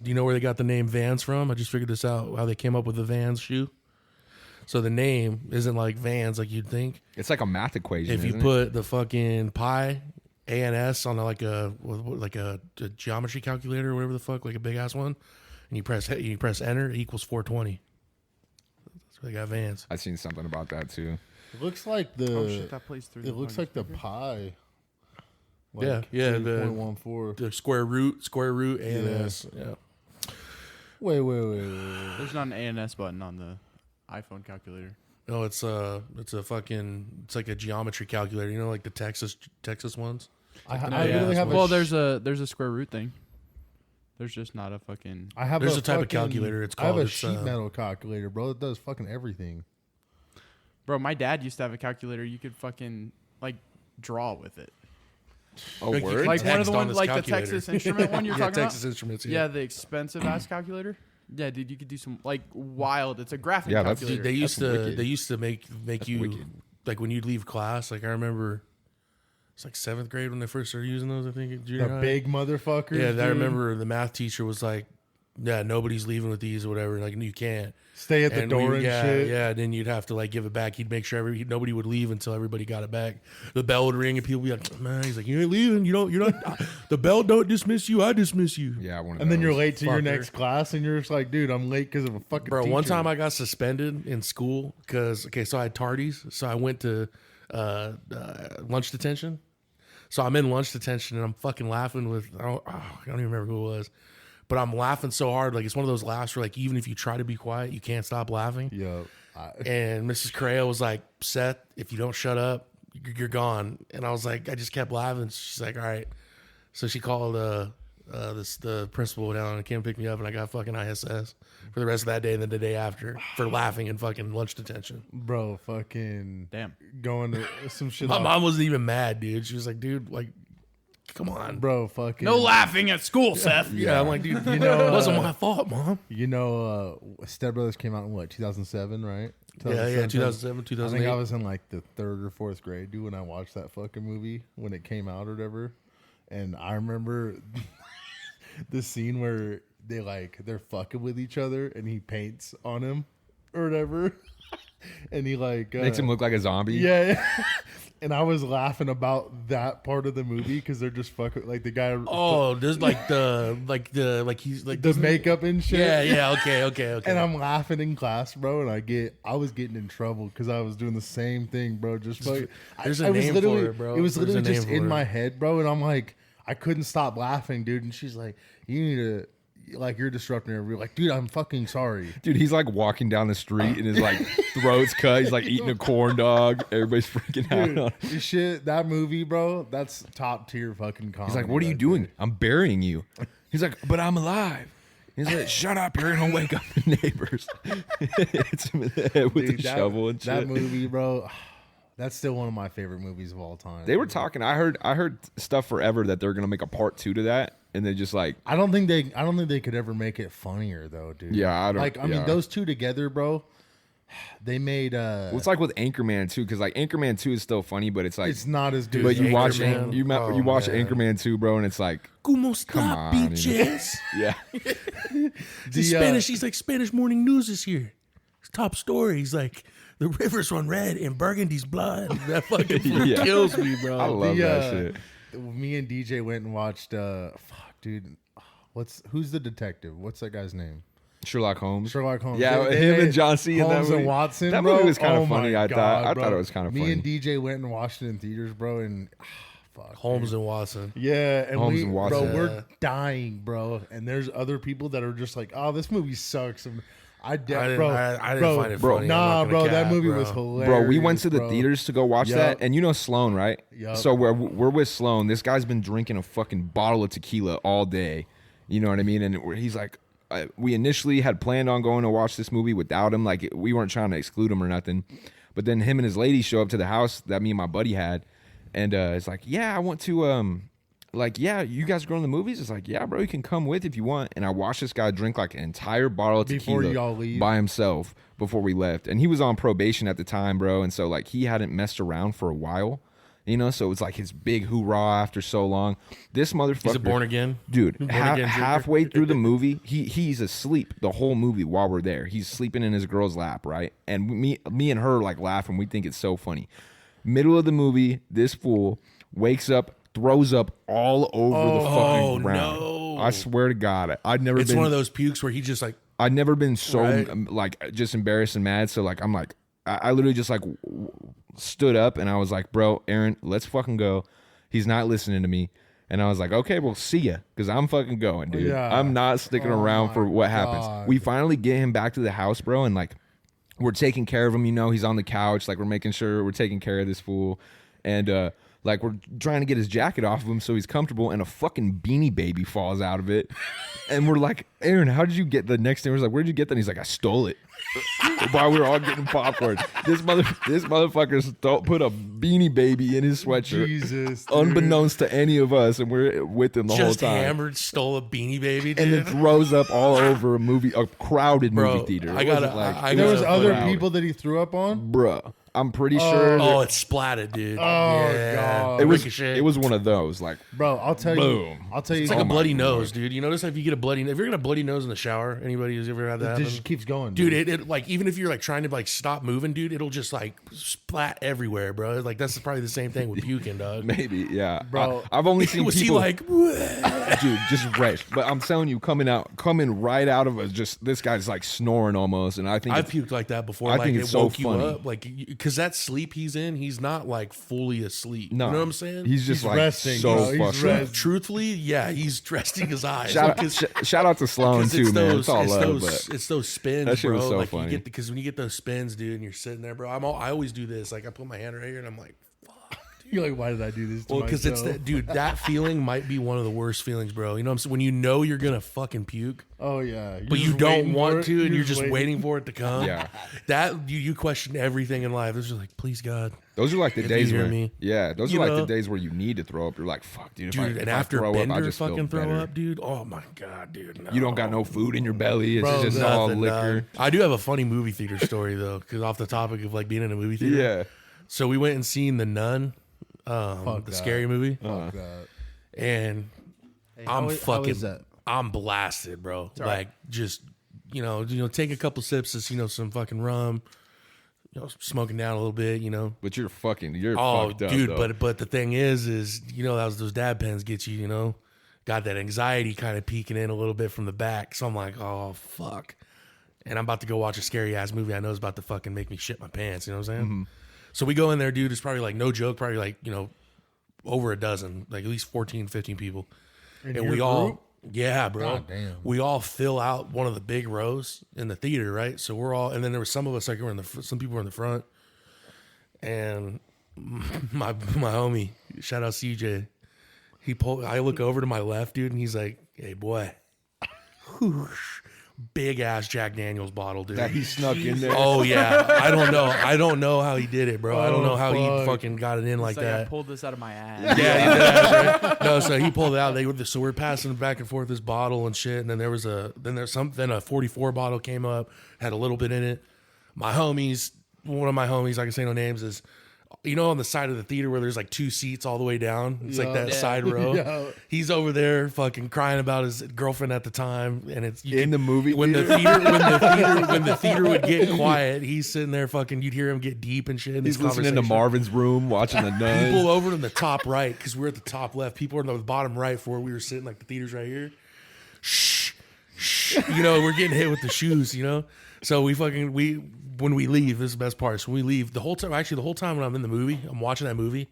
Do you know where they got the name Vans from? I just figured this out, how they came up with the Vans shoe. So the name isn't like Vans like you'd think. It's like a math equation. If you put the fucking pi, A and S on like a geometry calculator or whatever the fuck, like a big ass one, and you press enter, it equals 420. That's why they got Vans. I've seen something about that too. It looks like the. Oh shit, that plays through. It looks like the pi. Like yeah, the square root A and S. Yeah. Wait. There's not an ANS button on the iPhone calculator. No, it's like a geometry calculator. You know, like the Texas ones. I really have. Well, there's a square root thing. There's just not a fucking. There's a type of calculator. It's called. I have a sheet metal calculator, bro. It does fucking everything. Bro, my dad used to have a calculator. You could fucking like draw with it. Oh, like word? Like one of the on ones, like the Texas Instrument one you're talking Texas about? Instruments. Yeah, the expensive ass calculator. Yeah, dude, you could do some like wild. It's a graphic calculator. They used to make you wicked. like when you'd leave class. Like I remember, it's like 7th grade when they first started using those. I think at junior high. Big motherfuckers. Yeah, dude. I remember the math teacher was like, "Yeah, nobody's leaving with these or whatever. Like you can't Stay at the door and shit. Yeah, then you'd have to like give it back. He'd make sure nobody would leave until everybody got it back. The bell would ring and people would be like, "Man," he's like, "You ain't leaving. You're not. The bell don't dismiss you. I dismiss you." Yeah, and then you're late to your Fucker. next class, and you're just like, "Dude, I'm late because of a fucking." Bro, teacher. one time I got suspended in school because so I had tardies, so I went to lunch detention. So I'm in lunch detention and I'm fucking laughing with I don't even remember who it was. But I'm laughing so hard, like it's one of those laughs where like even if you try to be quiet, you can't stop laughing. Yo. And Mrs. Correa was like, "Seth, if you don't shut up, you're gone." And I was like, I just kept laughing. She's like, "All right." So she called the principal down and came pick me up, and I got fucking ISS for the rest of that day and then the day after for laughing in fucking lunch detention. Bro, fucking Damn. going to some shit. My mom wasn't even mad, dude. She was like, "Dude, like, come on, bro, fucking No laughing at school, Seth. Yeah, I'm like, dude, you know, it wasn't my fault, mom. You know, Step Brothers came out in what, 2007, right? Yeah, 2007, 2008. I think I was in like the 3rd or 4th grade, dude, when I watched that fucking movie when it came out or whatever. And I remember the scene where they're fucking with each other and he paints on him or whatever. And he makes him look like a zombie. Yeah. And I was laughing about that part of the movie because they're just fucking like the guy. Oh, there's he's like the makeup and shit. Yeah. Okay. And I'm laughing in class, bro. And I was getting in trouble because I was doing the same thing, bro. Just fucking. There's a name for it, bro. It was There's literally a name just for in it. my head, bro. And I'm like, I couldn't stop laughing, dude. And she's like, "You need to." Like you're disrupting everybody. Like, dude, I'm fucking sorry. Dude, he's like walking down the street and his like throat's cut. He's like eating a corn dog. Everybody's freaking out. Dude, shit, that movie, bro, that's top tier fucking comedy. He's like, "What are you doing? I'm burying you." He's like, "But I'm alive." He's like, "Shut up! You're gonna wake up the neighbors." Hits him in the head with the shovel and shit. That movie, bro. That's still one of my favorite movies of all time. They were talking. I heard stuff forever that they're gonna make a part 2 to that, and they just like. I don't think they could ever make it funnier though, dude. Yeah, I don't. Like, I mean, those two together, bro. They made. Well, it's like with Anchorman 2, because like Anchorman 2 is still funny, but it's like it's not as good. But you watch Anchorman. you watch Anchorman 2, bro, and it's like, Como está, come on, you know? bitches? Yeah. The Spanish. He's like, Spanish Morning News is here. Top story. He's like, the rivers run red in Burgundy's blood. That fucking kills me, bro. I love that shit. Me and DJ went and watched. Dude, who's the detective? What's that guy's name? Sherlock Holmes. Sherlock Holmes. Yeah, him and John C. in that Holmes movie. and Watson. That bro. movie was kind of Oh funny. my I God, thought it was kind of funny. Me and DJ went and watched it in theaters, bro, and fuck, Holmes and Watson. yeah, and Holmes and Watson. bro, we're dying, bro, and there's other people that are just like, oh, this movie sucks. And I didn't find it funny. Nah, bro, that movie bro. was hilarious. Bro, we went to the bro. theaters to go watch Yup. that, and you know Sloan, right? Yup. So we're with Sloan. This guy's been drinking a fucking bottle of tequila all day. You know what I mean? And he's like, we initially had planned on going to watch this movie without him. Like, we weren't trying to exclude him or nothing. But then him and his lady show up to the house that me and my buddy had, and it's like, yeah, I want to, like, yeah, you guys are going to the movies? It's like, yeah, bro, you can come with if you want. And I watched this guy drink like an entire bottle of Before tequila y'all leave? by himself before we left. And he was on probation at the time, bro. And so, like, he hadn't messed around for a while. You know, so it's like his big hoorah after so long. This motherfucker, He's a born again dude. Born again drinker. Halfway through the movie, he's asleep the whole movie while we're there. He's sleeping in his girl's lap, right? And me and her like laughing. We think it's so funny. Middle of the movie, this fool wakes up, throws up all over the fucking ground. No. I swear to God, I'd never It's been. one of those pukes where he just like, I'd never been so Right. like just embarrassed and mad. So like I'm like I literally just like stood up and I was like, bro, Aaron, let's fucking go. He's not listening to me. And I was like, okay, well, see ya, because I'm fucking going, dude. Yeah. I'm not sticking around for what happens. God. We finally get him back to the house, bro, and like we're taking care of him. You know, he's on the couch, like we're making sure we're taking care of this fool, and like we're trying to get his jacket off of him so he's comfortable, and a fucking Beanie Baby falls out of it, and we're like, Aaron, how did you get the next thing? We're like, where'd you get that? And he's like, I stole it. While we were all getting popcorn, this motherfucker put a Beanie Baby in his sweatshirt, Jesus, dude. unbeknownst to any of us, and we're with him the just whole time. hammered, stole a Beanie Baby, dude. And then throws up all over a crowded Bro, movie theater. I It gotta- wasn't like, I There was gotta- other crowded. people that he threw up on. Bruh, I'm pretty sure. Oh, it's splatted, dude. Oh, yeah. God. Ricochet. It was one of those like. Bro, I'll tell you. Boom. I'll tell you. It's like Oh a my bloody Lord. nose, dude. You notice if you get a bloody, if you're gonna bloody nose in the shower, anybody who's ever had that it happen, just keeps going, dude, it like even if you're like trying to like stop moving, dude, it'll just like splat everywhere, bro. Like that's probably the same thing with puking, dog. Maybe, yeah, Bro. I've only seen Was people he like? dude, just wrecked. But I'm telling you, coming right out of just this guy's like snoring almost, and I think I've it's- puked like that before. I Like think it it's so woke you funny. up, like because that sleep he's in, he's not like fully asleep. no, You know what I'm saying? He's just He's like resting, so bro. He's fucked up. resting. Truthfully, yeah, he's resting his eyes. Shout Like, out, shout out to Sloan 'cause too, man. It's all love, but it's those spins, That shit bro. was so like funny. you get because when you get those spins, dude, and you're sitting there, bro. I always do this. Like I put my hand right here, and I'm like, You're like, why did I do this to well, because it's myself? that, dude. That feeling might be one of the worst feelings, bro. You know what I'm saying? When you know you're gonna fucking puke, Oh yeah, but you just don't waiting for want it. to, and you're just waiting for it to come. Yeah. that you question everything in life. It's just like, please God, those are like the If days you hear where, me. yeah, those You are like know? the days where you need to throw up. You're like, fuck, dude. dude. If And I after throw up, I Bender just feel fucking throw better. up, dude. Oh my God, dude. No. You don't got no food in your belly. It's Bro, just nothing, all Nothing, liquor. dog. I do have a funny movie theater story though, because off the topic of like being in a movie theater. Yeah. So we went and seen The Nun, Fuck the that. scary movie, Fuck that. and I'm how fucking, is that? I'm blasted, bro. Like just take a couple sips of some fucking rum, smoking down a little bit, But you're Oh, fucked up, dude, though. but the thing is that was those dab pens get you, got that anxiety kind of peeking in a little bit from the back. So I'm like, oh fuck. And I'm about to go watch a scary ass movie I know is about to fucking make me shit my pants, you know what I'm saying? Mm-hmm. So we go in there, dude, it's probably like no joke, probably like, over a dozen, like at least 14, 15 people. In And your we all group? yeah, bro. God damn. We all fill out one of the big rows in the theater, right? So we're all, and then there were some of us like were some people were in the front, and my homie, shout out CJ, I look over to my left, dude, and he's like, "Hey, boy," whoosh, big ass Jack Daniels bottle, dude. That he snuck in there. Oh yeah, I don't know how he did it, bro. I don't know how he fuck. fucking got it in like It's like I that. pulled this out of my ass. Yeah, he did that, right? No, so he pulled it out. So we're passing back and forth this bottle and shit. And then then a 44 bottle came up, had a little bit in it. One of my homies, I can say no names, is on the side of the theater where there's like two seats all the way down. It's like that Yeah. side row. Yeah. He's over there fucking crying about his girlfriend at the time, and it's In the movie when the theater? theater when the theater would get quiet, he's sitting there fucking. You'd hear him get deep and shit. In He's this listening to conversation. Marvin's Room, watching the Nun. People over in the top right, because we're at the top left. People are in the bottom right for where we were sitting, like the theater's right here. Shh, shh. We're getting hit with the shoes, So when we leave, this is the best part. So when we leave, the whole time when I'm in the movie, I'm watching that movie,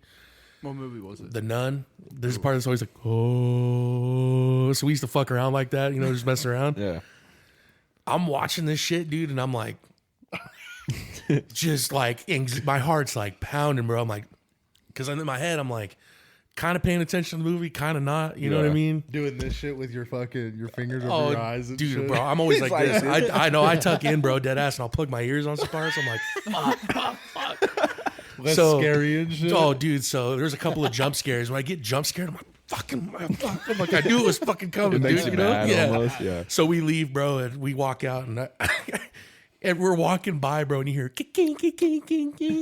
What movie was it? The Nun. There's a part that's always like, oh. So we used to fuck around like that, just messing around. Yeah. I'm watching this shit, dude, and I'm like, just like, my heart's like pounding, bro. I'm like, because in my head, I'm like, kind of paying attention to the movie, kind of not. You know what I Yeah. mean? Doing this shit with your fingers over Oh, your eyes and dude, shit. bro, I'm always like like- this. I know I tuck in, bro, dead ass, and I'll plug my ears on some parts. I'm like, fuck. Less so- scary and shit. Oh, dude, so there's a couple of jump scares. When I get jump scared, I'm like, I'm like, I knew it was fucking coming, It makes dude. you mad Yeah. almost, yeah. So we leave, bro, and we walk out, and And we're walking by, bro, and you hear king,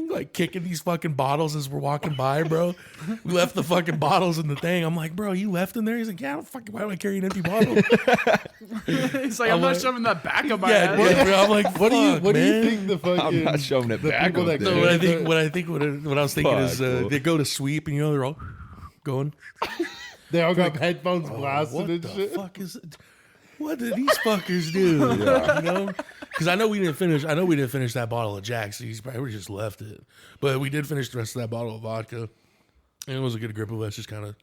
like kicking these fucking bottles as we're walking by, bro. We left the fucking bottles in the thing. I'm like, bro, you left them there? He's like, yeah, why do I carry an empty bottle? He's like, I'm not shoving that back of my Yeah, ass. bro, I'm like, What do you man. think the fucking? I'm not showing it the back people up that there. No, go what I was thinking Fuck, is cool. they go to sweep and they're all going. They all got headphones blasted What and the shit. fuck is it? What did these fuckers do? You know, because I know we didn't finish. I know we didn't finish that bottle of Jack. So he's probably just left it, but we did finish the rest of that bottle of vodka, and it was a good group of us just kind of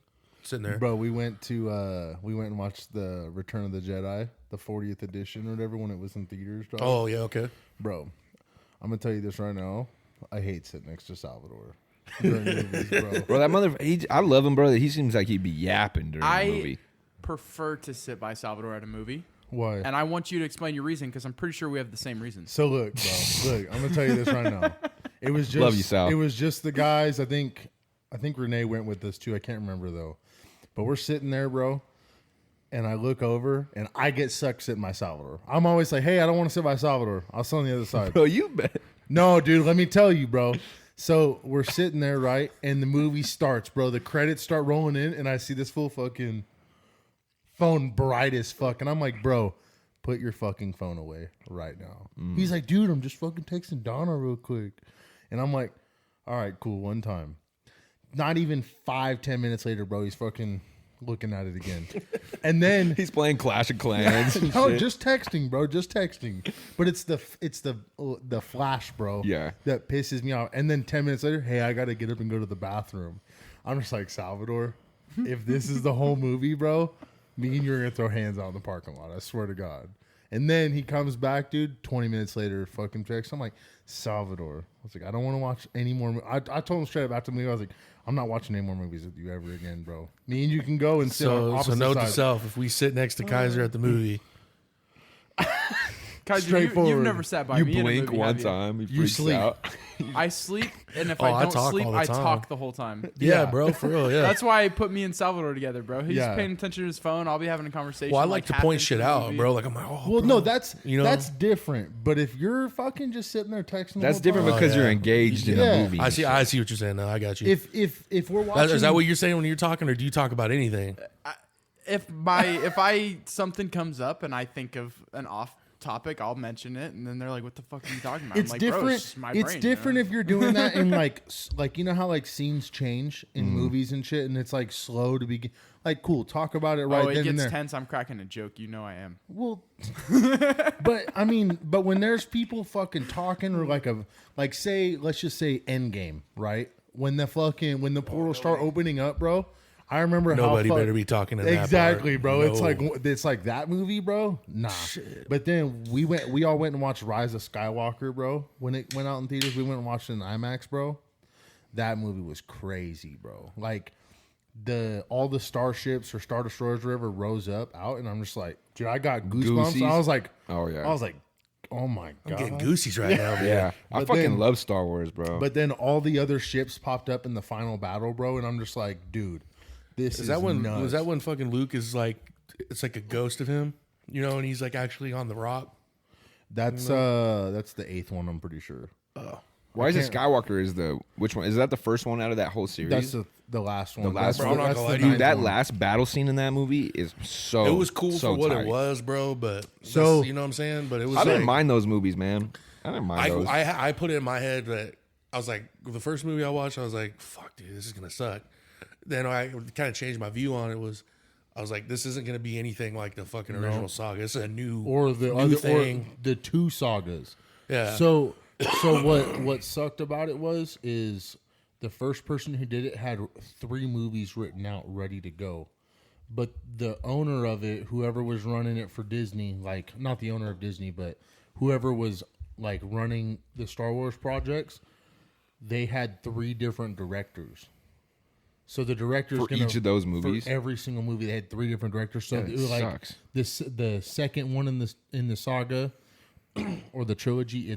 sitting there. Bro, we went and watched the Return of the Jedi, the 40th edition or whatever, when it was in theaters. Dog. Oh yeah, okay. Bro, I'm gonna tell you this right now. I hate sitting next to Salvador during movies, bro. Bro, that I love him, bro. He seems like he'd be yapping during the movie. Prefer to sit by Salvador at a movie, Why? and I want you to explain your reason because I'm pretty sure we have the same reasons. So look, bro. Look, I'm gonna tell you this right now. It was just Love you, Sal. It was just the guys. I think Renee went with us too. I can't remember though. But we're sitting there, bro, and I look over and I get sucked sitting by Salvador. I'm always like, hey, I don't want to sit by Salvador. I'll sit on the other side. Bro, you bet. No, dude, let me tell you, bro. So we're sitting there, right? And the movie starts, bro. The credits start rolling in, and I see this full fucking phone bright as fuck. And I'm like, bro, put your fucking phone away right now. He's like, dude, I'm just fucking texting Donna real quick. And I'm like, all right, cool, one time. Not even 5-10 minutes later, bro, he's fucking looking at it again. And then He's playing Clash of Clans. and no, shit. just texting, bro. Just texting. But it's the flash, bro. Yeah. That pisses me off. And then 10 minutes later, hey, I gotta get up and go to the bathroom. I'm just like, Salvador, if this is the whole movie, bro, me and you are gonna throw hands out in the parking lot. I swear to God. And then he comes back, dude. 20 minutes later, fucking text. I'm like, Salvador. I was like, I don't want to watch any more. I told him straight up after the movie, I was like, I'm not watching any more movies with you ever again, bro. Me and you can go and sit on So opposite note to sides. self: if we sit next to Kaiser at the movie, Kaiser, Straightforward. you've never sat by You me in a blink movie, one have you? time, he You freaks sleep. out. I sleep, and if Oh, I I don't talk sleep, all the I time. talk the whole time. yeah, Yeah. bro, for real, yeah. That's why I put me and Salvador together, bro. He's Yeah. paying attention to his phone. I'll be having a conversation. well, I like to half point into shit the out, movie. bro. Like I'm like, oh, Well, bro. no, that's You know? that's different. But if you're fucking just sitting there texting, the That's whole different time- because yeah. you're engaged in Yeah. a movie. I see what you're saying now. I got you. If we're watching, Is that what you're saying when you're talking, or do you talk about anything? If something comes up and I think of an off topic, I'll mention it, and then they're like, "What the fuck are you talking about?" it's I'm like, different. Bro, it's my It's brain, different you know? if you're doing that in like you know how like scenes change in movies and shit, and it's like slow to begin. Like, cool, talk about it right Oh, it then and gets there. tense. I'm cracking a joke. You know I am. Well, but I mean, but when there's people fucking talking or like say, let's just say Endgame, right? When the portals start opening up, bro. I remember Nobody how better be talking in that exactly, part. bro. No. It's like that movie, bro. Nah. But then we all went and watched Rise of Skywalker, bro. When it went out in theaters, we went and watched it in IMAX, bro. That movie was crazy, bro. Like all the starships or Star Destroyers or whatever rose up out, and I'm just like, dude, I got goosebumps. Goosies? I was like, Oh, yeah. I was like, oh my I'm getting god. goosies right now, man. Yeah. I But fucking then- love Star Wars, bro. But then all the other ships popped up in the final battle, bro, and I'm just like, dude, this is Is that when nuts. was that when fucking Luke is like, it's like a ghost of him, you know, and he's like actually on the rock. That's the 8th one, I'm pretty sure. Why is it Skywalker which one? Is that the first one out of that whole series? That's the last one. The last That's one. Bro, I'm not that's gonna the lie, Dude, ninth that one. last battle scene in that movie is so It was cool so for what tight. it was, bro. But So- you know what I'm saying. But it was I didn't like, mind those movies, man. I didn't mind those. I put it in my head that I was like, the first movie I watched, I was like, fuck, dude, this is gonna suck. Then I kind of changed my view on it. I was like, this isn't gonna be anything like the fucking original saga. It's a new or the new other thing. or the two sagas. Yeah. So what sucked about it is the first person who did it had 3 movies written out ready to go. But the owner of it, whoever was running it for Disney, like not the owner of Disney, but whoever was like running the Star Wars projects, they had 3 different directors. So the directors For each of those movies? for every single movie, they had 3 different directors. So That it was like sucks. the second one in the saga or the trilogy,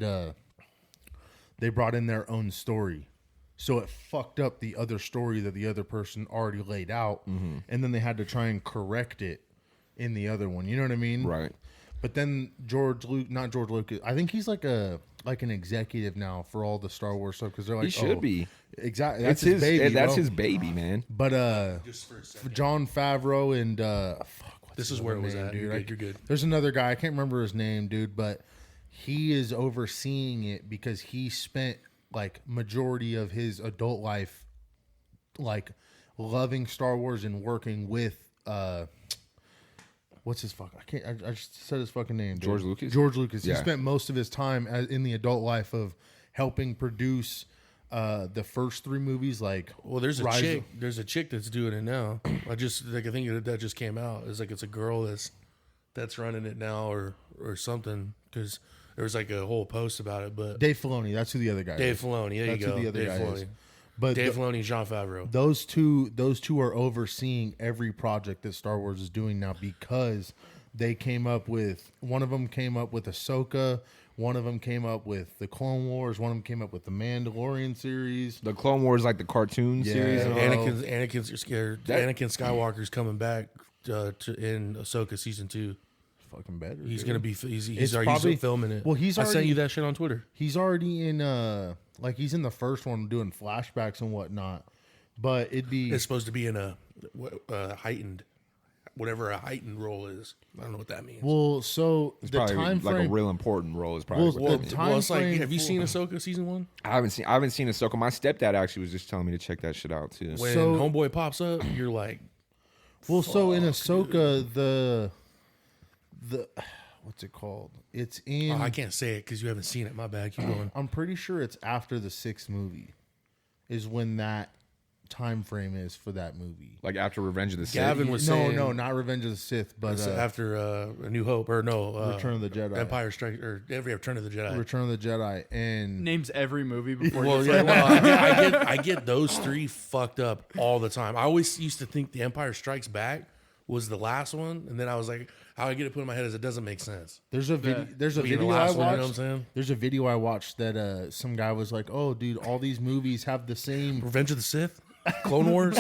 they brought in their own story. So it fucked up the other story that the other person already laid out, and then they had to try and correct it in the other one. You know what I mean? Right. But then not George Lucas. I think he's like an executive now for all the Star Wars stuff because they're like, He should be. Exactly. That's That's his baby. That's bro. his baby, man. But Just for a second. John Favreau and what's This his is where it other was name, at. dude? You're good. There's another guy. I can't remember his name, dude, but he is overseeing it because he spent like majority of his adult life like loving Star Wars and working with what's his fuck? I just said his fucking name. Dude. George Lucas? George Lucas. Yeah. He spent most of his time in the adult life of helping produce the first 3 movies. Like, Well, there's a Rise chick. of- There's a chick that's doing it now. I think that just came out. It's like it's a girl that's running it now or something because there was like a whole post about it. But Dave Filoni. That's who the other guy Dave is. Filoni, there That's you go. who the other Dave guy Filoni. is. But Dave Filoni and John Favreau. those two are overseeing every project that Star Wars is doing now because they came up with one of them came up with Ahsoka, one of them came up with the Clone Wars, one of them came up with the Mandalorian series. The Clone Wars, like the cartoon Yeah. series. And all. Anakin's scared. Anakin Skywalker's coming back in Ahsoka season 2. Fucking better. He's dude. gonna be. He's It's already probably- filming it. well, he's I sent already- you that shit on Twitter. He's already in like he's in the first one doing flashbacks and whatnot. But it'd be It's supposed to be in a heightened, whatever a heightened role is. I don't know what that means. well, so It's the probably time like frame. a real important role. Is probably Well, what the that means. time It's like, frame have you for- seen Ahsoka season 1? I haven't seen Ahsoka. My stepdad actually was just telling me to check that shit out too. When So- Homeboy pops up, you're like, Well, so in Ahsoka, the what's it called? It's in. oh, I can't say it because you haven't seen it. My bad. Keep going. I'm pretty sure it's after the 6th movie, is when that time frame is for that movie. Like after Revenge of the Sith. Gavin was No, saying, no, not Revenge of the Sith, but it's after A New Hope or no, Return of the Jedi. Empire Strike or every Return of the Jedi. Return of the Jedi, and Names every movie before. Well, you yeah, say no, I get those 3 fucked up all the time. I always used to think The Empire Strikes Back was the last one, and then I was like, how I get it put in my head is it doesn't make sense. there's a Yeah. there's a Being the video I last one, watched. you know what I'm saying? There's a video I watched that some guy was like, "Oh, dude, all these movies have the same. Revenge of the Sith, Clone Wars,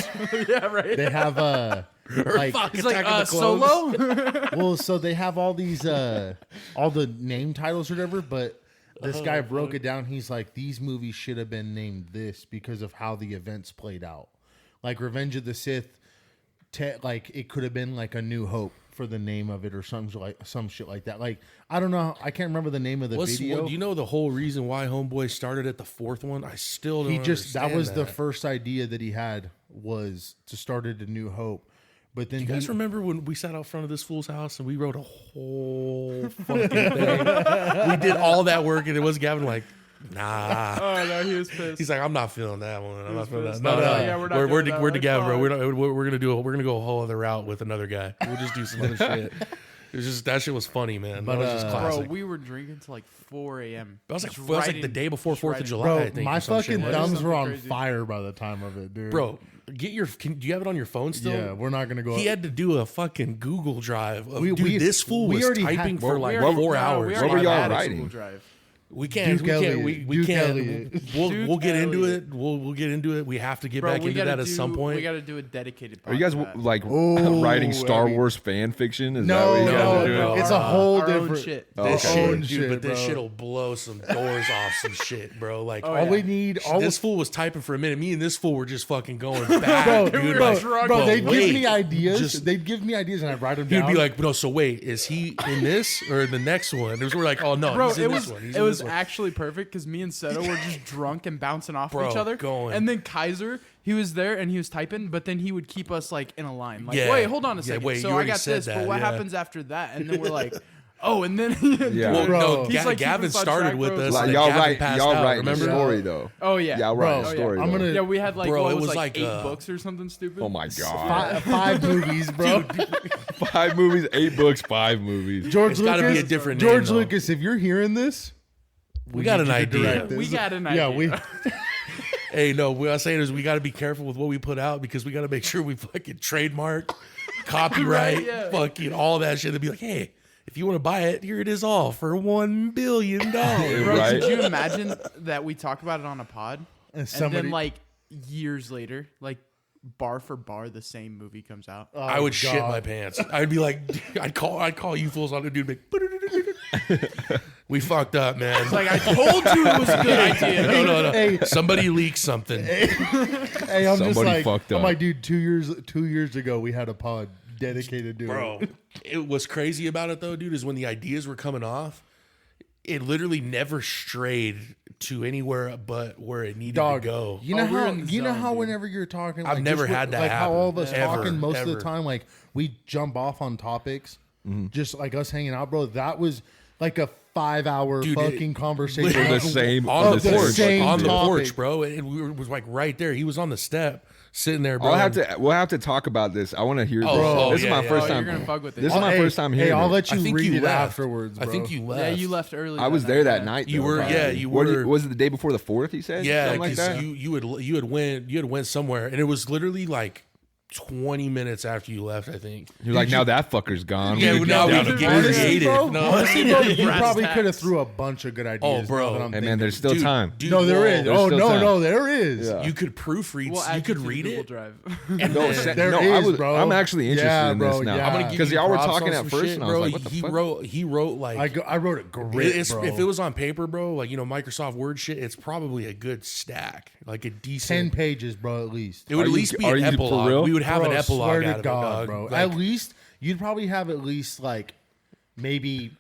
yeah, right. They have like fuck, He's like Attack of the Clones. Solo. well, so they have all these all the name titles or whatever, but this guy broke it down. He's like, these movies should have been named this because of how the events played out. Like Revenge of the Sith, like it could have been like A New Hope for the name of it or some shit like that. Like I don't know, I can't remember the name of the video. Do you know the whole reason why Homeboy started at the 4th one? I still don't. He just that was the that. first idea that he had was to start it A New Hope. But then You he, guys remember when we sat out front of this fool's house and we wrote a whole fucking thing? We did all that work and it was Gavin like, nah. Oh no, he was pissed. He's like, I'm not feeling that one. I'm not feeling that. pissed. No, No, no, yeah, we're not we're doing that. we're Like, together, bro. fuck. We're gonna go a whole other route with another guy. We'll just do some other shit. It was just that shit was funny, man. But, That was just Bro, classic. we were drinking till like 4 a.m. That was like, Just that was like writing- the day before just 4th of writing. July. bro, I think, my or some shit. fucking was. thumbs were on Something crazy. fire by the time of it, dude. Bro, get your. Do you have it on your phone still? yeah, we're not gonna go. He had to do a fucking Google Drive. Of, We- dude, we- this fool we was already had- typing we for like already- 4 No, hours. we What already were y'all had a writing? Google Drive. We can't. Duke We can't. Elliott. We Duke can't. Elliott. We'll get Duke into Elliott. it. We'll get into it. We have to get Bro, back we into gotta that at some point. We got to do a dedicated. Are you guys podcast. like Oh, writing Star I mean- Wars fan fiction? Is that No, what you guys no, are doing? no. It's a whole our own different shit. Oh, This okay. shit, Own dude, shit, but this bro. shit'll blow some doors off some shit, bro. Like, Oh, all yeah. we need, all this fool was typing for a minute. Me and this fool were just fucking going back, bro, dude. bro, like, drunk. bro, but they'd give wait, me ideas. just- They'd give me ideas, and I'd write them He'd down. be like, no, so wait, is he in this or in the next one? There's we're like, oh no, Bro, he's in it this was one. He's it in was this one. actually perfect because me and Seto were just drunk and bouncing off Bro, each other. going. And then Kaiser, he was there and he was typing, but then he would keep us like in a line. Like, Yeah. wait, hold on a Yeah, second. wait, you so I already got said this, that, but what yeah. happens after that? And then we're like, oh, and then Yeah. Well, Bro. no, He's like, Gavin keep us on started track, with bro. us. Like, and y'all Gavin write, passed y'all out, writing a remember? story though. Oh yeah, Y'all Bro, writing a oh, yeah. story. I'm though. gonna- yeah, we had like Bro, what it was was like like, 8 books or something stupid. Oh my god! five movies, bro. 5 movies, 8 books, 5 movies. George It's Lucas, gotta be a different name, George though. Lucas, if you're hearing this, We got need an you to idea. direct this. We got an Yeah, idea. Hey, no, what I'm saying is we got to be careful with what we put out because we got to make sure we fucking trademark, copyright, Right, yeah. fucking all that shit. To be like, hey, if you want to buy it, here it is all for $1 billion. Bro, Right. could you imagine that we talk about it on a pod, And and somebody, then like years later, like bar for bar the same movie comes out. Oh, I would shit God. my pants. I'd be like, I'd call you fools on the dude. We fucked up, man. It's like I told you it was a good idea. No. Hey. Somebody leaked something. Hey, I'm just Somebody like, fucked I'm up. like, dude, 2 years ago we had a pod dedicated to Bro, it. it was crazy about it though, dude, is when the ideas were coming off, it literally never strayed to anywhere but where it needed Dog, to go. you know Oh, we're how in the you know zone, how dude. whenever you're talking, I've like, never just had that like how all of us happen. Ever, talking most of ever. the time, like we jump off on topics, Mm-hmm. just like us hanging out, bro. That was like a 5-hour Dude, fucking conversation literally the of- same on of the porch, same on the topic. porch, bro. And we was like right there. He was on the step, sitting there, bro. We'll have to talk about this. I want to hear this. Oh, this is yeah, my yeah. first Oh, time. you're gonna fuck with it. This is my Hey, first time hearing Hey, I'll it. let I you think read you it left afterwards, bro. I think you left. Yeah, you left early. I was that there night, that night. You though, were- probably. yeah, you What were- was it the day before the 4th? He said. Yeah, Something like because that. you had went somewhere, and it was literally like 20 minutes after you left. I think. You're like, now that fucker's gone. Yeah, We're now we down can to get business. creative. bro, No. honestly, bro, you Brass probably tacks. could have threw a bunch of good ideas. bro. now that I'm Hey man, thinking. there's still time. Dude, No, there is. There's Oh still no, time. no, there is. Yeah. You could proofread. We'll you add could to read Google it. Drive. And No, then- There I is, was, bro. I'm actually interested Yeah, in bro, this now. yeah. I'm gonna give Because you y'all were props talking on at some first, shit, and I was bro. like, what the fuck? He wrote like I wrote it great, bro. if it was on paper, bro, like Microsoft Word shit, it's probably a good stack, like a 10 decent. pages, bro, at least. It would Are at you- least be are an you for epilogue. real? We would have Bro, an epilogue swear out to of God, it, dog. bro. Like, At least you'd probably have at least like maybe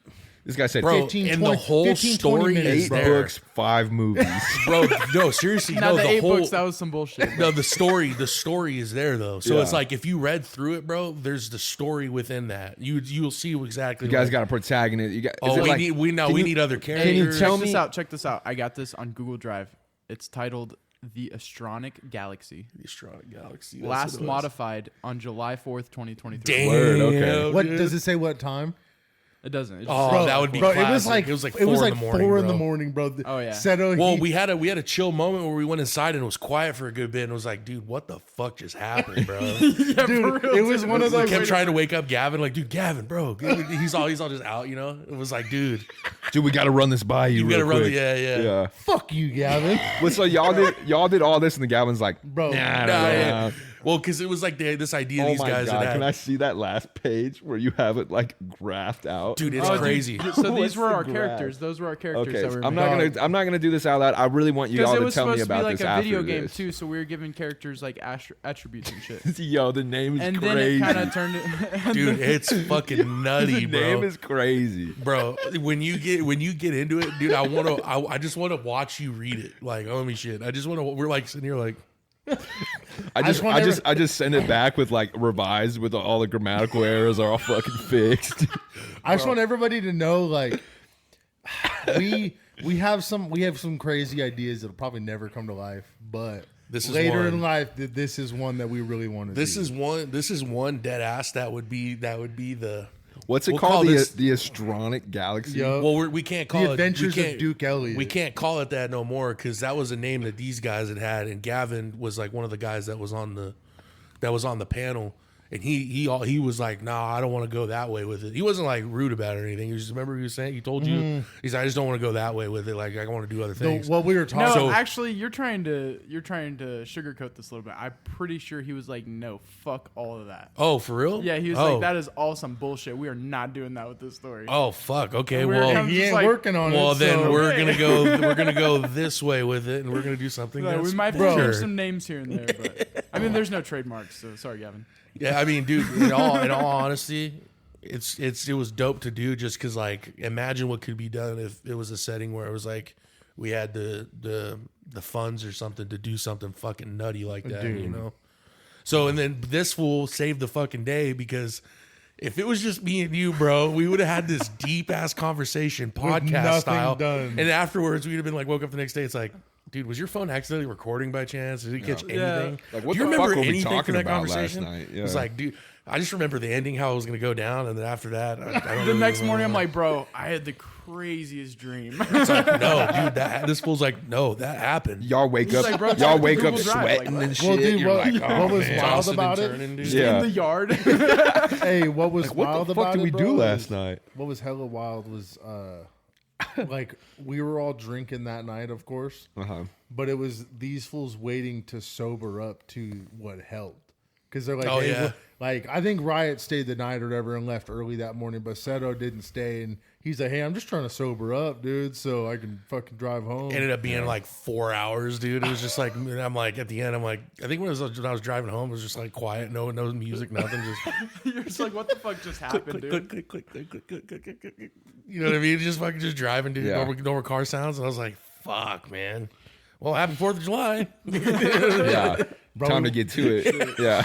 This guy said bro, 15, and 20, the whole 15, 20 story minutes, is 8 bro. there, books, 5 movies. bro. No, seriously, Now no. the The 8 whole books, that was some bullshit. no, the story is there though. So Yeah. it's like if you read through it, bro, there's the story within that. You'll see exactly. You guys like, got a protagonist. You got. Oh, is it we like- need we can you- need other Can you characters. tell Check me? this out. Check this out. I got this on Google Drive. It's titled "The Astronic Galaxy." The Astronic Galaxy. That's Last what it was. modified on July 4th, 2023. Damn. Word, okay. what dude. does it say? What time? It doesn't. It just Oh, says- that would be bro. classic. It was like 4 in the morning, 4 in bro. the morning, bro. Oh, yeah. Well, we had a chill moment where we went inside and it was quiet for a good bit, and it was like, dude, what the fuck just happened, bro? Yeah, Dude, for real, it was dude. one of We those. kept trying to wake up Gavin, like, dude, Gavin, bro, he's all just out, you know. It was like, dude, Dude, we got to run this by you. you gotta real run. quick. Yeah. Fuck you, Gavin. Well, so y'all did all this, and the Gavin's like, Bro, nah, I don't Nah, know. yeah. Well, because it was like this idea Oh these my guys god! had. Can I see that last page where you have it like graphed out? Dude, it's Oh, dude, crazy. So these What's were the our graph? characters. Those were our characters Okay, that so were I'm made. not gonna do this out loud. I really want you Because all it to was tell me supposed to be about like this a after video game this. too, so we were giving characters like attributes and shit. Yo, the name is And crazy. then it kind of turned it. Dude, it's fucking nutty, the bro. name is crazy. Bro, when you get into it, dude, I just want to watch you read it. Like, oh me shit. I just want to. We're like sitting here like, I just want I just send it back with like revised with all the grammatical errors are all fucking fixed. I just want everybody to know, like, we have some crazy ideas that'll probably never come to life, but This is later one. in life, this is one that we really want to. this is one dead ass that would be the. What's it We'll call called? this- The Astronic Galaxy. Yo. Well, we can't call The Adventures it. We of can't- Duke Elliott. We can't call it that no more because that was a name that these guys had, and Gavin was like one of the guys that was on the panel, and he was like, nah, I don't want to go that way with it. He wasn't like rude about it or anything. He was just, remember he was saying, he told you, he's like, I just don't want to go that way with it. Like I want to do other things. What we were talking. No, So- actually, you're trying to sugarcoat this a little bit. I'm pretty sure he was like, no, fuck all of that. Oh, for real? Yeah, he was Oh. like, that is all some bullshit. We are not doing that with this story. Oh fuck. Okay. We're Well, gonna- he just ain't like- working on well it. then so- we're gonna go this way with it, and we're gonna do something. So That's we might Bro. change some names here and there, but I mean, there's no trademarks, so sorry, Gavin. Yeah, I mean, dude. In all honesty, it was dope to do just because, like, imagine what could be done if it was a setting where it was like we had the funds or something to do something fucking nutty like that, you Dude. know. So and then this fool saved the fucking day because if it was just me and you, bro, we would have had this deep ass conversation, podcast nothing style, done. and afterwards we'd have been like, woke up the next day, it's like. Dude, was your phone accidentally recording by chance? Did it catch Yeah. anything? Like, what Do you the remember fuck were we anything from talking that about last conversation? night? It was Yeah. like, dude, I just remember the ending, how it was going to go down, and then after that, I don't The really next remember. morning, I'm like, bro, I had the craziest dream. It's like, no, dude, this fool's like, no, that happened. Y'all wake up. like, bro, y'all check the wake up Google Drive, sweating like, and what? shit. Well, dude, You're what, like, oh, what was man. wild Tossing about and it? turning, dude. Yeah. In the yard. Hey, what was What wild the fuck about did it, we bro, do was- last night? What was hella wild was like we were all drinking that night, of course. But it was these fools waiting to sober up to what helped. Because they're like, Oh, hey, yeah. like, I think Riot stayed the night or whatever and left early that morning, but Seto didn't stay. And he's like, hey, I'm just trying to sober up, dude, so I can fucking drive home. Ended up being like 4 hours, dude. It was just like, I'm like, at the end, I'm like, I think when I was driving home, it was just like quiet, no music, nothing. Just You're just like, what the fuck just happened, dude? click. You know what I mean? Just fucking just driving, dude. Yeah. No more car sounds. And I was like, fuck, man. Well, happy 4th of July. Yeah. Time to get to it. Yeah.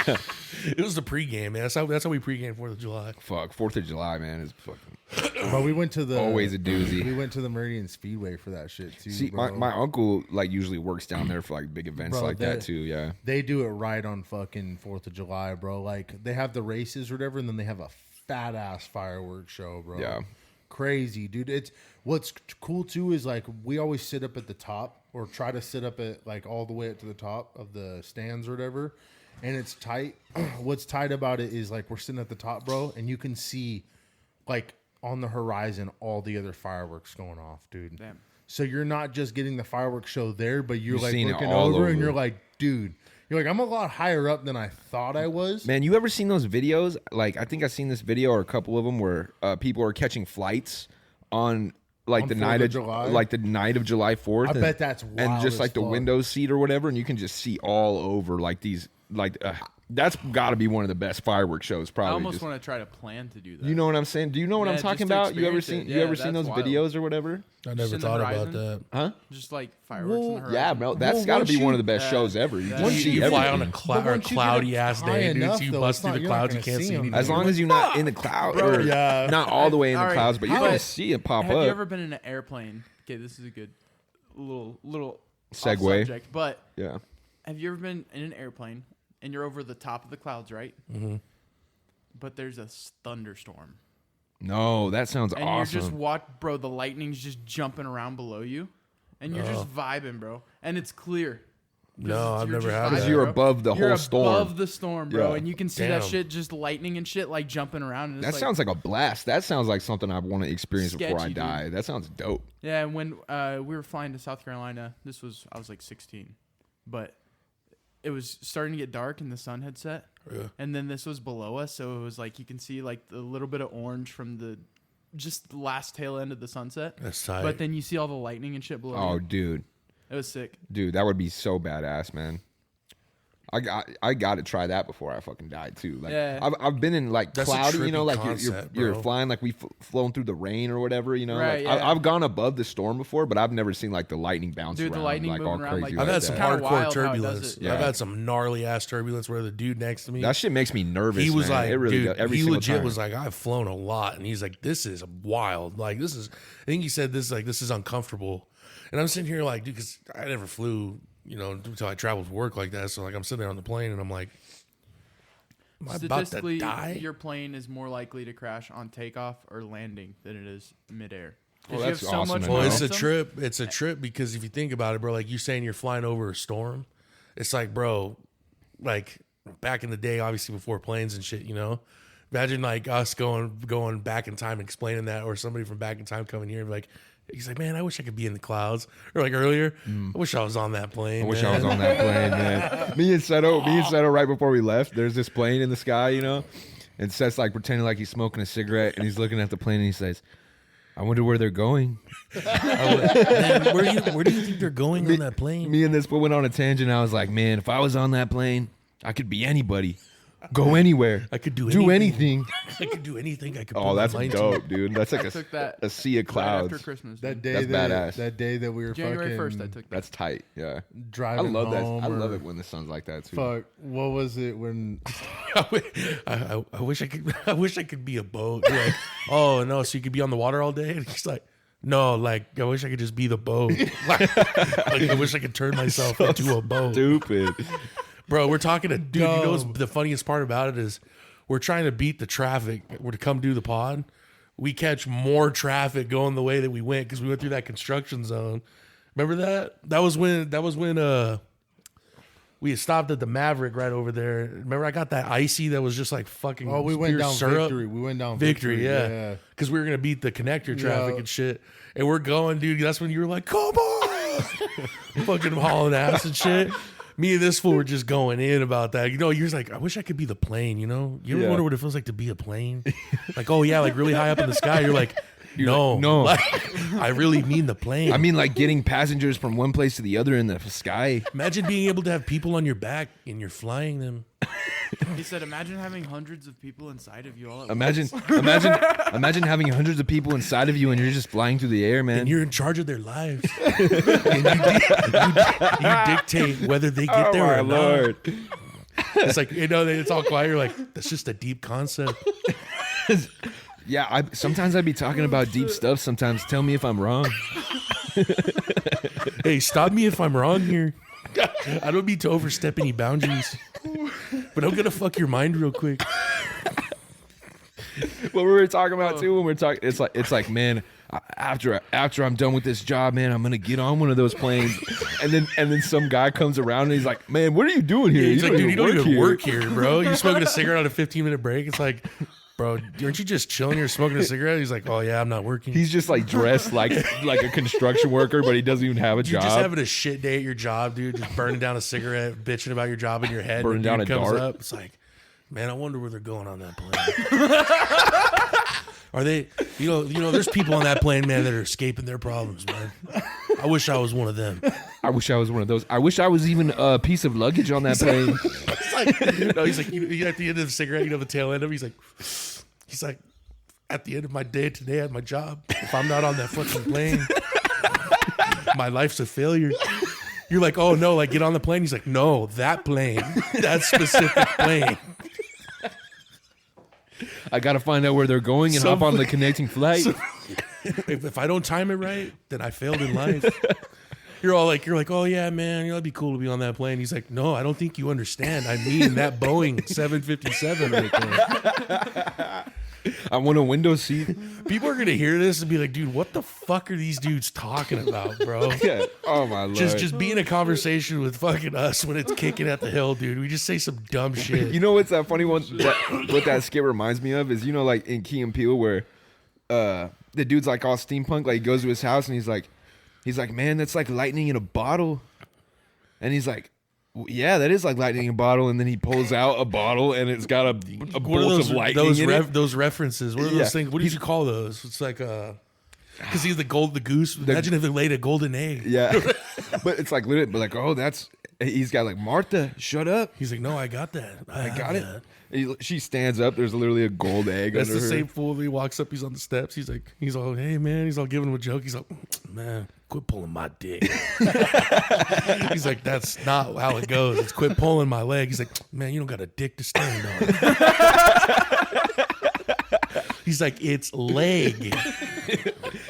It was the pregame, man. That's how we pregame 4th of July. Fuck. 4th of July, man, is fucking But we went to the always a doozy. We went to the Meridian Speedway for that shit too. See, bro. my uncle like usually works down there for like big events Bro, like that too. Yeah. They do it right on fucking 4th of July, bro. Like they have the races or whatever, and then they have a fat ass fireworks show, bro. Yeah. Crazy, dude. It's what's cool too is like we always sit up at the top or try to sit up at like all the way up to the top of the stands or whatever, and it's tight. What's tight about it is like we're sitting at the top, bro, and you can see like on the horizon all the other fireworks going off, dude. Damn. So you're not just getting the fireworks show there, but you're like seeing it looking all over and over. you're like, dude, you're like, I'm a lot higher up than I thought I was. Man, you ever seen those videos? Like, I think I've seen this video or a couple of them where people are catching flights on like On the 4th night of of July? like the night of July 4th. I bet that's wild and just as like the fuck. window seat or whatever, and you can just see all over like these like that's got to be one of the best fireworks shows. Probably. I almost just- want to try to plan to do that. you know what I'm saying? Do you know what Yeah, I'm just talking to about? You ever experience seen it. you ever Yeah, seen those that's wild. videos or whatever? I Just never in the thought about horizon? that. Huh? Just like fireworks in the horizon. Yeah, bro, that's Well, got to once be you- one of the best Yeah. shows ever. You Yeah. can Once see you You fly everything. on a But once you get cloudy up ass high day, dude. enough, So you though, bust it's through not- the you're not clouds, you gonna can't see see 'em. anything. As long as you're not in the cloud, Bro, or yeah. not all the way in the All right, clouds, but you're how- gonna see it pop Have up. you ever been in an airplane? Okay, this is a good little off Segue. subject, but Yeah. have you ever been in an airplane and you're over the top of the clouds, right? Mm-hmm. But there's a thunderstorm, No, that sounds and awesome. you're just bro. The lightning's just jumping around below you, and you're just vibing, bro. And it's clear. No, I've You're never just had vibing, Because that. you're bro. above the You're whole storm. above the storm, bro, Yeah. and you can see that Damn. shit just lightning and shit like jumping around. And it's That like, sounds like a blast. That sounds like something I want to experience before I Sketchy, dude. die. That sounds dope. Yeah, and when we were flying to South Carolina, I was like 16, but it was starting to get dark and the sun had set. Yeah. And then this was below us, so it was like you can see like the little bit of orange from the last tail end of the sunset. That's tight. But then you see all the lightning and shit below. Oh, you. dude. It was sick. Dude, that would be so badass, man. I got to try that before I fucking die too. Like Yeah. I've been in like That's a cloudy, you know, trippy like concept, you're bro. flying like we've flown through the rain or whatever, you know. Right, like, yeah. I've gone above the storm before, but I've never seen like the lightning bounce Dude, the around, lightning like all moving around, crazy. like I've like had that. some Kinda hardcore wild how it does turbulence. it. Yeah. I've had some gnarly ass turbulence where the dude next to me, That shit makes me nervous. he was man. like, it really dude, does, every he single legit time. was like, I've flown a lot, and he's like, this is wild. Like this is, I think he said this is uncomfortable, and I'm sitting here like, dude, because I never flew, you know, until I traveled to work like that. So like, I'm sitting there on the plane, and I'm like, am I about to Statistically, die? your plane is more likely to crash on takeoff or landing than it is midair. 'Cause Well, you have that's so awesome much to Well, know. it's a momentum. trip. It's a trip because if you think about it, bro, like you saying you're flying over a storm, it's like, bro, like back in the day, obviously before planes and shit, you know. Imagine like us going back in time and explaining that, or somebody from back in time coming here and be like, he's like, man, I wish I could be in the clouds, or like earlier, I wish I was on that plane. I wish man. I was on that plane, man. Me and Seto, right before we left, there's this plane in the sky, you know, and Seth's like pretending like he's smoking a cigarette, and he's looking at the plane, and he says, "I wonder where they're going." Man, where do you think they're going on that plane? Me and this fool went on a tangent. I was like, man, if I was on that plane, I could be anybody, go anywhere, I could do anything. I could do anything. I could. Oh, put my that's mind to. dope, dude. That's like took that a sea of Right clouds. after Christmas. That dude. day, That's badass. that day that we were January fucking 1st, I took that. That's tight. Yeah, I driving love that. home. I love or- it when the sun's like that too. Fuck, what was it when? I wish I could. I wish I could be a boat. You're like, oh no, so you could be on the water all day? And he's like, no, like I wish I could just be the boat. like I wish I could turn myself into a boat. Stupid. Bro, we're talking to dude. You know No. what's the funniest part about it is we're trying to beat the traffic. We're to come do the pod. We catch more traffic going the way that we went because we went through that construction zone. Remember that? That was when we had stopped at the Maverick right over there. Remember, I got that icy that was just like fucking. Oh, we went pure down syrup. Victory. We went down Victory, yeah. Because we were gonna beat the connector traffic and shit. And we're going, dude. That's when you were like, "Come on!" Fucking hauling ass and shit. Me and this fool were just going in about that. You know, you're like, I wish I could be the plane. You know, you ever wonder what it feels like to be a plane? Like, oh yeah, like really high up in the sky. You're like. No, like, I really mean the plane. I mean, like getting passengers from one place to the other in the sky. Imagine being able to have people on your back and you're flying them. He said, imagine having hundreds of people inside of you all at Imagine, once. imagine having hundreds of people inside of you and you're just flying through the air, man. And you're in charge of their lives. And you dictate whether they get there or not. It's like, you know, it's all quiet. You're like, that's just a deep concept. Yeah, sometimes I'd be talking about deep stuff. Sometimes tell me if I'm wrong. Hey, stop me if I'm wrong here. I don't mean to overstep any boundaries, but I'm gonna fuck your mind real quick. What we were talking about too when we're talking, it's like, man, after I'm done with this job, man, I'm gonna get on one of those planes, and then some guy comes around and he's like, man, what are you doing here? He's like, dude, you don't even here. work here, bro. You're smoking a cigarette on a 15-minute break. It's like, bro, aren't you just chilling? You're smoking a cigarette. He's like, oh yeah, I'm not working. He's just like dressed like a construction worker, but he doesn't even have a job. You're just having a shit day at your job, dude. Just burning down a cigarette, bitching about your job in your head. Burning down a comes dart. up. It's like, man, I wonder where they're going on that plane. Are they? You know, there's people on that plane, man, that are escaping their problems, man. I wish I was one of them. I wish I was one of those. I wish I was even a piece of luggage on that plane. It's like, no, he's like, you at the end of the cigarette, you know, the tail end of it, he's like, at the end of my day today at my job, if I'm not on that fucking plane, my life's a failure. You're like, oh no, like get on the plane. He's like, no, that plane, that specific plane. I got to find out where they're going and hop on the connecting flight. If I don't time it right, then I failed in life. You're like, oh yeah, man, you know, it'd be cool to be on that plane. He's like, no, I don't think you understand. I mean that Boeing 757 right there. I want a window seat. People are gonna hear this and be like, dude, what the fuck are these dudes talking about, bro? Yeah. Oh my lord. Just be in a conversation with fucking us when it's kicking at the hill, dude. We just say some dumb shit. You know what's that funny one? What that skit reminds me of is, you know, like in Key and Peele where the dude's like all steampunk, like he goes to his house and he's like, man, that's like lightning in a bottle. And he's like, yeah, that is like lightning in a bottle. And then he pulls out a bottle and it's got a bolt of lightning in it. Those references. What are those things? What did you call those? It's like because he's the goose. Imagine if they laid a golden egg. Yeah, but it's like literally, but like, oh, he's got like, Martha, shut up. He's like, no, I got that. I got it. She stands up. There's literally a gold egg. That's under the her. same fool. He walks up. He's on the steps. He's all, hey man. He's all giving him a joke. He's like, man, quit pulling my dick. He's like, that's not how it goes. It's quit pulling my leg. He's like, man, you don't got a dick to stand on. He's like, it's leg.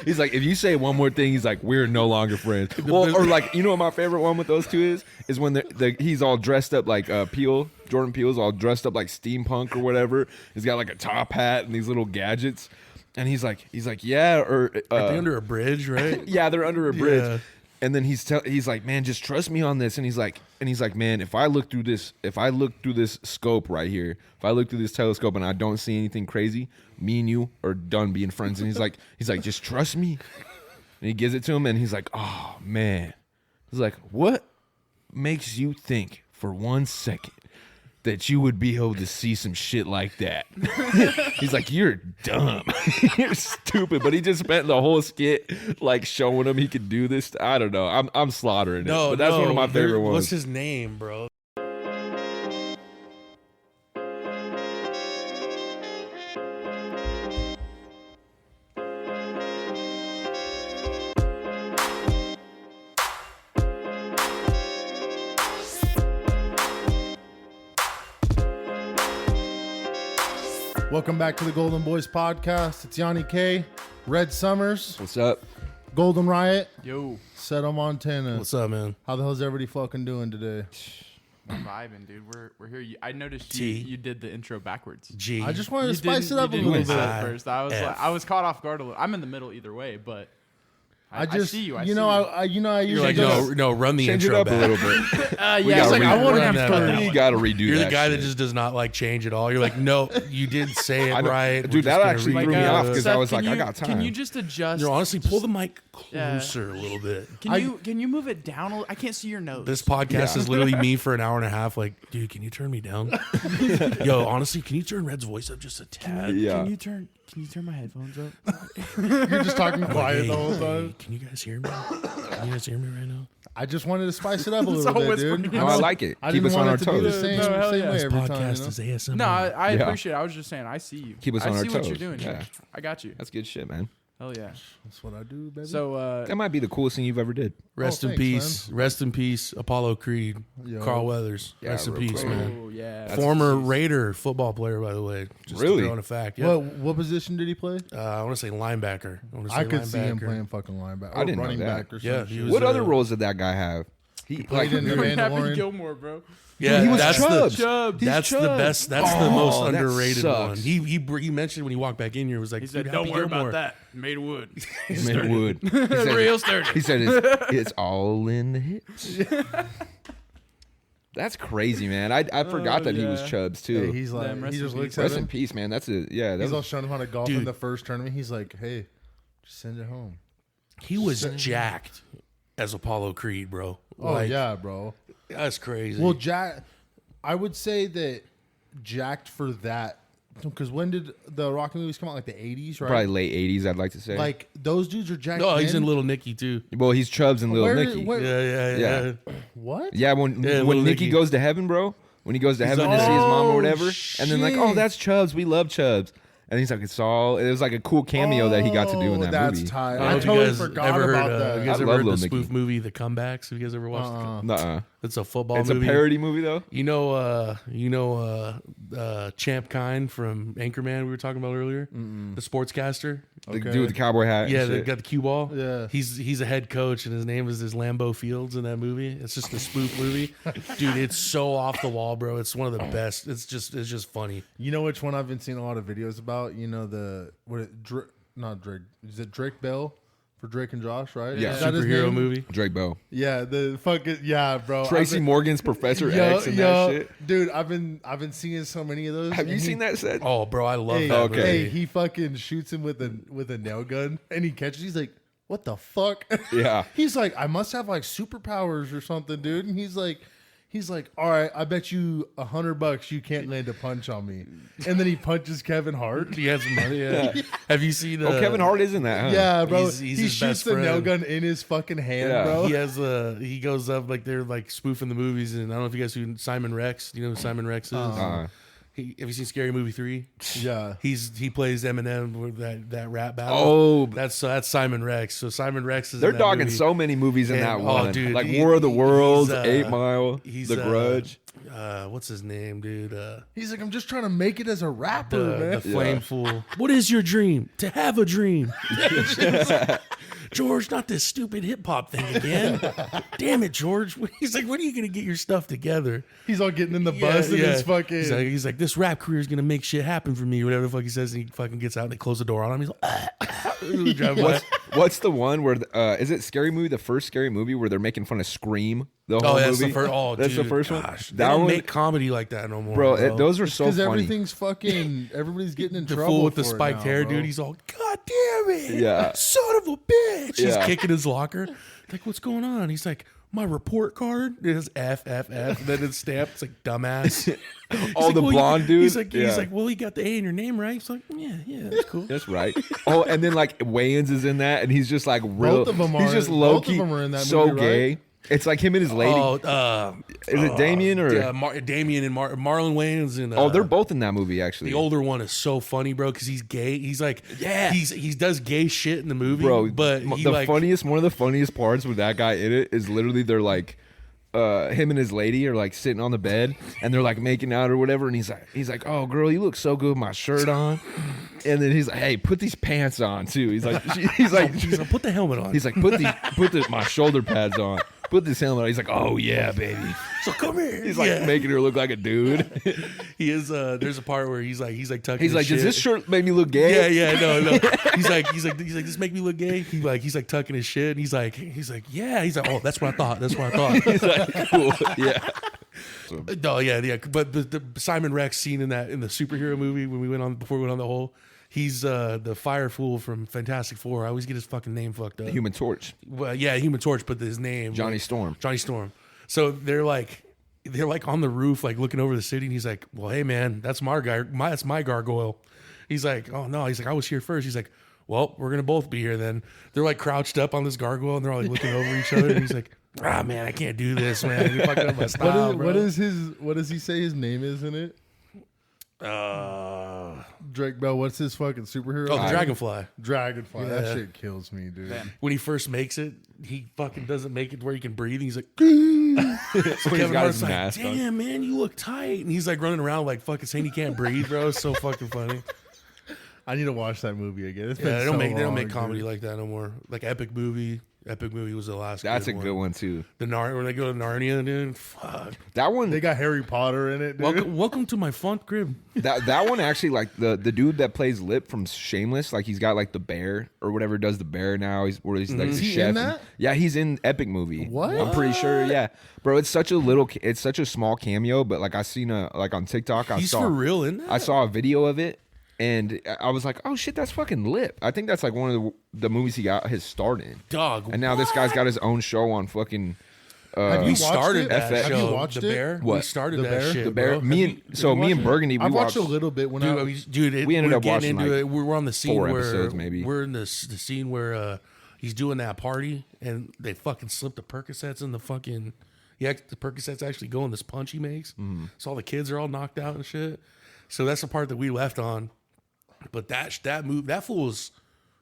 He's like, if you say one more thing, he's like, we're no longer friends. Well, or like, you know what my favorite one with those two is when he's all dressed up like Jordan Peele's all dressed up like steampunk or whatever. He's got like a top hat and these little gadgets. And he's like, yeah, or are they under a bridge, right? Yeah, they're under a bridge. Yeah. And then he's like, man, just trust me on this. And he's like, man, if I look through this scope right here, if I look through this telescope and I don't see anything crazy, me and you are done being friends. And he's like, just trust me. And he gives it to him, and he's like, oh man. He's like, what makes you think for 1 second that you would be able to see some shit like that? He's like, you're dumb. You're stupid. But he just spent the whole skit like showing him he could do this. I don't know. I'm slaughtering it. But that's one of my favorite ones. What's his name, bro? Welcome back to the Golden Boys podcast. It's Yanni K, Red Summers, What's up? Golden Riot, Yo, Seto Montana. What's up, man? How the hell's everybody fucking doing today? we're vibing, dude. We're here. I noticed T. you did the intro backwards. G. I just wanted to You spice didn't- it up a you little didn't bit. say it first. I was caught off guard a little. I'm in the middle either way, but I just, see you. I you see know, you. I You're usually like, just, no, run the Change it intro up back. a little bit. Yeah, We it's gotta like I redo want that. to No, You got to redo You're that. the guy that shit. just does not like change at all. You're like, no, you didn't say it I know. right. Dude, We're just that gonna actually redo threw me it. off 'cause I was Seth, like, I got Can time. you just adjust? You know, honestly, pull the mic Yeah. closer a little bit. Can you move it down? I can't see your nose. This podcast is literally me for an hour and a half. Like, dude, can you turn me down? Yo, honestly, can you turn Red's voice up just a tad? Yeah. Can you turn my headphones up? you're just talking quiet Hey, the whole hey, time. can you guys hear me? Can you guys hear me right now? I just wanted to spice it up a It's little bit, always dude. fucking- No, I like it. I Keep didn't us on want our it to be the toes. same, No, hell same yeah. way This every podcast time. You know? is ASMR. No, I Yeah. appreciate it. I was just saying, I see you. Keep us I on our see what you're toes. doing. Yeah. I got you. That's good shit, man. Hell yeah. That's what I do, baby. So, That might be the coolest thing you've ever did. Rest Oh, in thanks, peace. Rest in peace, Apollo Creed, Yo. Carl Weathers. Yeah, Rest in real peace, quick. man. oh yeah. Former Raider football player, by the way. Just Really? throwing a fact. Yeah. what position did he play? I want to say linebacker. I could see him playing fucking linebacker. I didn't know running that. back or Yeah, something. he was, What other roles did that guy have? He played in the Happy Mandalorian. Gilmore, bro. Yeah, he was that's Chubbs. the Chubbs. that's the Chubbs. best. That's the most that underrated sucks. one. He mentioned when he walked back in here, was like, He said, "Dude, "Don't Happy worry Gilmore." about that. Made of wood. Made wood. He said, Real sturdy. He said it's all in the hips. That's crazy, man. I forgot that he was yeah. Chubbs Hey, too. he's like, Damn, rest he in just peace. looks at Rest in him. peace, man. That's a yeah. That He's all was, showing him how to golf in Dude. the first tournament. He's like, hey, just send it home. He was jacked as Apollo Creed, bro. Oh, Like, yeah, bro. that's crazy. Well, I would say that jacked for that. Because when did the Rocky movies come out? Like the 80s, right? probably late '80s. I'd like to say. Like, those dudes are jacked. no, he's then? in Little Nicky too. well, he's Chubbs and Little Where- Nicky. where- Yeah. What? Yeah, when Yeah, when Little Nicky Nicky. goes to heaven, bro. When he goes to heaven to see his like, mom or "Oh, whatever, and then like, oh, shit." that's Chubbs. We love Chubbs. And he's like, it's all. It was like a cool cameo that he got to do in that that's movie. tight. I don't I know if totally you guys forgot ever about heard, that. You guys I ever love heard the Lil spoof Nicky. movie, The Comebacks? Have you guys ever watched it? Nuh-uh. It's a football It's movie. a parody movie though. You know Champ Kine from Anchorman we were talking about earlier? The sportscaster? The Okay. dude with the cowboy hat. Yeah, and they shit. got the cue ball. Yeah. He's a head coach, and his name is Lambeau Fields in that movie. It's just a spoof movie, dude. It's so off the wall, bro. It's one of the best. It's just funny. You know which one I've been seeing a lot of videos about? You know not Drake. Is it Drake Bell for Drake and Josh? Right? Yeah. Is that his Superhero name? movie. Drake Bow. Yeah, the fucking bro. Tracy Morgan's Professor X and that shit. Dude, I've been seeing so many of those. Have you and seen that set? Oh, bro, I love Hey, that Okay. movie. hey, he fucking shoots him with a nail gun, and he catches. He's like, "What the fuck?" Yeah. He's like, "I must have like superpowers or something, dude." And he's like, "All right, I bet you $100 you can't land a punch on me." And then he punches Kevin Hart. He has some money. Yeah. Have you seen? Oh, Kevin Hart is in that, huh? Yeah, bro. He's he his shoots best the nail friend. gun in his fucking hand, Yeah. bro. He has he goes up like they're like spoofing the movies, and I don't know if you guys know Simon Rex. Do you know who Simon Rex is? Have you seen Scary Movie 3? Yeah. He plays Eminem with that rap battle. Oh. that's Simon Rex. So Simon Rex is They're in that dogging movie. so many movies in And- that oh, one. dude, like he- War of the Worlds, he's, 8 Mile, he's, The Grudge. What's his name, dude? He's like, "I'm just trying to make it as a rapper, man." The flame fool. What is your dream? To have a dream. George, not this stupid hip hop thing again. Damn it, George. He's like, when are you gonna get your stuff together? He's all getting in the bus and his fucking. He's like, this rap career is gonna make shit happen for me, or whatever the fuck he says. And he fucking gets out and they close the door on him. He's like, driving by. What's the one where is it Scary Movie? The first Scary Movie where they're making fun of Scream. The whole Oh, that's movie. the first. Oh, that's dude, the first one. gosh. They That don't one, make comedy like that no more, bro. Those are so Because funny. everything's fucking. Everybody's getting in the trouble. fool with the for it spiked now, hair, bro. dude. He's all, God damn it, Yeah. son of a bitch. He's Yeah. kicking his locker. Like, what's going on? He's like, my report card is FFF. And then it's stamped. It's like, dumbass. He's Oh, like, the well, blonde dude? He's like, Yeah. well, you got the A in your name, right? He's like, yeah, that's cool. That's right. Oh, and then like Wayans is in that, and he's just like real. Both of them he's are- just both low of key. them are in that so movie, right? gay. It's like him and his lady. Is it Damien or? Damien and Marlon Wayans and Oh, they're both in that movie actually. the older one is so funny, bro, because he's gay. He's like, Yeah. he does gay shit in the movie, Bro, but he the like, one of the funniest parts with that guy in it is literally they're like him and his lady are like sitting on the bed and they're like making out or whatever, and he's like, oh girl, you look so good with my shirt on. And then he's like, hey, put these pants on too. He's like he's like, put the helmet on. he's like, put my shoulder pads on. Put this helmet on. He's like, oh yeah, baby. So come here. He's like making her look like a dude. He is. There's a part where he's like tucking. He's his like, shit. does this shirt make me look gay? Yeah, no. He's like, this make me look gay. He's like tucking his shit, and he's like, yeah. He's like, oh, that's what I thought. He's like, cool. Yeah. No, yeah. But the Simon Rex scene in the superhero movie before we went on the hole, he's the fire fool from Fantastic Four. I always get his fucking name fucked up. Human Torch. Well, yeah, Human Torch, but his name Johnny Storm. Johnny Storm. So they're like on the roof, like looking over the city, and he's like, well, hey man, that's that's my gargoyle. He's like, oh no, he's like, I was here first. He's like, well, we're gonna both be here then. They're like crouched up on this gargoyle, and they're all like looking over each other, and he's like, ah man, I can't do this, man. You're fucking up my style, bro. What does he say his name is in it? Drake Bell. What's his fucking superhero? Oh, the Dragonfly. Dragonfly. Yeah. That shit kills me, dude. When he first makes it, he fucking doesn't make it where he can breathe. He's like, so Kevin got Hart's his like, mask on. damn man, you look tight, and he's like running around like fucking saying he can't breathe, bro. It's so fucking funny. I need to watch that movie again. It's been Yeah, they so don't long, make dude. comedy like that no more. Like Epic Movie. Epic Movie was the last. That's a good one too. When they go to Narnia, dude. Fuck. That one. They got Harry Potter in it, dude. Welcome to my font crib. That one actually, like the dude that plays Lip from Shameless, like he's got like the bear or whatever does the bear now. He's like the Is he chef. in that? Yeah, he's in Epic Movie. What? I'm pretty sure. Yeah, bro, it's such a small cameo, but like I seen like on TikTok, He's for real in that. I saw a video of it. And I was like, oh shit, that's fucking Lip. I think that's like one of the movies he got his start in. Dog. And now this guy's got his own show on fucking. Have you We watched started it? that FX. show. Have you watched the it? Bear. What? We started The that Bear? shit. The Bear. Bro. Me and Bergany. I watched a little bit when Dude, we ended we're up getting watching, into like, it. We're on the scene 4 where episodes, maybe. we're in the scene where he's doing that party and they fucking slip the Percocets in the fucking. Yeah, the Percocets actually go in this punch he makes. So all the kids are all knocked out and shit. So that's the part that we left on. But that fool is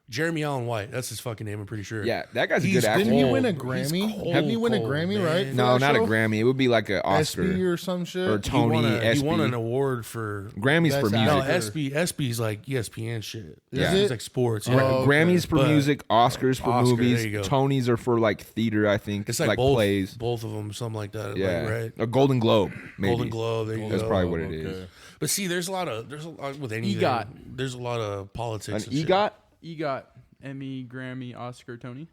Jeremy Allen White. That's his fucking name. I'm pretty sure. Yeah, that guy's a He's good actor. Didn't he win a He's Grammy? cold, Haven't he win a cold, Grammy, man. right? for No, that not a show? Grammy. It would be like an Oscar SB or some shit. or Tony. He won an SB. award for Grammys for Best music. no actor. SB's like ESPN shit. Yeah. it? It's like sports. Oh, Yeah. okay. Grammys for But- music, Oscars for Oscar, movies, there you go. Tonys are for like theater, I think. It's like both plays. both of them, something like that. Yeah, like, right. a Golden Globe, maybe. Golden Globe. There you That's go. probably what it is. Okay. But see, there's a lot with anything. EGOT. There's a lot of An politics. and shit. EGOT. EGOT, Emmy, Grammy, Oscar, Tony.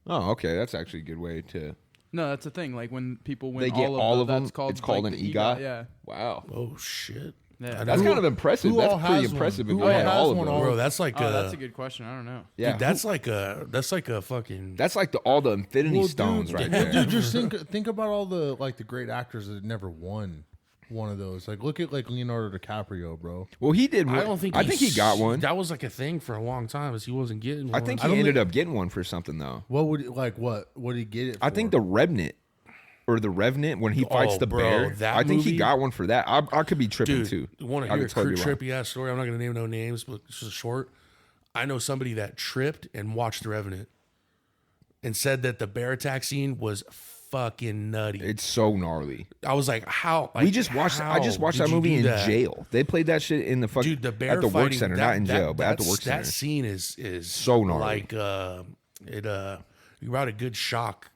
Oh, okay, that's actually a good way to. No, that's the thing. Like when people win They get all of them, that's called, it's called like, an the EGOT? Yeah. Wow, Oh shit. Yeah. that's kind of impressive. who That's all pretty has one? impressive if Who you all had has all of one them. all- Bro, that's like Oh, that's a good question. I don't know. Yeah, dude, that's like a fucking. that's like all the Infinity Well, Stones dude, right well, there. Dude, just think about all the great actors that never won one of those. Like look at like Leonardo DiCaprio, bro. Well, he did. I don't think. I think he got one. That was like a thing for a long time, as he wasn't getting. I one. think I he don't ended think- up getting one for something though. What would what did he get it for? I think the Revenant or the Revenant when he fights Oh, the bro, bear. that I think he movie- got one for that. I could be tripping Dude, too. want to I hear a could totally be wrong. trippy ass story? I'm not going to name no names, but it's just short. I know somebody that tripped and watched The Revenant and said that the bear attack scene was fucking nutty. It's so gnarly. I was like, how? Like, We just watched. I just how watched did that you movie do in that? jail. They played that shit in the fucking Dude, the bear at the work fighting, center, that- not in jail, but at the that's- work center. That scene is So gnarly. Like you brought a good shock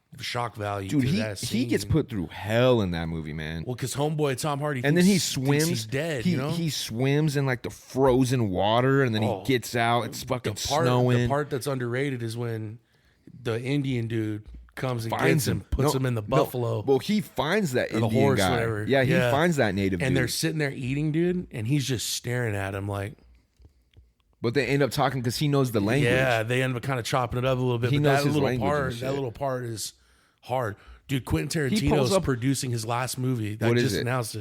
value. Dude, to that scene. he gets put through hell in that movie, man. Well, because homeboy Tom Hardy, And then he thinks swims. he's dead. He you know, he swims in like the frozen water, and then Oh, he gets out. It's fucking the snowing. part that's underrated is when the Indian dude comes and Finds gets him, puts him in the buffalo Well, he finds that or the Indian horse, guy. whatever. Yeah, he finds that native and dude. they're sitting there eating, dude, and he's just staring at him like, But they end up talking because he knows the language. yeah. They end up kind of chopping it up a little bit. He but knows that his little language and part, shit. that little part is hard, dude. Quentin pulls Tarantino's up- producing his last movie. That What is just it? announced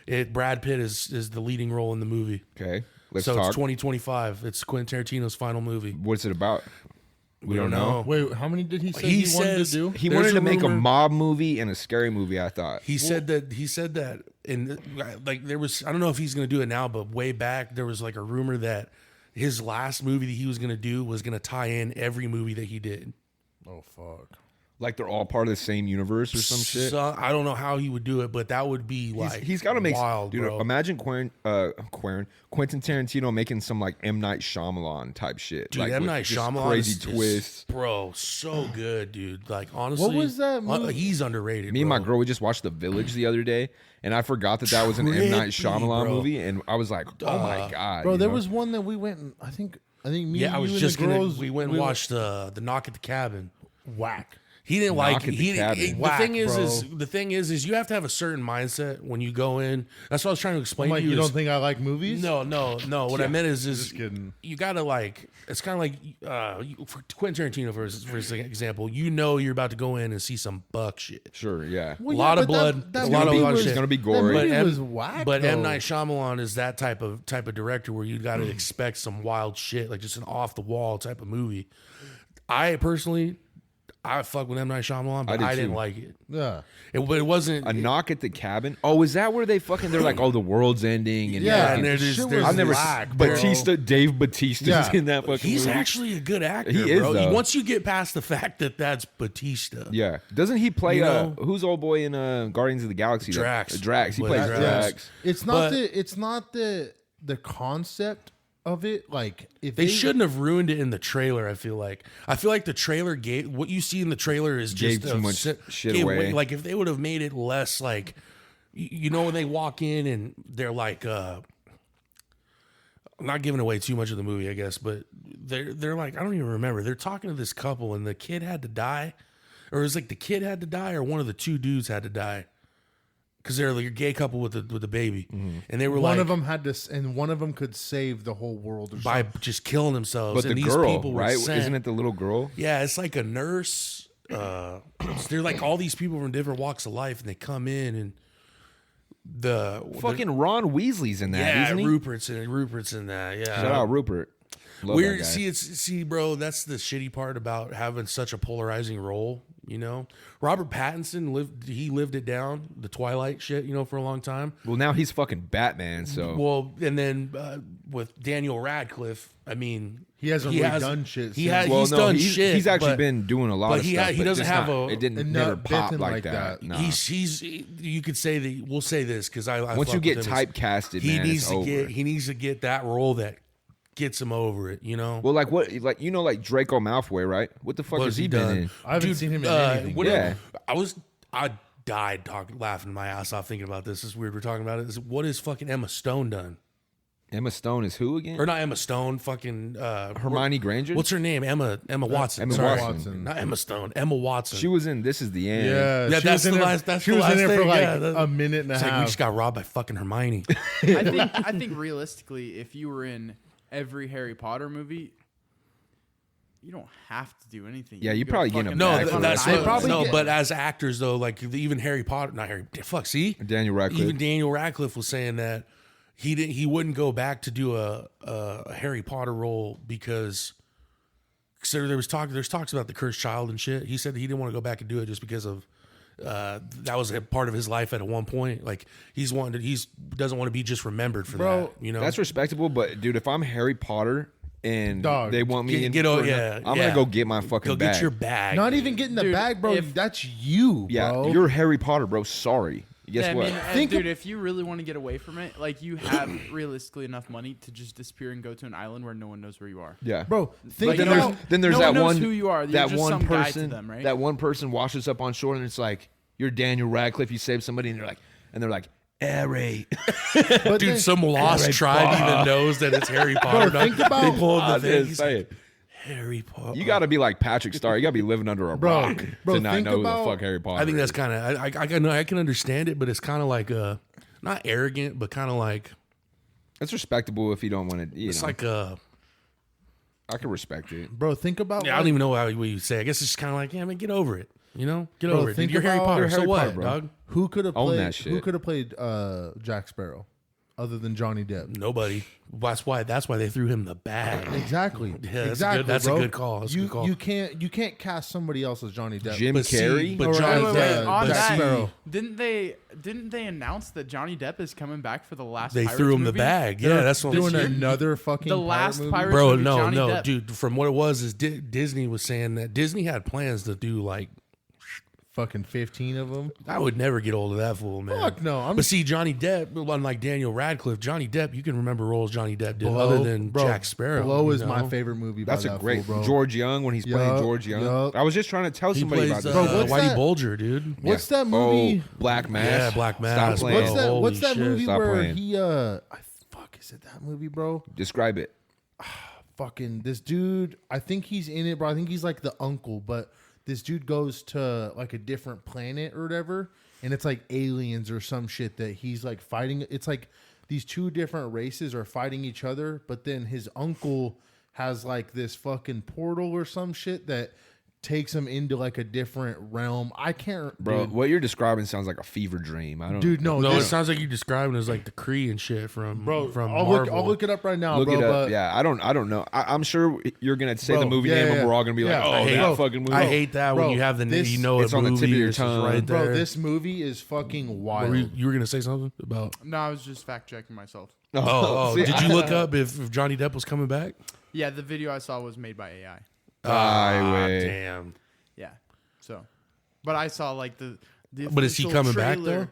it. Brad Pitt is the leading role in the movie. Okay, let's So talk. it's 2025. It's Quentin Tarantino's final movie. What's it about? We don't know. Wait, how many did he say He he, wanted says- to do? He There's wanted a to make a rumor- mob movie and a scary movie. I thought. He said that in like there was, I don't know if he's going to do it now, but way back there was like a rumor that his last movie that he was going to do was going to tie in every movie that he did. Oh fuck. Like they're all part of the same universe or some shit. So, I don't know how he would do it, but that would be like He's got to make wild, dude. bro. Imagine Quentin Tarantino making some like M. Night Shyamalan type shit. Dude, like M. with Night just Shyamalan crazy is, twists. bro. So good, dude. Like honestly, What was that movie? He's underrated. Me and my bro. girl, we just watched The Village the other day, and I forgot that was an M. Night Trippy, Shyamalan bro. movie, and I was like, oh my god, Bro, you there know? was one that we went and I think me Yeah, I and was you just and the gonna. girls We went and watched the Knock at the Cabin. whack. He didn't Knock like at the he. Cabin. The Whack, thing is, bro. the thing is you have to have a certain mindset when you go in. That's what I was trying to explain I'm like, to you. you is- don't think I like movies? No. What I meant is Just kidding. you gotta like. It's kind of like for Quentin Tarantino, for example. You know you're about to go in and see some buck shit. Sure, yeah. Well, A lot of but blood, that a lot of movie lot of was- shit. It's gonna be That gory. movie M- was whack. But M. though. Night Shyamalan is that type of director where you got to expect some wild shit, like just an off the wall type of movie. I personally, I fuck with M. Night Shyamalan, but did I didn't too. like it. Yeah. But it wasn't. A Knock at the Cabin. Oh, is that where they fucking? They're like, oh, the world's ending, and Yeah, and fucking- there's shit there's was I've never whack, bro. Dave Batista's Yeah. in that fucking He's movie. actually a good actor. He is, bro. though. Once you get past the fact that that's Batista. Yeah, doesn't he play? You know? Who's old boy in Guardians of the Galaxy? Drax. Drax. He But plays Drax. Drax. It's not But- it's not the concept of it. Like if They shouldn't have ruined it in the trailer. I feel like the trailer gave what you see in the trailer is Gave just too much shit away. Like if they would have made it less like, you know, when they walk in and they're like, I'm not giving away too much of the movie, I guess, but they're like, I don't even remember. They're talking to this couple and the kid had to die, or it was like the kid had to die, or one of the two dudes had to die. Because they're like a gay couple with the baby, and they were one like, of them had to, and one of them could save the whole world or by something. just killing themselves. But and the these girl, people were right? sent- Isn't it the little girl? Yeah, it's like a nurse. They're like all these people from different walks of life, and they come in and the Fucking Ron Weasley's in that, yeah, isn't he? Rupert's in that. Yeah, Shout out Rupert. Love Weird. that guy. See, bro. That's the shitty part about having such a polarizing role. You know, Robert Pattinson lived it down, the Twilight shit. You know, for a long time. Well, now he's fucking Batman. So Well, and then with Daniel Radcliffe, I mean, He hasn't really done shit He since. has. well, he's no, done he's, shit. he's actually but- been doing a lot but of he stuff. he but doesn't just have not- a. It didn't and never not pop bitten like like that. that. Nah. He's. You could say that. We'll say this because I. Once fuck you get with him. typecasted, he man, needs it's to over. get. He needs to get that role that gets him over it. You know. Well, like what? Like you know, like Draco Malfoy, right? What the fuck What has has he he been done? in? I haven't seen him in anything. Yeah. I died laughing my ass off thinking about this. It's weird we're talking about it. What has fucking Emma Stone done? Emma Stone is who again? Or not Emma Stone? Fucking Hermione Granger. What's her name? Emma Watson. Emma Sorry. Watson. Not Emma Stone. Emma Watson. She was in This Is the End. Yeah, Yeah, she that's was in the there- last- that's She the was in last there for thing, like yeah, that- a minute and a It's like we half. just got robbed by fucking Hermione. I think realistically, if you were in every Harry Potter movie, you don't have to do anything. Yeah, can you go probably get fucking him No, back back on that's an what, island. probably no. get- But as actors, though, like even Harry Potter, not Harry. Fuck, see, Daniel Radcliffe. even Daniel Radcliffe was saying that he wouldn't go back to do a Harry Potter role because there's talks about the cursed child and shit. He said that he didn't want to go back and do it just because of that was a part of his life at one point. Like he doesn't want to be just remembered for Bro, that. You know, That's respectable, but dude, if I'm Harry Potter and Dog, they want me in, get for- yeah. I'm yeah. gonna go get my fucking Go bag. get your bag. Not even getting the Dude, bag, bro. if- That's you, Yeah, bro. you're Harry Potter, bro. Sorry. Guess Yeah, I what? mean, Think dude, of- if you really want to get away from it, like you have realistically enough money to just disappear and go to an island where no one knows where you are. yeah, bro. Think Like, Then you there's know, then there's no that one knows one who you are. You're that just one some guy to person them, right? that one person washes up on shore and it's like you're Daniel Radcliffe. You save somebody and they're like Harry. But Dude, then- some lost Harry tribe Potter. even knows that it's Harry Potter. think They about- pull up I the thing. just He's say like, it. Harry Potter. You got to be like Patrick Star. You got to be living under a Bro, rock bro, to not think know who about- the fuck Harry Potter. I think that's is. kind of I can understand it, but it's kind of like not arrogant, but kind of like That's respectable if you don't want to. You it's know, like I can respect it. bro, think about. I don't even know how you say. I guess it's just kind of like, yeah, man, get over it. You know, get Bro, over it. think Dude, you're Harry about- Potter. You're So Harry what, Potter, bro. dog? Who could have Own played? that shit. Who could have played Jack Sparrow, other than Johnny Depp? Nobody. That's why they threw him the bag. Exactly. Yeah, that's exactly. good. That's a bro. good call. That's a you good call. you can't cast somebody else as Johnny Depp. Jim But see, Carrey. but Or Johnny as, Depp. on but Jack that, Sparrow. didn't they announce that Johnny Depp is coming back for the last? They Pirates threw him the movie? bag. Yeah, They're that's what I'm doing saying. another fucking The pirate last movie. pirate- Bro, movie, no, Johnny no, Depp. dude. From what it was, is Disney was saying that Disney had plans to do like fucking 15 of them. I would never get old of that fool, man. Fuck no. But see, Johnny Depp, unlike Daniel Radcliffe, Johnny Depp, you can remember roles Johnny Depp did other than Jack Sparrow. Blow you is know? my favorite movie. That's by a that great fool, bro. George Young when he's playing George Young. Yup. I was just trying to tell He somebody plays about this. Bro, what's Whitey that? Bulger, dude. What's that movie? Oh, Black Mass. Yeah, Black Mass, Stop bro. playing. Holy What's that shit. movie Stop where playing. he fuck is it that movie, bro? Describe it. Fucking this dude, I think he's in it, bro. I think he's like the uncle, but this dude goes to like a different planet or whatever, and it's like aliens or some shit that he's like fighting. It's like these two different races are fighting each other, but then his uncle has like this fucking portal or some shit that takes him into like a different realm. I can't, Bro, dude. what you're describing sounds like a fever dream. I don't Dude, no, No, it this, sounds like you describing it as like the Kree and shit from bro. from I'll Marvel. look it up right now, look bro. it up. But Yeah, I don't know. I'm sure you're gonna say Bro, the movie yeah, name yeah, and we're all gonna be yeah. like, I oh, hate- that bro, fucking movie. I hate that Bro, when you have the this- you know it's a on the tip movie of your is just tongue. right there. bro, this movie is fucking wild. You were gonna say something about? No, I was just fact checking myself. Oh, See, did you look up if Johnny Depp was coming back? Yeah, the video I saw was made by AI. Damn. Yeah. So, but I saw like the But is he official coming back, trailer.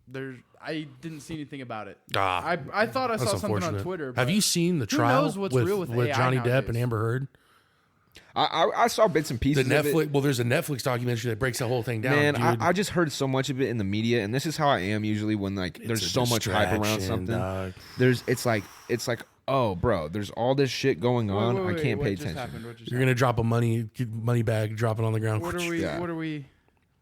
though? I didn't see anything about it. Ah, I thought I that's saw something on unfortunate. Twitter. Have but you seen the who trial knows what's real with AI Johnny Depp nowadays? and Amber Heard? I saw bits and The pieces of it. Netflix. Well, there's a Netflix documentary that breaks the whole thing down. Man, dude. I just heard so much of it in the media, and this is how I am usually when like there's a so much hype around distraction, something. dog. It's like oh, bro, there's all this shit going on. I can't pay what just attention. happened? What just You're gonna drop a money bag, drop it on the ground. happened? What are we? Yeah. What are we?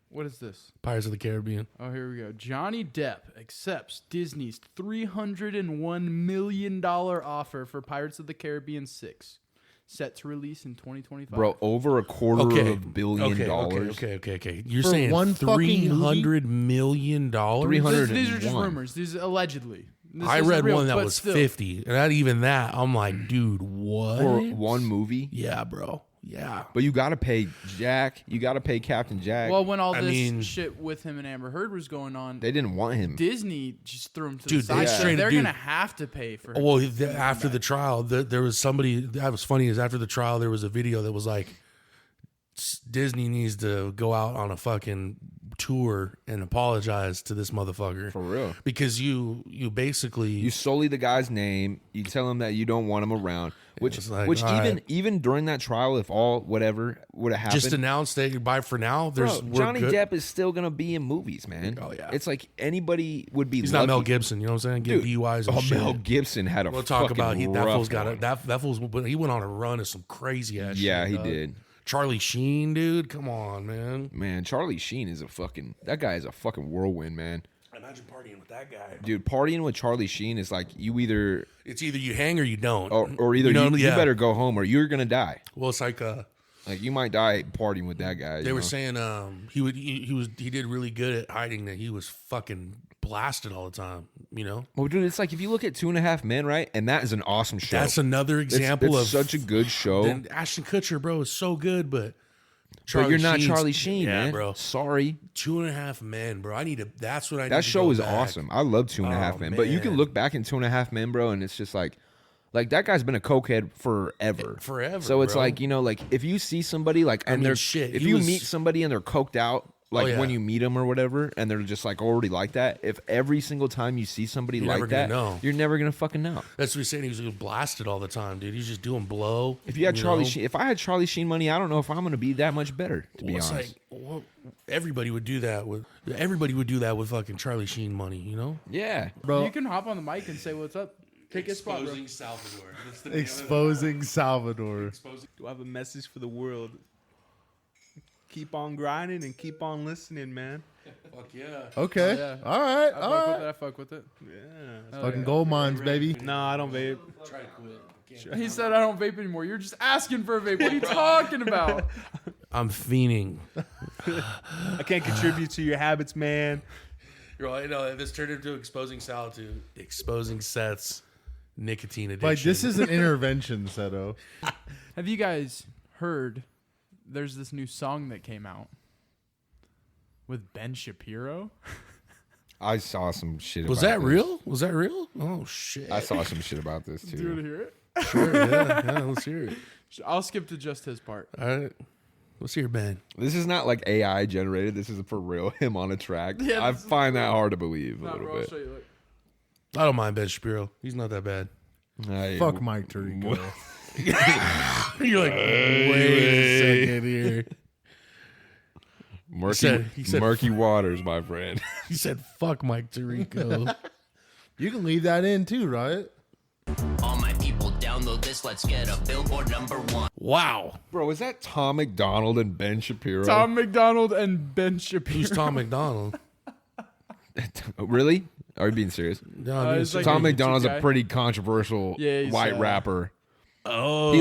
What is this? Pirates of the Caribbean. Oh, here we go. Johnny Depp accepts Disney's $301 million offer for Pirates of the Caribbean 6, set to release in 2025. Bro, over a quarter of a billion dollars. Okay. You're For saying one fucking $300 million? 300 these are just 101. rumors. These allegedly. This I isn't read real, one that but was still. 50, and not even that. I'm like, dude, what? For one movie. Yeah, bro. Yeah. But you got to pay Jack. You got to pay Captain Jack. Well, when all I this mean- shit with him and Amber Heard was going on, they didn't want him. Disney just threw him to Dude, the they side. So straight- they're dude. gonna have to pay for. Well, after the trial, there was somebody that was funny. Is after the trial, there was a video that was like, Disney needs to go out on a fucking tour and apologize to this motherfucker For real. because you basically You sully the guy's name. You tell him that you don't want him around. Which, It's like, which all even right. even during that trial, if all whatever would have happened, just announced that by for now. There's bro, we're Johnny good. Depp is still gonna be in movies, man. Oh, yeah. It's like anybody would be. He's lucky. not Mel Gibson. You know what I'm saying? Get Dude, DUIs and shit. Mel Gibson had a. We'll talk fucking about that rough fool's got one. it. That fool's he went on a run of some crazy ass. Yeah, shit, he dog. did. Charlie Sheen, dude, come on, man. Man, Charlie Sheen is that guy is a fucking whirlwind, man. Imagine partying with that guy. Dude, partying with Charlie Sheen is like you either It's either you hang or you don't. or either you better go home or you're gonna die. Well, it's like Like you might die partying with that guy. they you were know? saying he did really good at hiding that he was fucking blasted all the time. You know, Well, dude, it's like if you look at 2.5 Men, right, and that is an awesome show. that's another example it's of such a good show. Then Ashton Kutcher, bro, is so good, but But you're not Sheen's- Charlie Sheen, yeah, man. bro. Sorry. 2.5 Men, bro. I need to. That's what I. need That to show go is back. awesome. I love 2.5 Oh, Men. But you can man. look back in 2.5 Men, bro, and it's just like that guy's been a cokehead forever. Forever, So it's bro. like, like if you see somebody like and mean, they're shit, if he you was- meet somebody and they're coked out, like yeah. when you meet them or whatever, and they're just like already like that, if every single time you see somebody You're like never gonna that, know. you're never gonna fucking know. That's what he's saying. He was blasted all the time, dude. He's just doing blow. If you had Charlie know? Sheen, if I had Charlie Sheen money, I don't know if I'm gonna be that much better, to be Well, it's honest. like well, everybody would do that with fucking Charlie Sheen money, you know? Yeah. bro. You can hop on the mic and say what's up. Take a spot, bro. Salvador. Exposing Salvador. Do I have a message for the world? Keep on grinding and keep on listening, man. Fuck yeah. Okay. Yeah. All right. I All fuck with right. it. I fuck with it. Yeah. Fucking gold mines, baby. No, I don't vape. Try to quit. He said I don't vape anymore. You're just asking for a vape. What are you talking about? I'm fiending. I can't contribute to your habits, man. You're like, no, this turned into exposing Sal to exposing Seth's nicotine addiction. Like this is an intervention, Seto. Have you guys heard? There's this new song that came out with Ben Shapiro. I saw some shit Was about that this. real? Was that real? Oh shit. I saw some shit about this Do you want too. to hear it? Sure, yeah, let's hear it. I'll skip to just his part. All right. Let's hear Ben. This is not like AI generated. This is for real. Him on a track. Yeah, I this is find that hard to believe a Nah, little bro, I'll bit. show you, look. I don't mind Ben Shapiro. He's not that bad. Hey, Fuck Mike Tirico. You're like, wait a second here. He said- murky waters, my friend. He said, "Fuck Mike Tirico." You can leave that in too, right? All my people download this, let's get a Billboard #1. Wow. Bro, is that Tom McDonald and Ben Shapiro? Tom McDonald and Ben Shapiro. Who's Tom McDonald? Really? Are you being serious? No, I mean, it's like Tom a McDonald's YouTube a guy. pretty controversial Yeah, he's, white rapper. oh,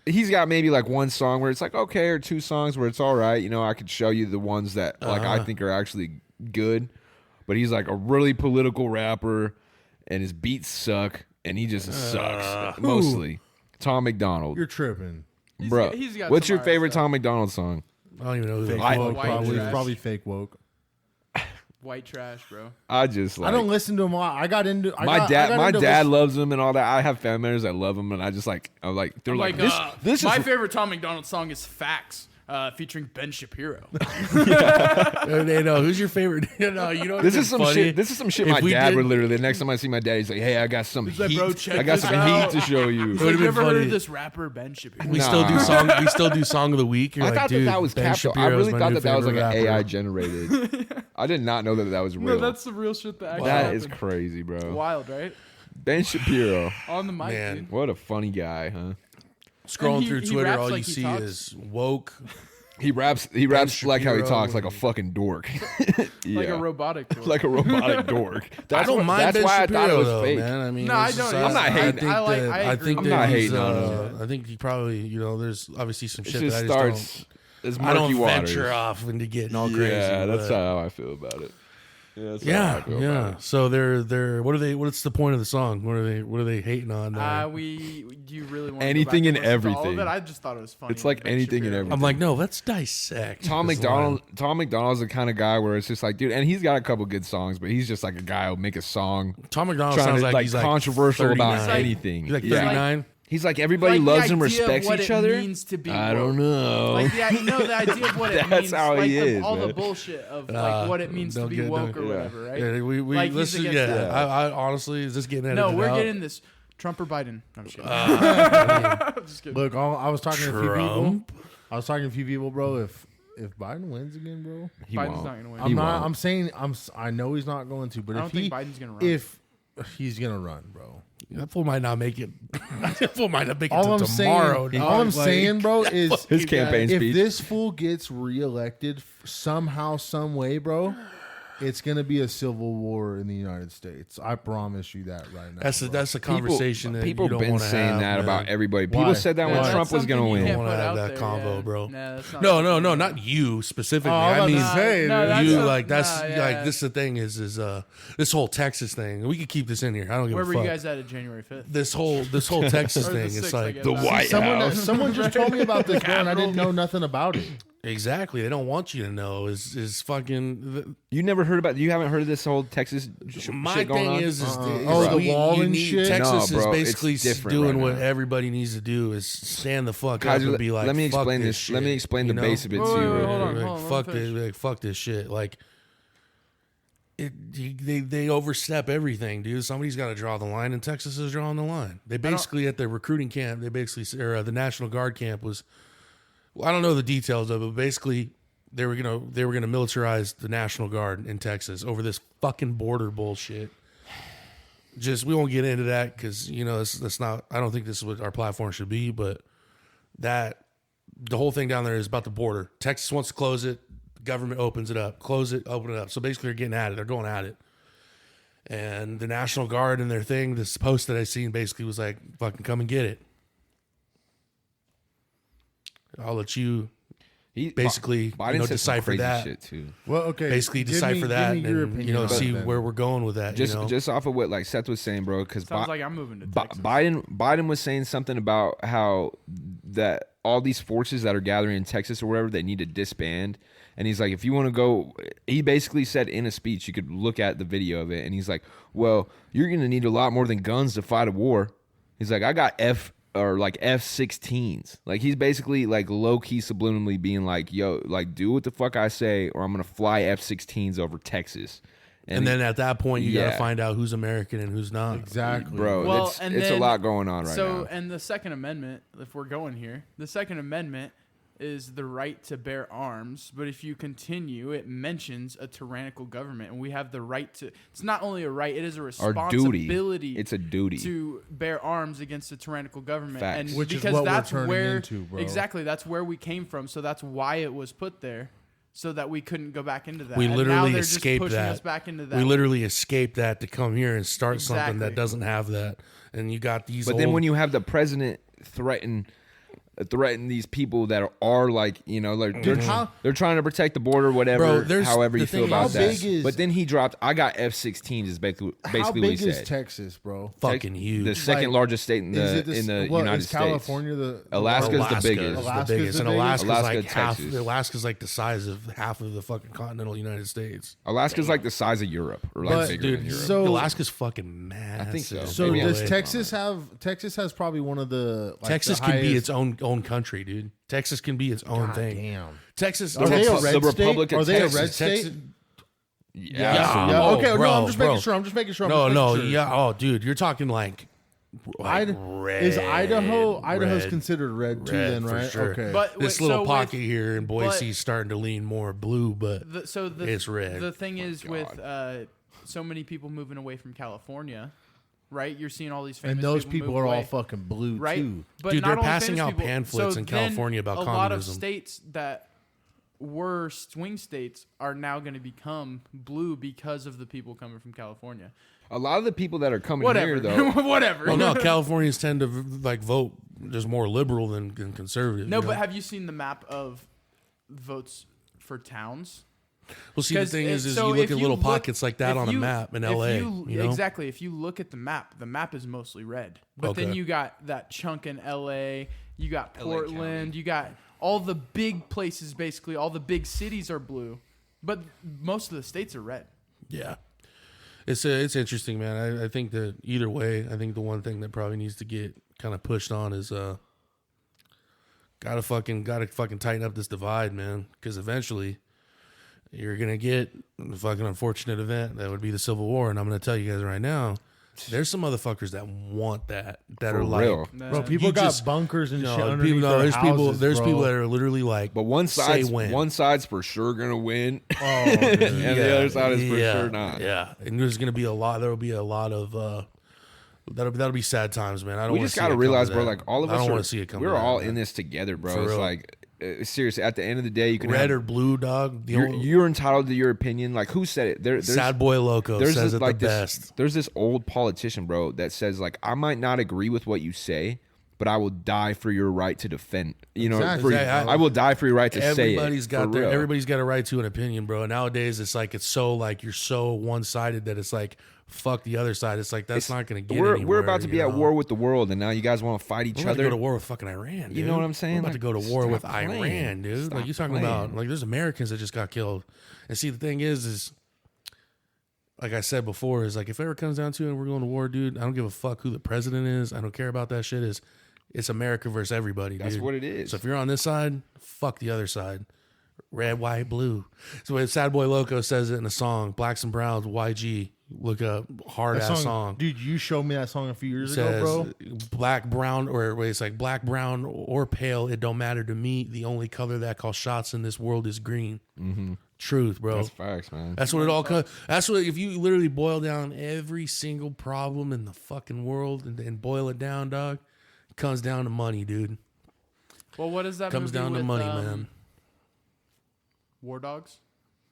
He's got maybe like one song where it's like okay, or two songs where it's all right. You know, I could show you the ones that like I think are actually good. But he's like a really political rapper, and his beats suck, and he just sucks mostly. Tom McDonald, You're tripping. bro. he's got What's some your alright favorite stuff. Tom McDonald song? I don't even know who Fake that woke, White probably. trash. Probably fake woke. White trash, bro. I just like I don't listen to him a lot. I got into my dad loves him and all that. I have family members that love him, and I just like I'm like they're like, this my is favorite Tom McDonald song is Facts, featuring Ben Shapiro. Hey, no, who's your favorite? No, you know. this is some shit. This is some shit If my we dad did- would literally. The next time I see my dad, he's like, "Hey, I got some like, heat. "Bro, check I got this some out." heat to show you." Would've Have been you ever heard funny. of this rapper Ben Shapiro? We Nah. still do song. We still do song of the week. You're I like, thought dude, that was Ben capture. I Shapiro's really my thought new that was like favorite an rapper. AI generated. I did not know that was real. No, that's the real shit that actually That is happened. crazy, bro. Wild, right? Ben Shapiro, On the mic, Man. dude. what a funny guy, huh? Scrolling And he- through he Twitter, raps all like you he see talks. is woke. He raps like how he Shapiro talks, like a and- fucking dork. Yeah. Like a robotic toy. Like a robotic dork. I don't mind That's Ben why Shapiro I thought it was though, fake. man. I mean, No, I it's don't just- either. I'm not hating. I think I like- that, I I agree think with that I'm not he's, hating on him. I think he probably, there's obviously some It shit just that I just starts as don't. I murky don't waters. venture off into getting all crazy. Yeah, that's but- how I feel about it. Yeah, that's how I Yeah, feel about yeah. it. So they're what's the point of the song? What are they hating on? Do you really want Anything to and go back and listen to all of everything. it? I just thought it was funny. It's like Ben anything and Shapiro. everything. I'm like, no, let's dissect. Tom this McDonald. line. Tom McDonald's the kind of guy where it's just like, dude, and he's got a couple good songs, but he's just like a guy who'll make a song Tom McDonald trying sounds to like like he's like controversial about 39. anything. He's like Yeah. 39. He's like everybody Like the loves and idea of respects what each it other. means to be I woke. don't know. Like the idea of what it That's means. how like he of is, all the man. bullshit of like what it means to don't be get- woke don't- or yeah. whatever, right? Yeah, we Like, he's listen. against Yeah, that. I honestly, is this getting edited No, we're out? getting this. Trump or Biden? No, I'm just kidding. Just kidding. Look, I was talking to a few people. Trump. I was talking to a few people, bro. If Biden wins again, bro, He Biden's won't. not gonna win. I'm He not. won't. I'm saying I know he's not going to, but I if don't he think Biden's gonna run. if he's gonna run, bro. That fool might not make it. That fool might not make it All till I'm tomorrow. saying, dog. all I'm Like, saying, bro, is His campaign if speech. this fool gets reelected somehow, some way, bro, it's gonna be a civil war in the United States. I promise you that right now. That's a bro. conversation that people you don't been want to saying have, that man. about everybody. Why? People said that Yeah, when that's Trump was something gonna you win. can't I don't put want to have out that there, convo, yeah. bro. Nah, that's not No, something- not you specifically. Oh, I I was mean, about to say, no, dude. that's you a- like that's nah, like yeah. this. The thing is this whole Texas thing. We could keep this in here. I don't give Where a were fuck. you guys at January 5th? This whole Texas Or the thing. It's 6th, I like guess. The White House. Someone just told me about this, bro, and I didn't know nothing about it. exactly. They don't want you to know. Is fucking. You never heard about? You haven't heard of this whole Texas My shit going thing on? is Oh, the wall you and need- shit? Texas No, bro, is it's basically different doing right what now. everybody needs to do is stand the fuck up Kaiser, and be like, let me fuck explain this. this. Let me shit, explain you the know? base of it Wait, to wait, you. wait, right hold here. on. Like, fuck let me this, finish. like, fuck this shit. Like, they overstep everything, dude. Somebody's got to draw the line, and Texas is drawing the line. They basically at the recruiting camp, or the National Guard camp was. Well, I don't know the details of it, but basically they were gonna militarize the National Guard in Texas over this fucking border bullshit. Just we won't get into that because that's not. I don't think this is what our platform should be, but that the whole thing down there is about the border. Texas wants to close it. The government opens it up. Close it. Open it up. So basically, they're getting at it. They're going at it. And the National Guard and their thing, this post that I seen basically was like, "Fucking come and get it." I'll let you He basically Biden said some decipher crazy that. shit too. Well, okay, Basically give decipher me- that give me your and opinion about see that. where we're going with that. Just off of what like Seth was saying, bro. Because Sounds like I'm moving to Bi- Texas. Biden was saying something about how that all these forces that are gathering in Texas or whatever, they need to disband. And he's like, if you want to go, he basically said in a speech, you could look at the video of it, and he's like, well, you're going to need a lot more than guns to fight a war. He's like, I got are like F-16s. Like he's basically like low key subliminally being like, "Yo, like do what the fuck I say, or I'm gonna fly F-16s over Texas." And then at that point, you got Yeah. to find out who's American and who's not. Exactly, bro, Well, it's and a then- lot going on right So, now. and the Second Amendment, if we're going here, the Second Amendment is the right to bear arms. But if you continue, it mentions a tyrannical government, and we have the right to. It's not only a right; it is a Our duty. responsibility. It's a duty. to bear arms against a tyrannical government, Facts. and Which is because what we're that's turning where into, bro. exactly that's where we came from. So that's why it was put there, so that we couldn't go back into that. We And now literally they're just escaped pushing that. us back into that. We literally escaped that to come here and start something Exactly. that doesn't have that. And you got these. But then when you have the president threaten these people that are like, you know, like they're trying to protect the border, whatever, Bro, there's- however the you thing feel about is- How that. big is- But then he dropped, I got F-16s is basically How what he big is said. Texas, bro? fucking huge. The second largest state in Is the it this, United is States. California the Alaska's the Alaska biggest. is the Alaska's biggest, the and biggest? Alaska's Alaska, like half. Texas. Alaska's like the size of half of the fucking continental United States. Alaska's like the size of Europe, or like But, bigger Dude, than Europe. so- Alaska's fucking massive. I think so. So Maybe does LA. Texas have? Texas has probably one of the like, Texas the can be highest- its own country, dude. Texas can be its own God thing. damn. Texas. Are they a Texas- red the state? Republic of Are they Texas. a red state? Texas- Yeah, Yeah. Oh, Okay. bro, no, I'm just making bro. sure. I'm just making sure. No. Yeah. Oh, dude, you're talking like red. Is Idaho's red, considered red too? red Then for right? sure. Okay. But This wait, little so pocket with- here in Boise's starting to lean more blue, but it's red. The thing is with so many people moving away from California, right? You're seeing all these famous and those people people move are all away, fucking blue right? too. But Dude, not they're only passing famous out people. pamphlets So in then California about a lot of communism. states that were swing states are now going to become blue because of the people coming from California. a lot of the people that are coming Whatever, here, though. whatever. well, no, Californians tend to like vote just more liberal than conservative. No, you know? but have you seen the map of votes for towns? well, see, the 'Cause thing is so you look if at little look- pockets like that if on a you- map in if LA. you- You know? Exactly. If you look at the map is mostly red. But then Okay. you got that chunk in LA, you got LA Portland, you got all the big places, basically, all the big cities are blue. But most of the states are red. Yeah, it's interesting, man. I think that either way, I think the one thing that probably needs to get kind of pushed on is gotta fucking tighten up this divide, man. Because eventually, you're gonna get a fucking unfortunate event that would be the Civil War, and I'm gonna tell you guys right now, there's some motherfuckers that want that For are like, real. Bro, people you got just- bunkers and no, shit people, underneath no, their there's people, houses, there's bro. people that are literally like, But one say side's when. one side's for sure gonna win, Oh, and dude. the other side is for yeah, sure not. Yeah, and there's gonna be a lot. There will be a lot of. That'll be sad times, man. I don't. We wanna just see gotta it come realize, to bro. that. Like all of I us don't are. want to see it come. We're to that, all man. in this together, bro. For It's real. like seriously. At the end of the day, you can Red have, or blue, dog. The you're entitled to your opinion. Like who said it? There's Sad Boy Loco there's says this, it like the this, best. There's this old politician, bro, that says like I might not agree with what you say, but I will die for your right to defend. You know, Exactly. for, Yeah, I will die for your right to say it. Everybody's got for their, real. everybody's got a right to an opinion, bro. And nowadays, it's like it's so like you're so one sided that it's like fuck the other side. It's like that's not going to get We're anywhere. about to be you at know? war with the world, and now you guys want to fight each We're about to other. go to war with fucking Iran. Dude. You know what I'm saying? We're about to Like, go to war stop with playing. Iran, dude. Stop Like you're talking playing. about like there's Americans that just got killed. And see, the thing is like I said before, is like if it ever comes down to it and we're going to war, dude, I don't give a fuck who the president is. I don't care about that shit. It's America versus everybody, That's dude. what it is. So if you're on this side, fuck the other side. Red, white, blue. So when Sad Boy Loco says it in a song, Blacks and Browns, YG, look up hard That ass song. Dude, you showed me that song a few years Says ago, bro. black, brown, or wait, it's like black, brown, or pale. It don't matter to me. The only color that calls shots in this world is green. Mm-hmm. Truth, bro. That's facts, man. That's what it all comes. That's what if you literally boil down every single problem in the fucking world and boil it down, dog. It comes down to money, dude. Well, what is that Comes movie down to with, money, man. War Dogs?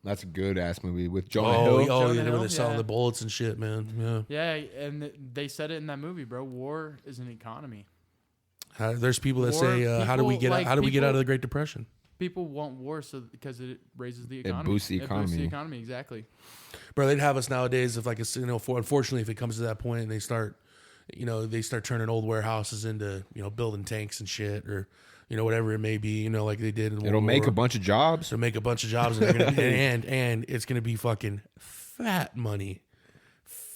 That's a good ass movie with Jonah Oh, Hill. yeah, Jonah when Hill, they're selling yeah. the bullets and shit, man. Yeah. Yeah, and they said it in that movie, bro. War is an economy. There's people that War, say, "How do we people, get? like, how do we get out people- of the Great Depression?" People want war because it raises the economy. boosts the It boosts the economy. economy, exactly. Bro, they'd have us nowadays if like it's unfortunately if it comes to that point and they start turning old warehouses into building tanks and shit or whatever it may be like they did in the It'll World make War. a bunch of jobs. It'll make a bunch of jobs and they're gonna and it's gonna be fucking fat money.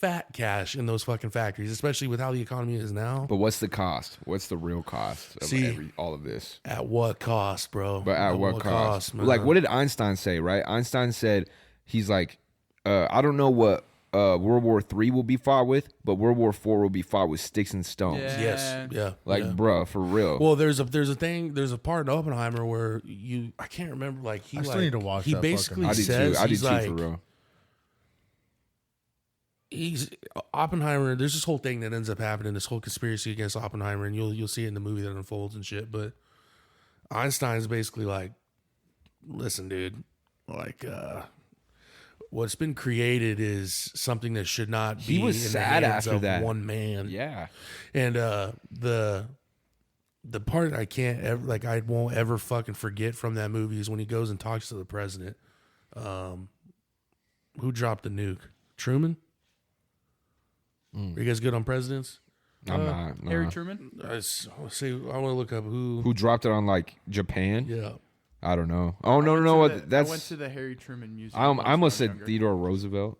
fat cash in those fucking factories, especially with how the economy is now. But what's the cost? What's the real cost of all of this? At what cost, bro? But at what cost? man? Like, what did Einstein say, right? Einstein said, he's like, I don't know what World War III will be fought with, but World War IV will be fought with sticks and stones. Yeah. Yes. Yeah. Like, yeah. bruh, for real. Well, there's a part in Oppenheimer where I can't remember, like, I still need to watch he that basically fucking- I did says, too. I did he's too, like, for real. he's Oppenheimer. There's this whole thing that ends up happening, this whole conspiracy against Oppenheimer, and you'll see it in the movie that unfolds and shit. But Einstein's basically like, listen, dude, like, what's been created is something that should not be. He was in sad the hands after of that. one man. Yeah. And the part I can't ever, like, I won't ever fucking forget from that movie is when he goes and talks to the president. Who dropped the nuke? Truman? Are you guys good on presidents? I'm not. Harry Nah. Truman. Let's see. I want to look up who. Who dropped it on, like, Japan? Yeah. I don't know. Oh, no. I That's. went to the Harry Truman Museum. I once when almost was said younger. Theodore Roosevelt.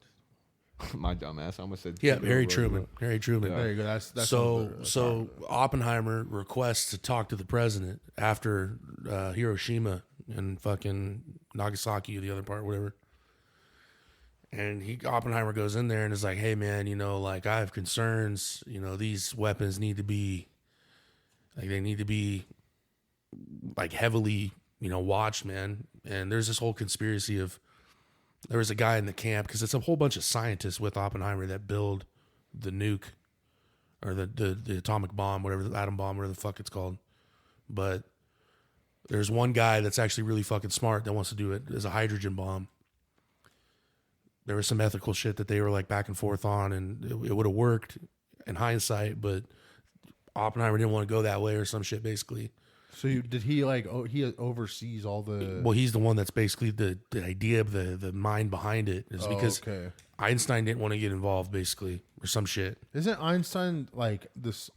My dumbass. I almost said Yeah, Theodore Harry Roosevelt. Truman. Harry Truman. There you go. That's So Oppenheimer requests to talk to the president after Hiroshima and fucking Nagasaki, the other part, whatever. And Oppenheimer goes in there and is like, "Hey, man, like, I have concerns. These weapons need to be, like, they need to be, like, heavily, watched, man." And there's this whole conspiracy of, there was a guy in the camp, because it's a whole bunch of scientists with Oppenheimer that build the nuke or the atomic bomb, whatever, the atom bomb, whatever the fuck it's called. But there's one guy that's actually really fucking smart that wants to do it as a hydrogen bomb. There was some ethical shit that they were like back and forth on, and it would have worked in hindsight, but Oppenheimer didn't want to go that way or some shit, basically. So did he like? Oh, he oversees all the. Well, he's the one that's basically the idea of the mind behind it, is because okay. Einstein didn't want to get involved, basically, or some shit. Isn't Einstein like this?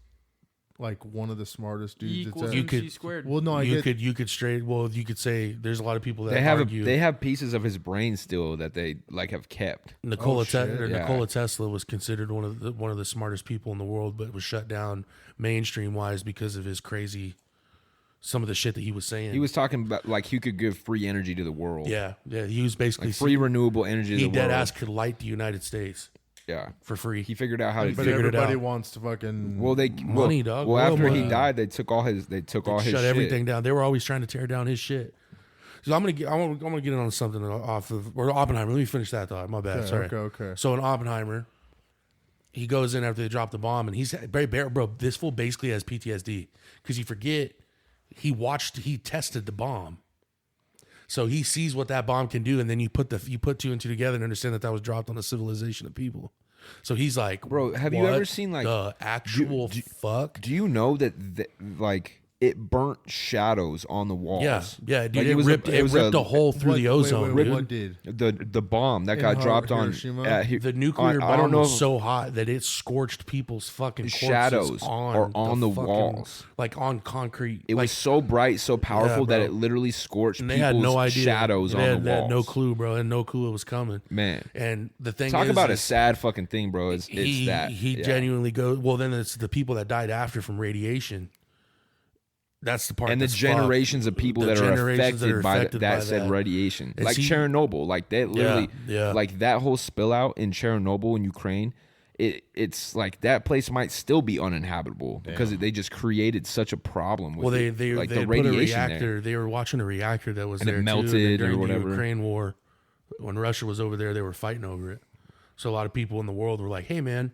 Like one of the smartest dudes. E that's equals ever- MC squared. Well, no, You could say there's a lot of people that They have argue. they have pieces of his brain still that they like have kept. Nikola Yeah. Tesla was considered one of the smartest people in the world, but was shut down mainstream wise because of his crazy, some of the shit that he was saying. He was talking about like he could give free energy to the world. yeah. He was basically Like free renewable energy to He the dead world. ass could light the United States Yeah. for free. He figured out how to But do it. figured it everybody out. wants to fucking. Well, Money, dog. Well, Oil after he money. died, they took all his shit. Shut everything down. They were always trying to tear down his shit. So I'm gonna get on something off of or Oppenheimer. Let me finish that thought. My bad. Okay, Sorry. okay. So in Oppenheimer, he goes in after they drop the bomb, and he's very bro. This fool basically has PTSD because you forget he tested the bomb, so he sees what that bomb can do, and then you put two and two together and understand that was dropped on a civilization of people. So he's like, Bro, have you "What ever seen, like, the actual fuck?" Do you know that like it burnt shadows on the walls? Yeah, dude. Like, it ripped a hole through the ozone, Wait, dude. what did? The bomb that got dropped Hiroshima? on The nuclear I don't bomb know was if- so hot that it scorched people's fucking corpses shadows or on the fucking- walls. like on concrete. It like, was so bright, so powerful that bro. it literally scorched and they people's had no idea. shadows they on had, the they walls. had no clue, bro, and no clue it was coming. Man, And the thing talk is, about a is sad fucking thing, bro. It's that he yeah. genuinely goes. Well, then it's the people that died after from radiation. That's the part. and the that's generations fucked. of people The that are generations affected, by affected that said radiation, And like see- Chernobyl, like that literally, yeah. like that whole spill out in Chernobyl in Ukraine. It's like that place might still be uninhabitable because they just created such a problem with Well, it, they like they the put a radiation reactor. there. They were watching a reactor that was And it there melted too, and then or during whatever. the Ukraine war, when Russia was over there, they were fighting over it. So a lot of people in the world were like, "Hey, man,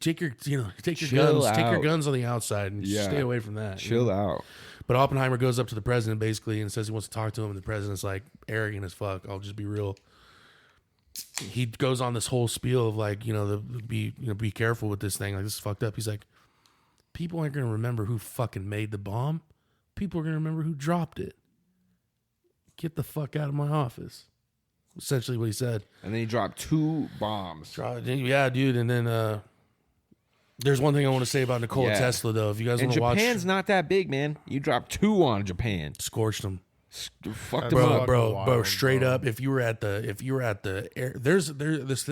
take your Chill guns, take your out. guns on the outside and Yeah. stay away from that." Chill out. But Oppenheimer goes up to the president basically and says he wants to talk to him, and the president's like arrogant as fuck. I'll just be real. He goes on this whole spiel of like, be careful with this thing. Like, this is fucked up. He's like, people aren't gonna remember who fucking made the bomb. People are gonna remember who dropped it. Get the fuck out of my office. Essentially what he said. And then he dropped 2 bombs. Yeah, dude. And then there's one thing I want to say about Nikola Yeah. Tesla though. If you guys And want to watch, Japan's not that big, man. You dropped 2 on Japan. scorched him. Fucked Bro, him fucking up. bro, wild, straight bro. up. If you were at the air, this is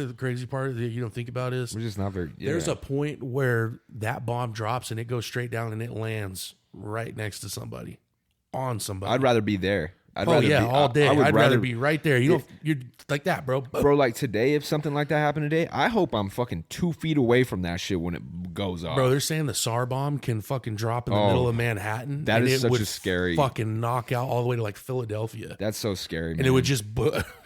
the crazy part that you don't think about is We're just not very. Yeah. there's a point where that bomb drops and it goes straight down and it lands right next to somebody, on somebody. I'd rather be there. I'd oh rather yeah, be, all day. would I'd rather be right there. You're like that, bro. Bro, like today, if something like that happened today, I hope I'm fucking 2 feet away from that shit when it goes off. Bro, they're saying the SAR bomb can fucking drop in the Oh, middle of Manhattan. that and is it such would a scary- fucking knock out all the way to like Philadelphia, That's so scary, man. and it would just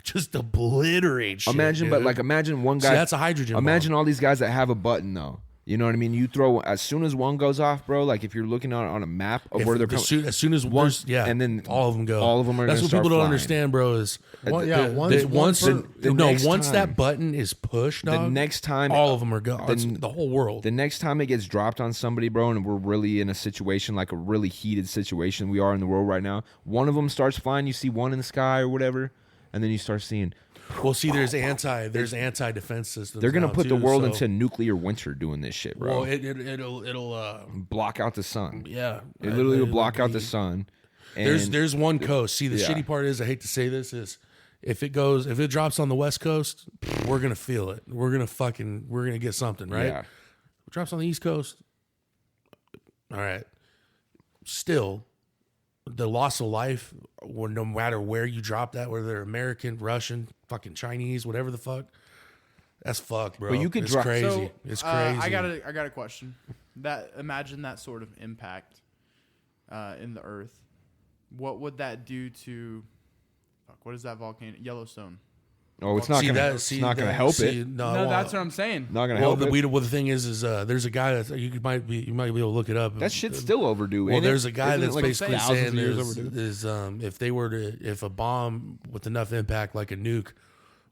just obliterate. Shit, imagine, dude. but imagine one See, guy. that's a hydrogen bomb. Imagine all these guys that have a button though. You know what I mean? You throw as soon as one goes off, bro. Like if you're looking on a map of where they're coming, as soon as one, yeah, and then all of them go. all of them are That's gonna what start people don't flying. understand, bro. Is Well, yeah, the- once- the- once one per- the next once time- that button is pushed, the dog, next time all of them are gone. the- It's the whole world. the next time it gets dropped on somebody, bro, and we're really in a situation like a really heated situation we are in the world right now. One of them starts flying. You see one in the sky or whatever, and then you start seeing Well, see, there's anti defense systems. they're gonna now, put the too, world so- into nuclear winter doing this shit, bro. Well, it'll block out the sun. yeah. It literally will block out the be- sun. And There's one coast. See, the yeah. shitty part is, I hate to say this, is if it drops on the West Coast, we're gonna feel it. We're gonna get something, right? Yeah. If it drops on the East Coast, all right. Still, the loss of life, or no matter where you drop that, whether they're American, Russian, fucking Chinese, whatever the fuck, that's fucked, bro. But you could it's drop- crazy. So, It's crazy. I got a question. Imagine that sort of impact in the Earth. What would that do to? Fuck, what is that volcano? Yellowstone. Oh, it's not gonna help it. No, that's what I'm saying. Not gonna Well, help it. the thing is there's a guy that you might be able to look it up. That shit's still overdue. Well, ain't there's it? a guy Isn't it that's like basically thousands saying of years overdue? if a bomb with enough impact, like a nuke,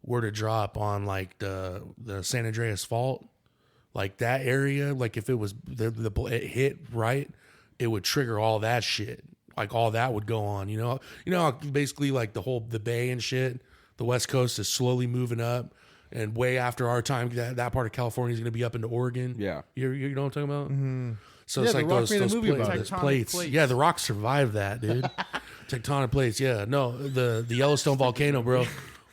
were to drop on like the San Andreas Fault, like that area, like if it was it hit right, it would trigger all that shit. Like all that would go on. You know how basically like the bay and shit. The West Coast is slowly moving up, and way after our time, that part of California is going to be up into Oregon. Yeah. You know what I'm talking about? Mm-hmm. So Yeah, it's The like Rock those made a movie about those it. plates. Tectonic plates. Yeah, The Rock survived that, dude. Tectonic plates. Yeah, no, the Yellowstone volcano, bro.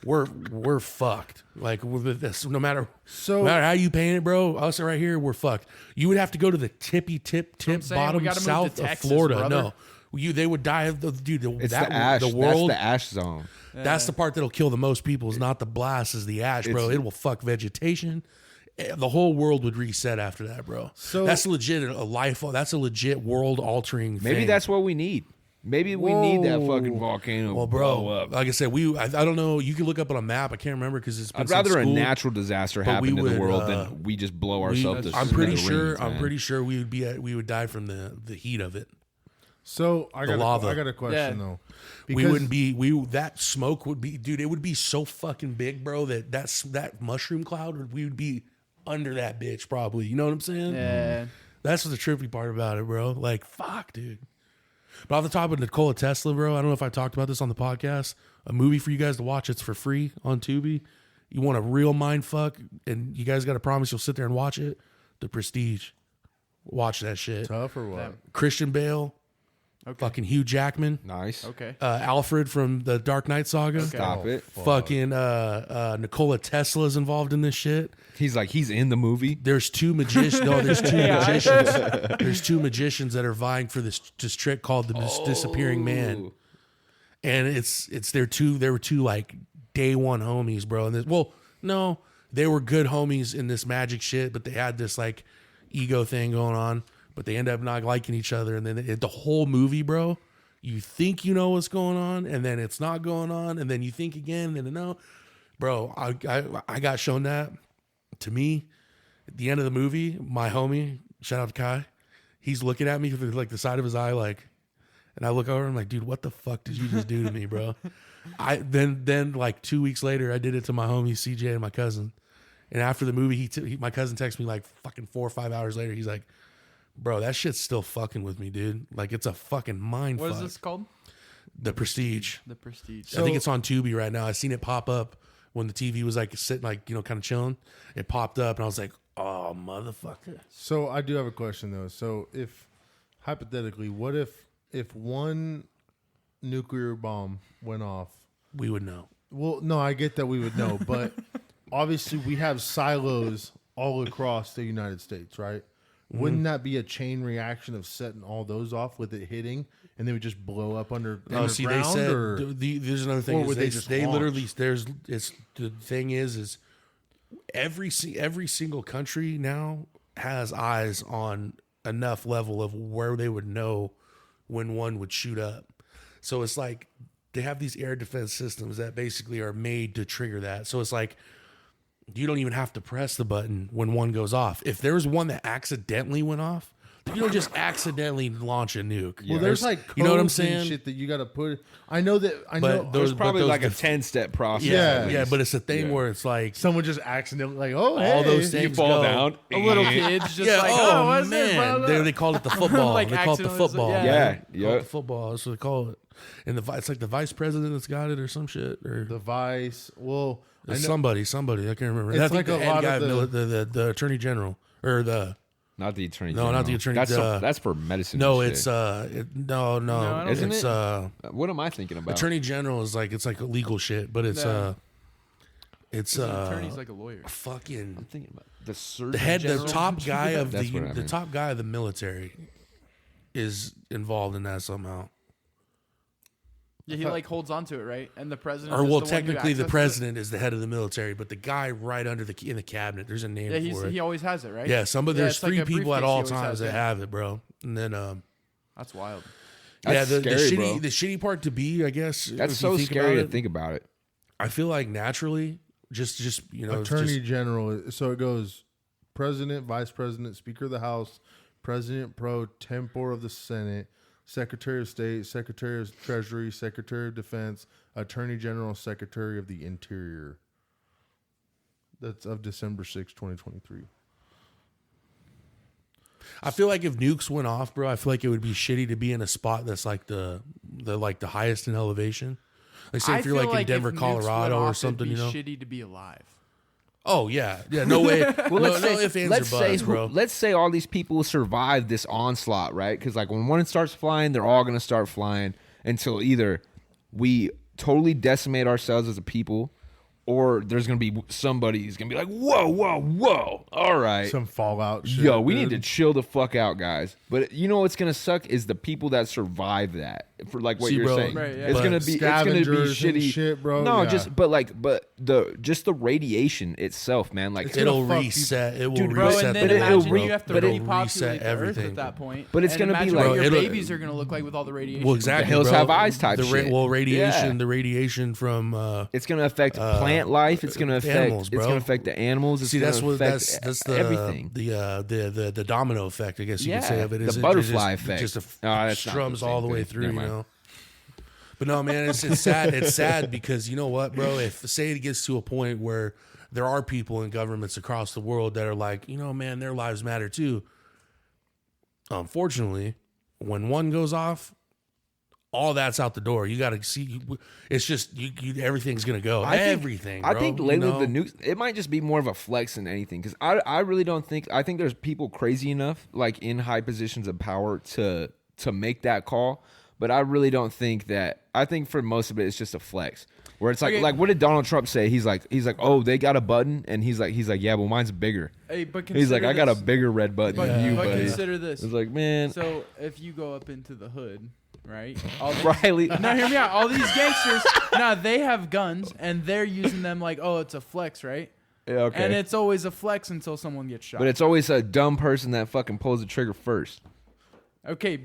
We're fucked. Like with this, no matter how you paint it, bro. Us right here, we're fucked. You would have to go to the tippy tip saying, we bottom gotta move south to of Texas, Florida. brother. No, they would die of dude. It's that, the ash. The world. That's the ash zone. That's the part that'll kill the most people. Is not the blast, is the ash, bro. It's- It will fuck vegetation. The whole world would reset after that, bro. So- that's legit a life. That's a legit world altering. Maybe that's what we need. Maybe we need that fucking volcano. Well, blow bro, up. like I said, I don't know. You can look up on a map. I can't remember because it's been I'd since rather a school. natural disaster but happen we to the would, world than we just blow ourselves. to I'm pretty smithereens, sure. I'm man. pretty sure we would die from the heat of it. So I got lava. I got a question Yeah. though. We wouldn't be. That smoke would be, dude. It would be so fucking big, bro. That mushroom cloud. We would be under that bitch probably. You know what I'm saying? Yeah. That's the trippy part about it, bro. Like, fuck, dude. But off the top of Nikola Tesla, bro, I don't know if I talked about this on the podcast. A movie for you guys to watch. It's for free on Tubi. You want a real mind fuck, and you guys got to promise you'll sit there and watch it. The Prestige. Watch that shit. tough or what? Christian Bale. Okay. Fucking Hugh Jackman. Nice. Okay. Alfred from the Dark Knight saga. Stop it. Fucking Nikola Tesla's involved in this shit. He's in the movie. There's two magicians. No, there's two magicians. There's two magicians that are vying for this trick called the Disappearing Man, and they were two like day one homies, bro. And no, they were good homies in this magic shit, but they had this like ego thing going on. But they end up not liking each other, and then the whole movie, bro. You think you know what's going on, and then it's not going on, and then you think again, and then no, bro. I got shown that. To me, at the end of the movie, my homie, shout out to Kai, he's looking at me with like the side of his eye, like, and I look over and I'm like, dude, what the fuck did you just do to me, bro? Then like 2 weeks later, I did it to my homie CJ and my cousin, and after the movie, my cousin texted me like fucking 4 or 5 hours later. He's like, bro, that shit's still fucking with me, dude. Like it's a fucking mind What fuck. is this called? The Prestige. The Prestige. I think it's on Tubi right now. I seen it pop up when the TV was like sitting, like, you know, kind of chilling. It popped up, and I was like, "Oh, motherfucker!" So I do have a question though. So if hypothetically, what if one nuclear bomb went off, We would know. well, no, I get that we would know, but obviously we have silos all across the United States, right? Wouldn't that be a chain reaction of setting all those off with it hitting, and they would just blow up underground? See, they said or, there's another thing. or Is would they they just they launch? literally the thing is every single country now has eyes on enough level of where they would know when one would shoot up. So it's like they have these air defense systems that basically are made to trigger that. So it's like you don't even have to press the button when one goes off. If there's one that accidentally went off, you don't just accidentally launch a nuke. well, there's like you know what I'm codes and saying? shit that you got to put. I know that. I But know those- There's probably those like a def- 10-step process. Yeah. at Yeah, least. but it's a thing Yeah. where it's like someone just accidentally like, oh, all hey. those things fall go. down. A little kid's just Yeah, like, oh, what's this? man, Blah, blah. they call it the football. Like they call it the accidentally- football. yeah. Yeah, They call it yeah. the football. That's what they call it. And it's like the vice president that's got it or some shit or The vice. Well, I know, somebody. I can't remember. It's I think like the a head lot guy, of the attorney general or the Not the attorney No, general. not the attorney- That's for medicine. no, and it's shit. No, I don't it's think so. uh What am I thinking about? attorney general is like it's like illegal shit, but it's No. it's An attorney's like a lawyer. I'm fucking thinking about the surgeon the head, the general? top guy of That's what I the meant. top guy of the military is involved in that somehow. Yeah, he like holds on to it, right? And the president. Or is well, the one who technically, the accesses it. president is the head of the military, but the guy right under in the cabinet, there's a name Yeah, for it. he always has it, right? Yeah, there's it's like three a people at briefcase he all always times has, that yeah. have it, bro. And then That's wild. That's the scary, shitty bro. the shitty part to be, I guess. That's if you so think scary about to it, think about it. I feel like naturally, just you know, it's Attorney just, General. So it goes President, Vice President, Speaker of the House, President pro tempore of the Senate, Secretary of State, Secretary of Treasury, Secretary of Defense, Attorney General, Secretary of the Interior. That's of December 6, 2023. I feel like if nukes went off, bro, I feel like it would be shitty to be in a spot that's like the highest in elevation. Like say if you're feel like in if Denver, nukes Colorado went or off, something, it'd you be know. shitty to be alive. Oh yeah, no way. Well, no ifs, ands, or buts, bro. let's say all these people survive this onslaught, right? Because like when one starts flying, they're all gonna start flying until either we totally decimate ourselves as a people, or there's gonna be somebody who's gonna be like, whoa, whoa, whoa, all right, Some Fallout shit. yo, we need dude. to chill the fuck out, guys. But you know what's gonna suck is the people that survive that. For like what See, you're bro, saying, Right, yeah. it's But gonna be scavengers and shitty, shit, bro. No, Yeah. but the radiation itself, man. Like It's gonna It'll fuck reset. It will Dude, Bro, reset and the then but world, imagine it'll you have to but it'll repopulate reset the Earth everything. at that point. But it's And gonna be imagine like- what your It'll- babies are gonna look like with all the radiation. Well, exactly. The hills bro. have eyes type shit. Radiation. Yeah. The radiation from. It's gonna affect plant life. It's gonna affect animals, It's bro. gonna affect the animals. It's See, gonna that's what affect that's the everything. the domino effect, I guess you could say Yeah, of it. the Is butterfly it just, effect. Just Oh, that's not strums the all same the way thing. through, Never you mind. know. But no, man, it's sad. It's sad because you know what, bro? If say it gets to a point where there are people in governments across the world that are like, you know, man, their lives matter too. Unfortunately, when one goes off, all that's out the door. You got to see. It's just everything's gonna go. Everything. I bro, think you lately know? the news. It might just be more of a flex than anything. Because I really don't think. I think there's people crazy enough, like in high positions of power, to make that call. But I really don't think that. I think for most of it, it's just a flex. Where it's like, Okay. like what did Donald Trump say? He's like, oh, they got a button, and he's like, yeah, well, mine's bigger. Hey, but He's like, consider I got a this. bigger red button But, than you, but buddy. consider this. It's like, man, So if you go up into the hood, right? All these, Riley. now hear me out. All these gangsters, now they have guns and they're using them like, oh, it's a flex, right? Yeah, okay. And it's always a flex until someone gets shot. But it's always a dumb person that fucking pulls the trigger first. Okay,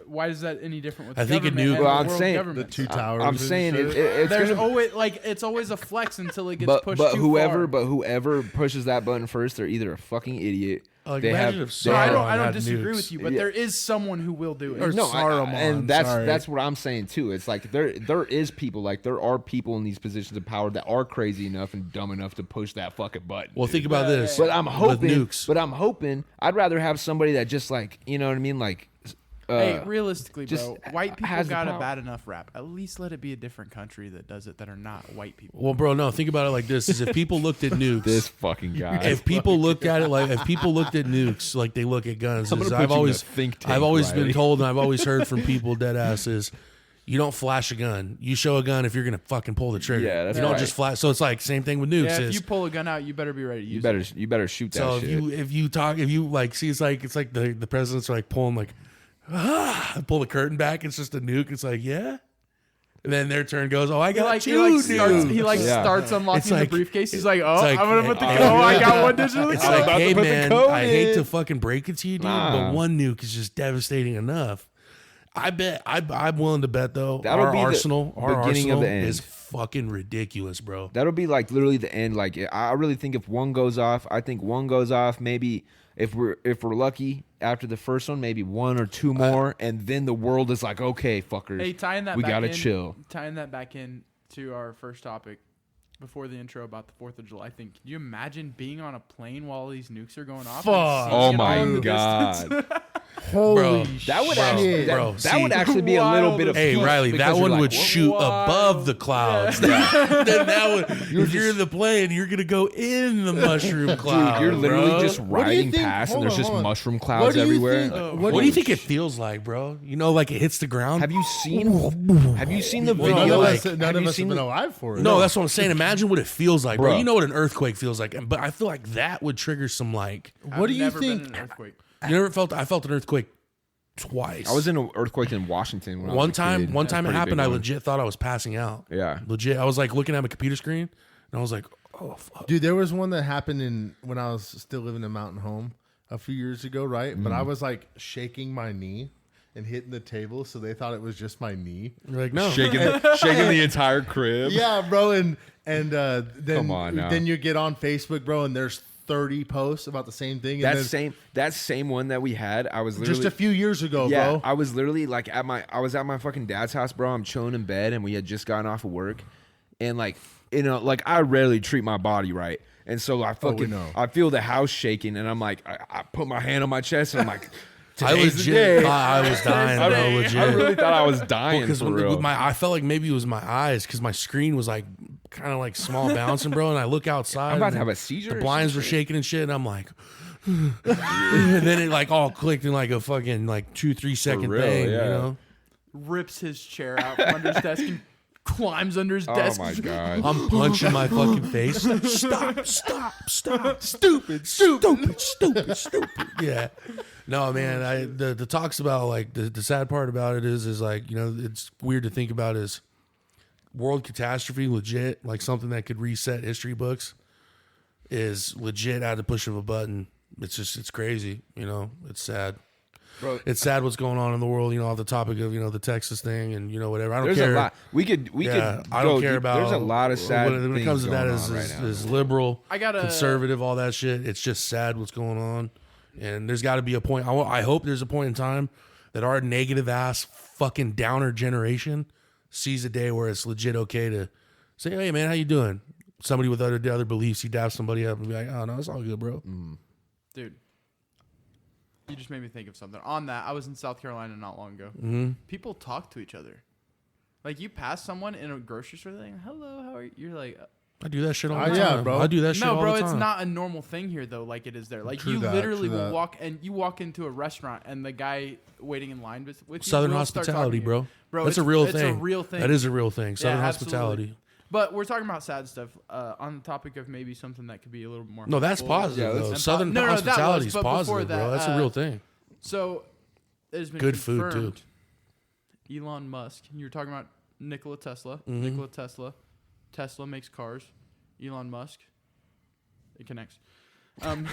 why is that any different with I think a government new- and Well, the I'm world saying- government? The two towers. I'm and saying shit. it's There's gonna, always like it's always a flex until it gets but pushed but too whoever far. but whoever pushes that button first, they're either a fucking idiot. Like, they imagine have, if they No, I have- don't. I don't had disagree nukes. with you, but Yeah. there is someone who will do it. Or No, Saruman, and that's sorry. that's what I'm saying too. It's like there is people, like there are people in these positions of power that are crazy enough and dumb enough to push that fucking button. Well, think about this. but I'm hoping. with nukes. But I'm hoping. I'd rather have somebody that just like, you know what I mean, like. Hey, realistically, just bro, white people has the got a power. bad enough rap. At least let it be a different country that does it that are not white people. Well, bro, no. Think about it like this: is if people looked at nukes, This fucking guy. if people looked at it like if people looked at nukes like they look at guns, I'm is gonna put I've you in always a think tank, I've always Riley. been told and I've always heard from people dead asses, You don't flash a gun. You show a gun if you're gonna fucking pull the trigger. Yeah, that's you don't right. just flash. So it's like same thing with nukes. Yeah, if is, you pull a gun out, you better be ready to use it. You better shoot that so shit. if you like see it's like the presidents are like pulling like pull the curtain back. It's just a nuke. It's like yeah. And then their turn goes. Oh, I got two. Starts unlocking It's like- the briefcase. He's like, oh, it's like- I'm gonna put the. oh, Oh, I yeah. got one digitally. It's like, about to hey put the man, code I hate in. to fucking break it to you, dude, but one nuke is just devastating enough. I bet I'm willing to bet though. That'll our be the arsenal, our beginning of arsenal the end. is fucking ridiculous, bro. That'll be like literally the end. Like I really think if one goes off, I think one goes off. Maybe if we're lucky after the first one, maybe one or two more, and then the world is like, okay, fuckers, Hey, tying that we back gotta in, chill. Tying that back in to our first topic before the intro about the 4th of July thing. Can you imagine being on a plane while these nukes are going off? Fuck. and seeing Oh it my all in the distance? god, Bro, that would Bro, actually bro, that see- would actually be a little bit of Hey peace Riley, because that you're one like, would "Whoa." shoot above the clouds. Then that would, if you're in the plane, you're gonna go in the mushroom cloud. Dude, you're literally bro. just What do you riding think- past, and hold there's on, just hold on. mushroom What clouds do you everywhere. think- What do you think it feels like, bro? You know, like it hits the ground. Have you seen? Have you seen the Well, video? no, None like, of us, none have of you us have seen been the- alive for it. No, that's what I'm saying. Imagine what it feels like, bro. Bruh. You know what an earthquake feels like, but I feel like that would trigger some like. What do you I've never think? Been in an earthquake. You never felt? I felt an earthquake twice. I was in an earthquake in Washington. When I was one a time. kid. One That's a time it pretty happened. big I one. legit thought I was passing out. Yeah. Legit. I was like looking at my computer screen, and I was like, oh fuck. Dude, there was one that happened when I was still living in Mountain Home a few years ago, right? But I was like shaking my knee and hitting the table, so they thought it was just my knee. You're like, no. shaking the entire crib. Yeah, bro, and then Come on now. then you get on Facebook, bro, and there's 30 posts about the same thing. And That same one that we had, I was literally just a few years ago, yeah, bro. I was literally like I was at my fucking dad's house, bro. I'm chilling in bed, and we had just gotten off of work, and like like I rarely treat my body right, and so I fucking know. I feel the house shaking, and I'm like I put my hand on my chest, and I'm like. I Today's the legit day. thought I was dying, I, bro. really- Legit. I really thought I was dying Because for real. I felt like maybe it was my eyes because my screen was like kind of like small bouncing, bro. And I look outside. I'm about and to have a seizure. The or blinds some were shit. shaking and shit, and I'm like, and then it like all clicked in like a fucking like 2-3 second real, thing, yeah. you know. Rips his chair out from under his desk and climbs under his Oh desk. my god. I'm punching my fucking face. Stop! Stupid! Yeah. No, man. The talks about like the sad part about it is like, you know, it's weird to think about is world catastrophe legit, like something that could reset history books is legit at the push of a button. It's crazy, you know. It's sad. Bro, It's sad what's going on in the world, you know, off the topic of, you know, the Texas thing and, you know, whatever. I don't There's care. a lot. We could. I don't care about. There's a lot of sad when it things comes to that going as on right now. as liberal, I gotta- conservative, all that shit. It's just sad what's going on, and there's got to be a point. I hope there's a point in time that our negative ass fucking downer generation sees a day where it's legit okay to say, "Hey man, how you doing?" Somebody with other beliefs, you dap somebody up and be like, "Oh no, it's all good, bro." Dude, you just made me think of something. On that, I was in South Carolina not long ago. Mm-hmm. People talk to each other. Like, you pass someone in a grocery store, they're like, hello, how are you? You're like, I do that shit all the yeah, time, bro. I do that shit no, all bro, the it's time. not a normal thing here, though, like it is there. Like, True you that, literally true will that. walk into a restaurant, and the guy waiting in line with you Southern will start hospitality, talking to you. bro. It's That's a real it's thing. a real thing. That is a real thing. Southern Yeah, hospitality. absolutely. But we're talking about sad stuff on the topic of maybe something that could be a little more. No, that's hopeful. positive. Yeah, though. that's- Southern No, that was, hospitality is but before positive, that, bro. That's a real thing. So, there's been Good food, too. confirmed Elon Musk. You were talking about Nikola Tesla. Mm-hmm. Nikola Tesla. Tesla makes cars. Elon Musk. It connects. The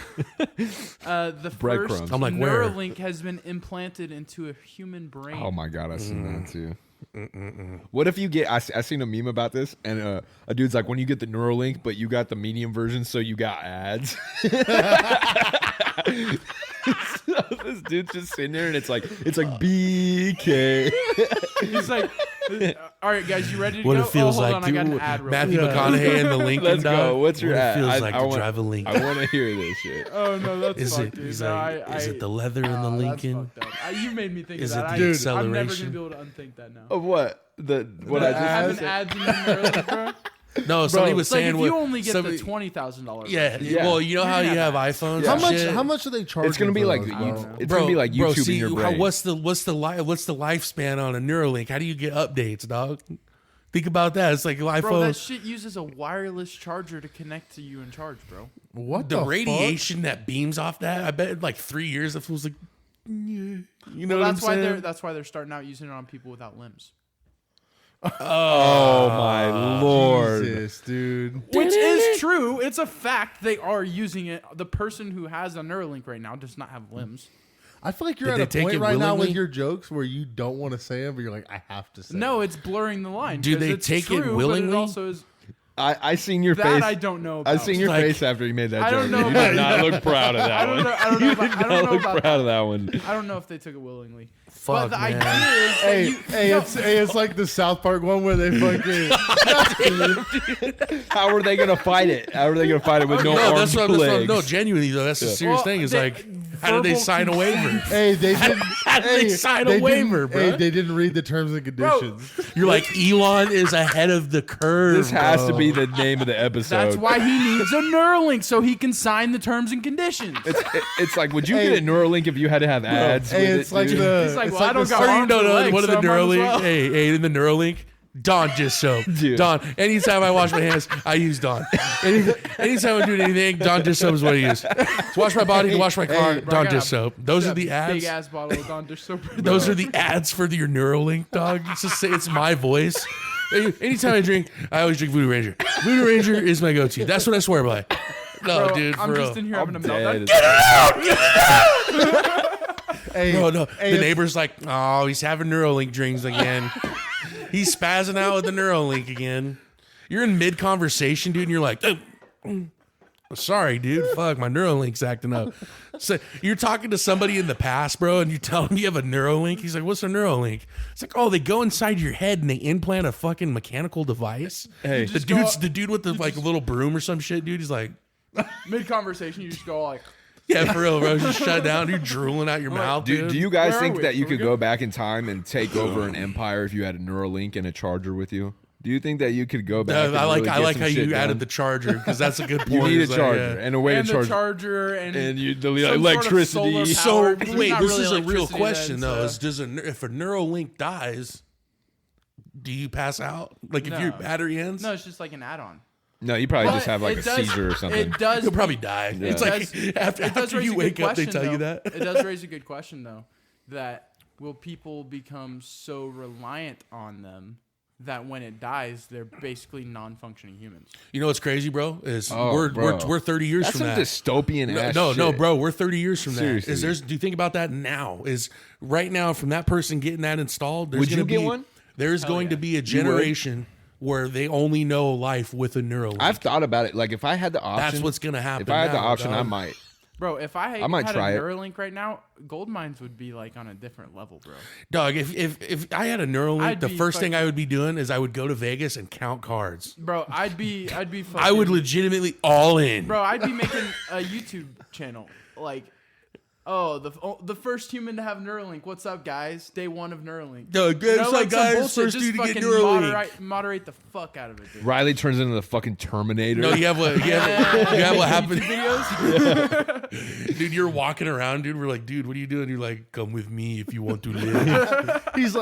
Breadcrumbs. first I'm like, where? Neuralink has been implanted into a human brain. Oh my god, I seen that too. What if you get? I seen a meme about this, and a dude's like, when you get the Neuralink, but you got the medium version, so you got ads. So this dude's just sitting there, and it's like BK. He's like, all right, guys, you ready to What go? it feels hold like, on, I got an dude. ad real Matthew quick. McConaughey and the Lincoln Let's go. dog. What's your what ad? it feels I like to want- drive a Lincoln. I want to hear this shit. Oh no, that's Is fucked, it? dude. He's No, like, is it the leather in the that's Lincoln? fucked up. You made me think Is of it that. the I'm never acceleration? gonna be able to unthink that now. Of what? What I just Having said? ads in the Neuralink, bro. No, somebody was It's like saying if what you only get somebody- the $20,000. Yeah, Yeah. well, you know how you have iPhones. How and much? shit? How much do they charge? It's gonna be like it's gonna be like YouTube see, in your brain. what's the lifespan on a Neuralink? How do you get updates, dog? Think about that. It's like iPhone. Bro, that shit uses a wireless charger to connect to you and charge, bro. What the the radiation that beams off that, I bet in like 3 years it feels like, yeah. You know what That's I'm why saying? that's why they're starting out using it on people without limbs. Oh my lord! Jesus, dude. Which is true. It's a fact. They are using it. The person who has a Neuralink right now does not have limbs. I feel like you're Did at they a take point it right now with willingly? your jokes where you don't want to say them, but you're like, I have to say. No, it. it's blurring the line. Do 'cause they it's take it true, but willingly? It also is I seen your that face. I don't know about. I seen your Like- face after you made that I joke. don't know You about- did not look proud of that I don't one. know. I don't know about, I don't know look about proud that. of that one. I don't know if they took it willingly. Fuck, but the man. idea is that Hey, you, hey, no, it's like the South Park one where they fucking. How are they gonna fight it? How are they gonna fight it with no No, arms that's or what I'm legs? no, genuinely though, that's a serious Well, thing. Is they- like, how did they verbal sign a waiver? Hey, they didn't. How did they sign a didn't- waiver, bro? Hey, they didn't read the terms and conditions. You're like, Elon is ahead of the curve. This has bro. to be the name of the episode. that's why he needs a Neuralink so he can sign the terms and conditions. It's like, would you Hey. get a Neuralink if you had to have ads? Hey, with it's it, like dude? the. He's like, it's well, I don't the got Or you arms know, and legs, one of the so I might as Neuralink. well. Hey, in the Neuralink, Dawn dish soap. Dude. Dawn. Anytime I wash my hands, I use Dawn. Anytime I'm doing anything, Dawn dish soap is what I use. To wash my body, to wash my car, Hey, bro, I Dawn got dish a- soap. Those are the Big ads. ass bottle of Dawn dish soap. Those are the ads for your Neuralink, dog. It's just it's my voice. Anytime I drink, I always drink Voodoo Ranger. Voodoo Ranger is my go-to. That's what I swear by. No, Bro, dude, for I'm real. just in here having a Dead. meltdown. Hey, No, no. hey, The neighbor's like, oh, he's having Neuralink drinks again. He's spazzing out with the Neuralink again. You're in mid-conversation, dude, and you're like, sorry, dude. Fuck, my Neuralink's acting up. So you're talking to somebody in the past, bro, and you tell him you have a Neuralink. He's like, what's a Neuralink? It's like, oh, they go inside your head and they implant a fucking mechanical device. Hey. The dude with the like little broom or some shit, dude. He's like, Mid conversation, you just go like, yeah, for real, bro. Just shut down. You're drooling out your mouth, dude. Do you guys Where are think we? that you Are we could good? go back in time and take over an empire if you had a Neuralink and a charger with you? Do you think that you could go back? I like and really I get like some how shit you done? added the charger because that's a good point. You need a It's like, charger yeah. and a way and to the charge. charger and you the some sort of electricity. solar So power, 'cause there's wait, not this really is a real electricity question then, though. so- Is if a Neuralink dies, do you pass out? Like if your No. battery ends, No, it's just like an add-on. No, you probably just But have like it a does- seizure or something. It does. you'll probably die. Yeah. It's It like does- after, it does after raise you a good wake up, they question, tell you though. that. It does raise a good question though. That will people become so reliant on them that when it dies, they're basically non-functioning humans? You know what's crazy, bro? Is Oh, we're bro. 30 years That's from some that. dystopian ass No, shit. bro. We're 30 years from Seriously. that. Is there's? Do you think about that now? Is right now from that person getting that installed? There's Would you gonna get be, one? There's going to be a generation where they only know life with a Neuralink. I've thought about it. Like if I had the option, That's what's gonna happen. If I had the now, option, I dog. might. Bro, if I might had try a it. Neuralink right now, gold mines would be like on a different level, bro. Dog, if I had a Neuralink, I'd the be first thing fucking- I would be doing is I would go to Vegas and count cards. Bro, I'd be fucking, I would legitimately all in. Bro, I'd be making a YouTube channel like, oh, the first human to have Neuralink. What's up, guys? Day 1 of Neuralink. Dog, You know, it's like like some guys, bullshit. first Just dude to get fucking Neuralink. moderate the fuck out of it, dude. Riley turns into the fucking Terminator. No, you have what happened. Videos? Dude, you're walking around, dude. We're like, dude, what are you doing? You're like, come with me if you want to live. He's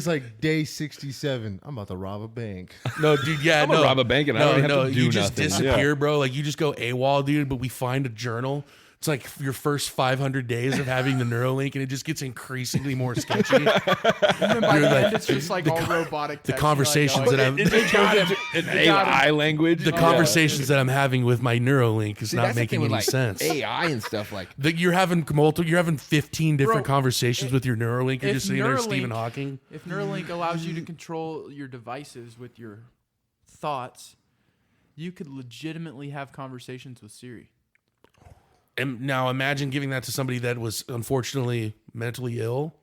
like day 67. I'm about to rob a bank. No, dude, yeah, I'm gonna no. rob a bank and I don't have to do you just nothing. disappear, bro. Like you just go AWOL, dude. But we find a journal. It's like your first 500 days of having the Neuralink, and it just gets increasingly more sketchy. And then by You're the like- end, it's just like all robotic. the text. conversations You're that like, I'm, It just goes into an AI language. the conversations that I'm having with my Neuralink is See, not that's the making thing with, any like, sense. AI and stuff like. You're having 15 different Bro, conversations with your Neuralink. You're if just sitting there, Neuralink- Stephen Hawking. If Neuralink allows you to control your devices with your thoughts, you could legitimately have conversations with Siri. And now imagine giving that to somebody that was unfortunately mentally ill.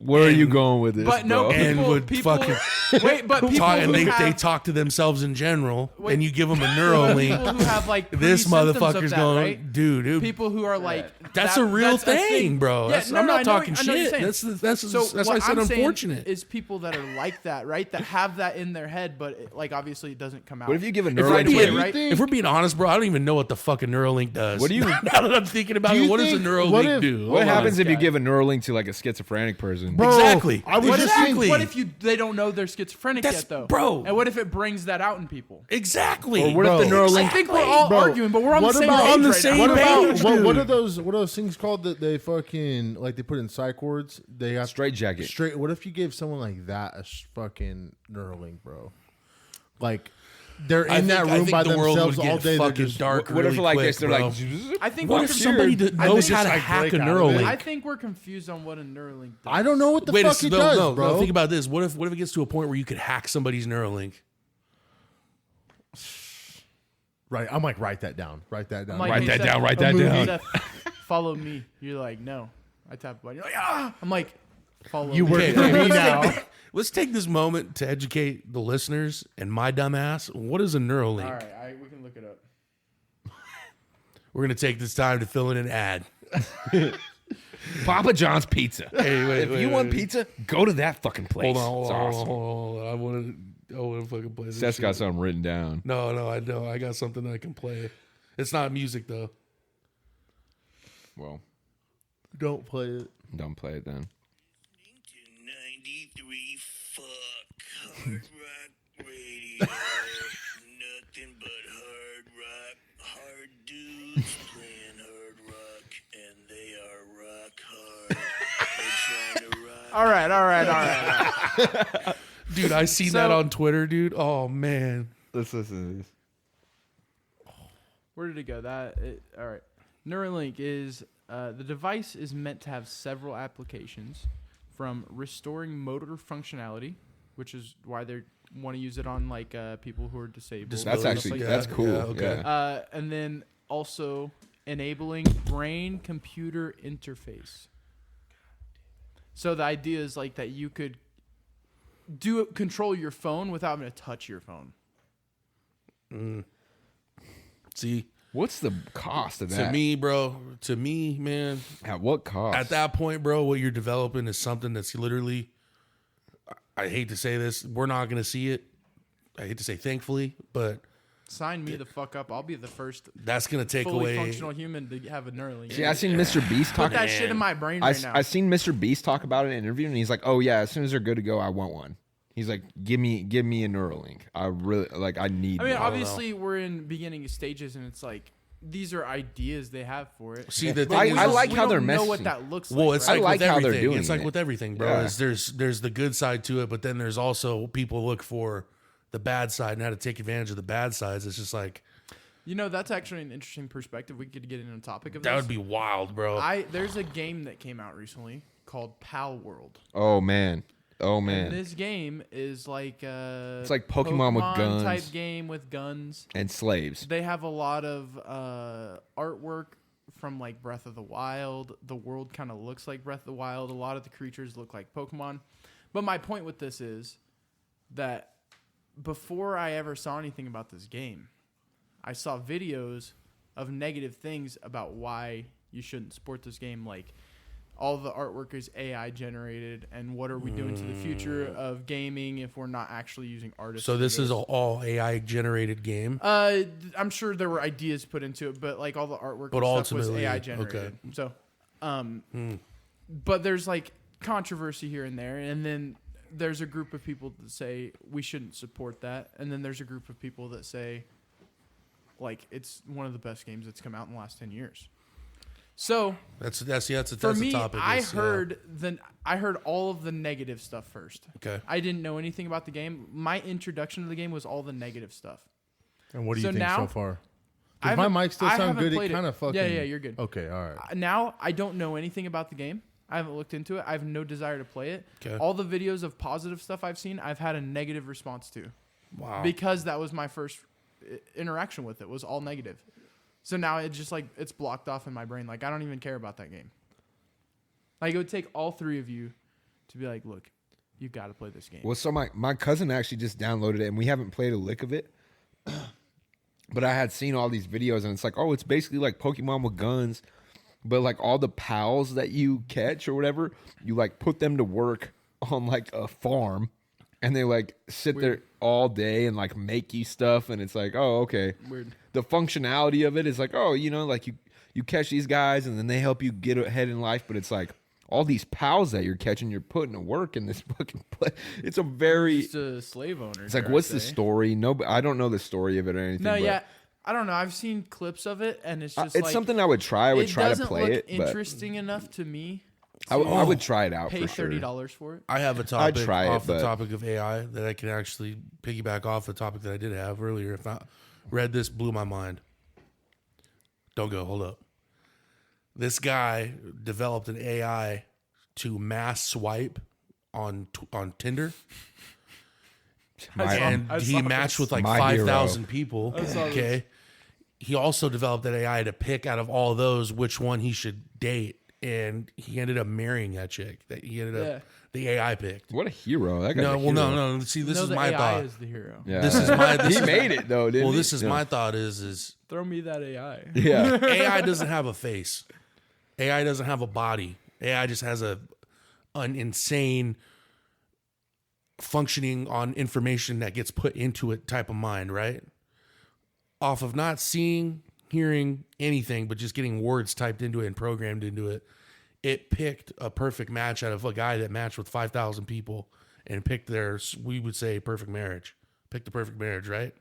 Where are you going with this? But no, bro? And would fucking wait, but people talk, and who they have, talk to themselves in general, Wait. and you give them a people Neuralink. who have like This pre-symptoms of motherfucker's that, going, right? dude. People who are like That's a real thing, bro. Yeah, I'm not talking I know what you're shit. saying. That's So why I what said I'm saying unfortunate. is people that are like that, right? That have that in their head, but like obviously it doesn't come out. What if you give a If we're, Neuralink? away, being, right? if we're being honest, bro, I don't even know what the fucking Neuralink does. What do you- now that I'm thinking about Do it, you what does a think- Neuralink what if- do? What Hold on. happens if you guy. give a Neuralink to like a schizophrenic person? Bro, Exactly. I was What just if, thinking. what if they don't know they're schizophrenic That's- yet, though? bro. And what if it brings that out in people? Exactly. Or what if the Bro. Neuralink? I think we're all Bro, arguing, but we're on the what same about- page on the right same now. What about page, what dude. are those things called that they fucking like they put in psych wards? They have Straight jacket. straight. What if you gave someone like that a fucking Neuralink, bro? Like they're in that room by the world themselves would all get day. They're fucking just dark. What if really like quick, this? They're bro. like, I think What we're if confu- somebody knows think how to just, like, hack a break out of it. Neuralink? I think we're confused on what a Neuralink does. I don't know what the Wait, fuck it no, does, no, bro. no. Think about this. What if it gets to a point where you could hack somebody's Neuralink? Right, I'm like write that down. Write that down. I'm like, Write hey, that Seth, down. Write a that movie. down. Seth, follow me. You're like, no. I tap a button. You're like, ah. I'm like, follow You me. work for me now. Let's take this moment to educate the listeners and my dumb ass. What is a Neuralink? All right, we can look it up. We're gonna take this time to fill in an ad. Papa John's Pizza. Hey, wait, If wait, you want wait. pizza, go to that fucking place. Hold on, It's awesome. hold on. I want to fucking play this. Seth's shit. got something written down. No, I don't. I got something that I can play. It's not music though. Well, Don't play it. don't play it then. 93 fuck hard rock radio. Nothing but hard dudes playing hard rock, and they are rock hard. They're trying to rock. All right. Dude, I seen that on Twitter, dude. Oh man. Let's listen to this. Where did it go? All right. Neuralink is the device is meant to have several applications, from restoring motor functionality, which is why they want to use it on like people who are disabled. That's stuff actually like that's that. cool. Yeah, okay. Yeah. And then also enabling brain-computer interface. So the idea is like that you could control your phone without having to touch your phone. See, What's the cost of that? to me, bro. To me, man. At what cost? At that point, bro, what you're developing is something that's literally. I hate to say this, we're not gonna see it. I hate to say thankfully, but Sign me the fuck up. I'll be the first that's gonna take fully away. functional human to have a Neuralink. See, I seen Mr. Beast talk. Put that shit in my brain right now. I seen Mr. Beast talk about it in an interview, and he's like, "Oh yeah, as soon as they're good to go, I want one." He's like, "Give me a Neuralink. I really like. I need." I mean, one." obviously, we're in beginning stages, and it's like these are ideas they have for it. See, the I- thing is, I like we how they're don't know messaging. what that looks well, like. it's right? like I with like how they're everything. doing It's like it. with everything, bro. Yeah. Is there's the good side to it, but then there's also people look for the bad side and how to take advantage of the bad sides. It's just like You know, that's actually an interesting perspective. We could get into a topic of that this. would be wild, bro. There's a game that came out recently called Pal World. Oh man. Oh And man. this game is like It's like Pokemon with guns. type game with guns. And slaves. They have a lot of artwork from like Breath of the Wild. The world kind of looks like Breath of the Wild. A lot of the creatures look like Pokemon. But my point with this is that before I ever saw anything about this game, I saw videos of negative things about why you shouldn't support this game. Like all the artwork is AI generated, and what are we doing to the future of gaming if we're not actually using artists? so to do this is all AI generated game. I'm sure there were ideas put into it, but like all the artwork But and stuff was ultimately, AI okay. generated. So, but there's like controversy here and there, and then there's a group of people that say we shouldn't support that, and then there's a group of people that say like it's one of the best games that's come out in the last 10 years. So That's for me, the topic. I is, heard all of the negative stuff first. Okay. I didn't know anything about the game. My introduction to the game was all the negative stuff. And what do you So think now- so far? I Does my haven't- mic still I sound haven't good? It played kind of fucking. Yeah, you're good. Okay, all right. Now I don't know anything about the game. I haven't looked into it. I have no desire to play it. Okay. All the videos of positive stuff I've seen, I've had a negative response to, wow. because that was my first interaction with it. Was all negative. So now it's just like it's blocked off in my brain. Like I don't even care about that game. Like it would take all three of you to be like, look, you got to play this game. Well, so my cousin actually just downloaded it, and we haven't played a lick of it. But I had seen all these videos, and it's like, oh, it's basically like Pokemon with guns. But like all the pals that you catch or whatever, you like put them to work on like a farm, and they like sit there all day and like make you stuff. And it's like, oh, okay. Weird. The functionality of it is like, oh, like you catch these guys, and then they help you get ahead in life. But it's like, all these pals that you're catching, you're putting to work in this fucking place. It's a very... Just a slave owner. It's like, what's the story? No, I don't know the story of it or anything. No, but yeah. I don't know. I've seen clips of it, and it's just it's like... something I would try. I would try to doesn't play look it. But interesting enough to me. I would try it out Pay for sure. $30 for it. I have a topic try it, off the but- topic of AI that I can actually piggyback off the topic that I did have earlier. If I read this, blew my mind. Don't go. Hold up. This guy developed an AI to mass swipe on Tinder, and he matched with like My 5,000 people. Okay. He also developed an AI to pick out of all those which one he should date, and he ended up marrying that chick. That he ended up the AI picked. What a hero! That guy's No, a well, hero. no. See, this No, is the my AI thought. is the hero. Yeah. This is my. He made it though, didn't Well, he? this is Yeah. my thought. Is Throw me that AI. Yeah. AI doesn't have a face. AI doesn't have a body. AI just has an insane functioning on information that gets put into it type of mind, right? Off of not seeing, hearing anything, but just getting words typed into it and programmed into it, it picked a perfect match out of a guy that matched with 5,000 people and picked their, we would say, perfect marriage. Picked the perfect marriage, right?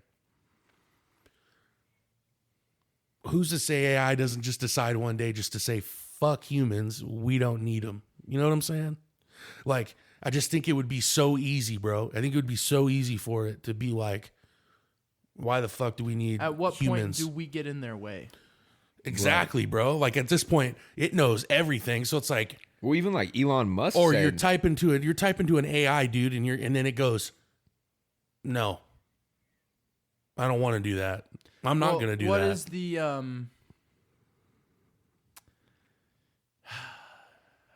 Who's to say AI doesn't just decide one day just to say, fuck humans, we don't need them. You know what I'm saying? Like, I just think it would be so easy, bro. I think it would be so easy for it to be like, why the fuck do we need At what humans? point do we get in their way? Exactly, bro. Like at this point, it knows everything. So it's like, Well, even like Elon Musk or said, you're typing to an AI, dude, and then it goes, no, I don't want to do that. I'm not going to do that. What is the I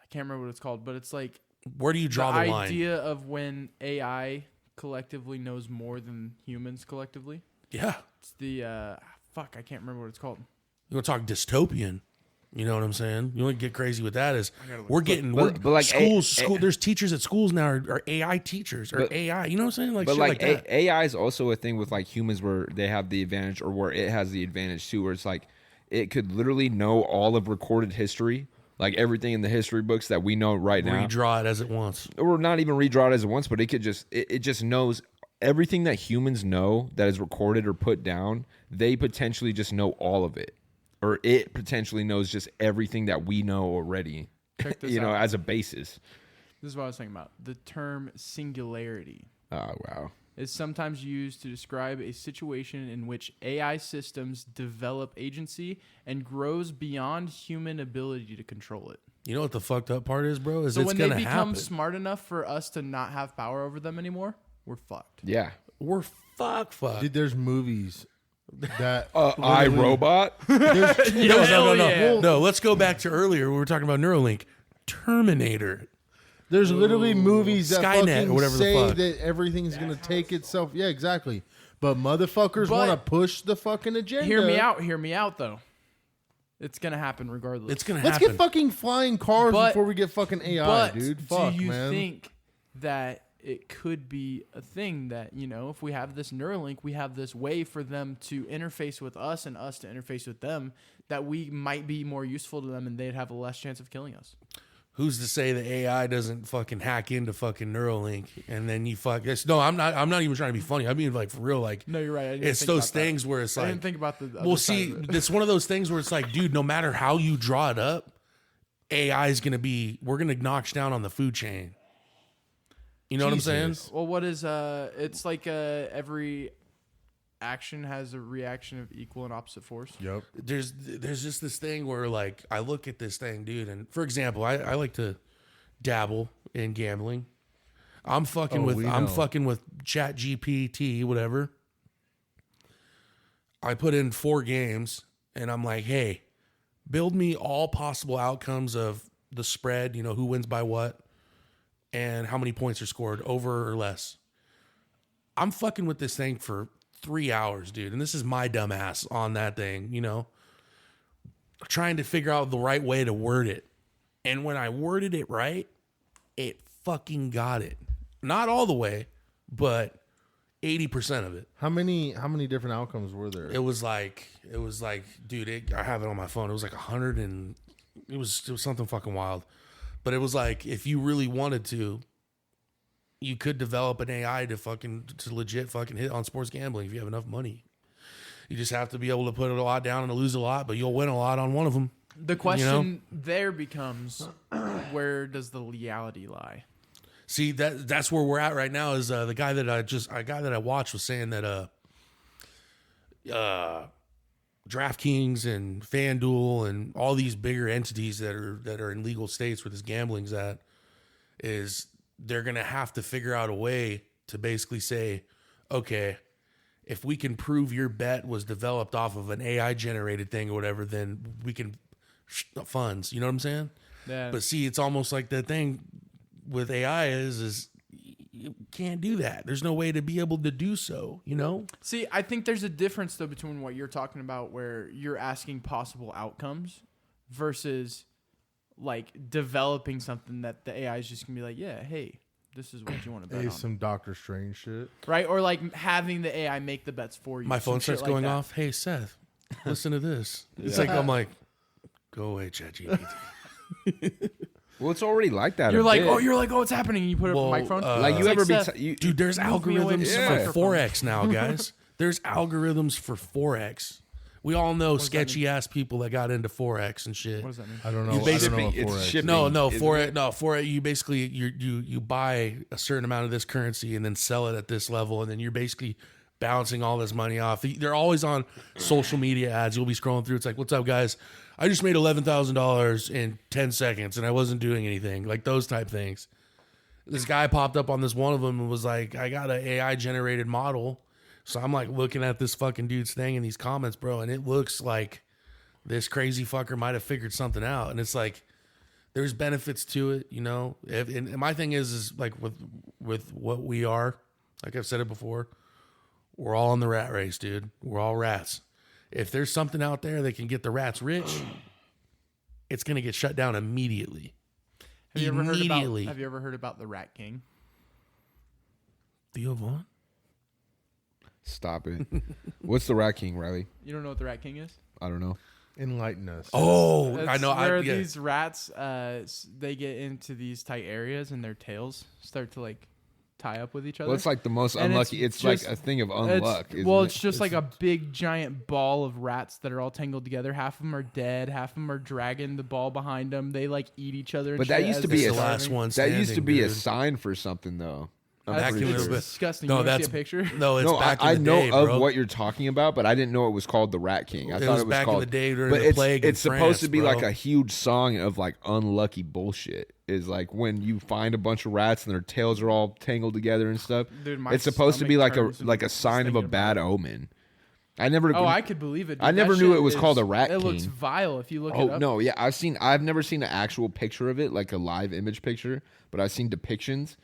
can't remember what it's called, but it's like Where do you draw the line? idea of when AI collectively knows more than humans collectively. Yeah. It's the fuck, I can't remember what it's called. You want to talk dystopian? You know what I'm saying? You want to get crazy with that is but like school. There's teachers at schools now are AI teachers or AI. You know what I'm saying? Like but shit like that. AI is also a thing with like humans where they have the advantage or where it has the advantage too, where it's like it could literally know all of recorded history, like everything in the history books that we know right now. Redraw it as it wants. Or not even redraw it as it wants, but it could just it just knows everything that humans know that is recorded or put down. They potentially just know all of it, or it potentially knows just everything that we know already. Check this You know, out. as a basis. This is what I was thinking about. The term singularity Oh wow. is sometimes used to describe a situation in which AI systems develop agency and grows beyond human ability to control it. You know what the fucked up part is, bro? Is So it's when they gonna become happen. smart enough for us to not have power over them anymore, we're fucked. Yeah. We're fucked. Dude, there's movies that I Robot. No. Let's go back to earlier. We were talking about Neuralink, Terminator. There's literally movies that Skynet, fucking or whatever the say fuck. that everything's gonna take itself. Yeah, exactly. But motherfuckers But- want to push the fucking agenda. Hear me out though. It's gonna happen regardless. It's gonna Let's happen. get fucking flying cars But- before we get fucking AI, But dude. Fuck, do you man. think that it could be a thing that, you know, if we have this Neuralink, we have this way for them to interface with us and us to interface with them, that we might be more useful to them and they'd have a less chance of killing us? Who's to say the AI doesn't fucking hack into fucking Neuralink and then you fuck this? No, I'm not even trying to be funny. I mean, like, for real, like, No, you're right. I didn't it's think those about that. things where it's I like, didn't think about the other well, side see, of it. it's one of those things where it's like, dude, no matter how you draw it up, AI is gonna be, we're gonna notch down on the food chain. You know what I'm saying? Well, what is it's like every action has a reaction of equal and opposite force. Yep. There's just this thing where like I look at this thing, dude, and for example, I like to dabble in gambling. I'm fucking with Chat GPT, whatever. I put in 4 games and I'm like, hey, build me all possible outcomes of the spread, you know, who wins by what. and how many points are scored, over or less. I'm fucking with this thing for 3 hours, dude. And this is my dumb ass on that thing, you know, trying to figure out the right way to word it. And when I worded it right, it fucking got it. Not all the way, but 80% of it. How many different outcomes were there? It was like, dude, I have it on my phone. It was like 100 and it was something fucking wild. But it was like, if you really wanted to, you could develop an AI to legit fucking hit on sports gambling if you have enough money. You just have to be able to put a lot down and lose a lot, but you'll win a lot on one of them. The question there becomes, where does the legality lie? See, that's where we're at right now. Is the guy that I watched was saying that DraftKings and FanDuel and all these bigger entities that are in legal states where this gambling's at, is they're gonna have to figure out a way to basically say, okay, if we can prove your bet was developed off of an AI generated thing or whatever, then we can funds. You know what I'm saying? Yeah. But see, it's almost like that thing with AI is you can't do that. There's no way to be able to do so, you know? See, I think there's a difference, though, between what you're talking about where you're asking possible outcomes versus, like, developing something that the AI is just going to be like, yeah, hey, this is what you want to bet Hey, on. some Doctor Strange shit. Right? Or, like, having the AI make the bets for you. My phone some shit starts like going that. off. Hey, Seth, listen to this. It's like, I'm like, go away, ChatGPT. Well, it's already like that. You're a like, bit. oh, what's happening? And you put it Well, up the microphone. Like, you It's ever be Seth, Dude, there's move me away algorithms from the for microphone. Forex now, guys. There's algorithms for Forex. We all know does that sketchy ass people that got into Forex and shit. What does that mean? I don't know. You I don't know basically- what it's Forex is. shipping. No, isn't Forex. You basically you buy a certain amount of this currency and then sell it at this level, and then you're basically bouncing all this money off. They're always on social media ads. You'll be scrolling through. It's like, what's up, guys? I just made $11,000 in 10 seconds, and I wasn't doing anything. Like those type things. This guy popped up on this one of them and was like, I got an AI generated model. So I'm like looking at this fucking dude's thing in these comments, bro, and it looks like this crazy fucker might have figured something out. And it's like, there's benefits to it, you know? And my thing is like with what we are, like I've said it before, we're all in the rat race, dude. We're all rats. If there's something out there that can get the rats rich, it's going to get shut down immediately. Have you ever heard about the Rat King? Theo Vaughn? Stop it. What's the Rat King, Riley? You don't know what the Rat King is? I don't know. Enlighten us. Oh, I That's know. Where these rats, they get into these tight areas and their tails start to like tie up with each other. Well, it's like the most And unlucky. It's like just- a thing of unluck. It's, isn't well, it? it's just like a big giant ball of rats that are all tangled together. Half of them are dead. Half of them are dragging the ball behind them. They like eat each other. And But that shit used as to be they're a the last starving. one. That used to be a dude. sign for something, though. I'm That's pretty Back in sure. the- disgusting. No, You wanna see that's a picture. No, it's No, back I in the know day, of bro. what you're talking about, but I didn't know it was called the Rat King. I It thought was it was back in called the day during but the plague in it's supposed France, to be bro. like a huge song of like unlucky bullshit. Is like when you find a bunch of rats and their tails are all tangled together and stuff. Dude, my It's supposed to be stomach like a turns like a just sign of a thinking bad about it. omen. I never. Oh, I could believe it. Dude. I never That knew shit it was is- called a Rat It looks King. vile if you look it Oh up. no, yeah, I've never seen an actual picture of it, like a live image picture, but I've seen depictions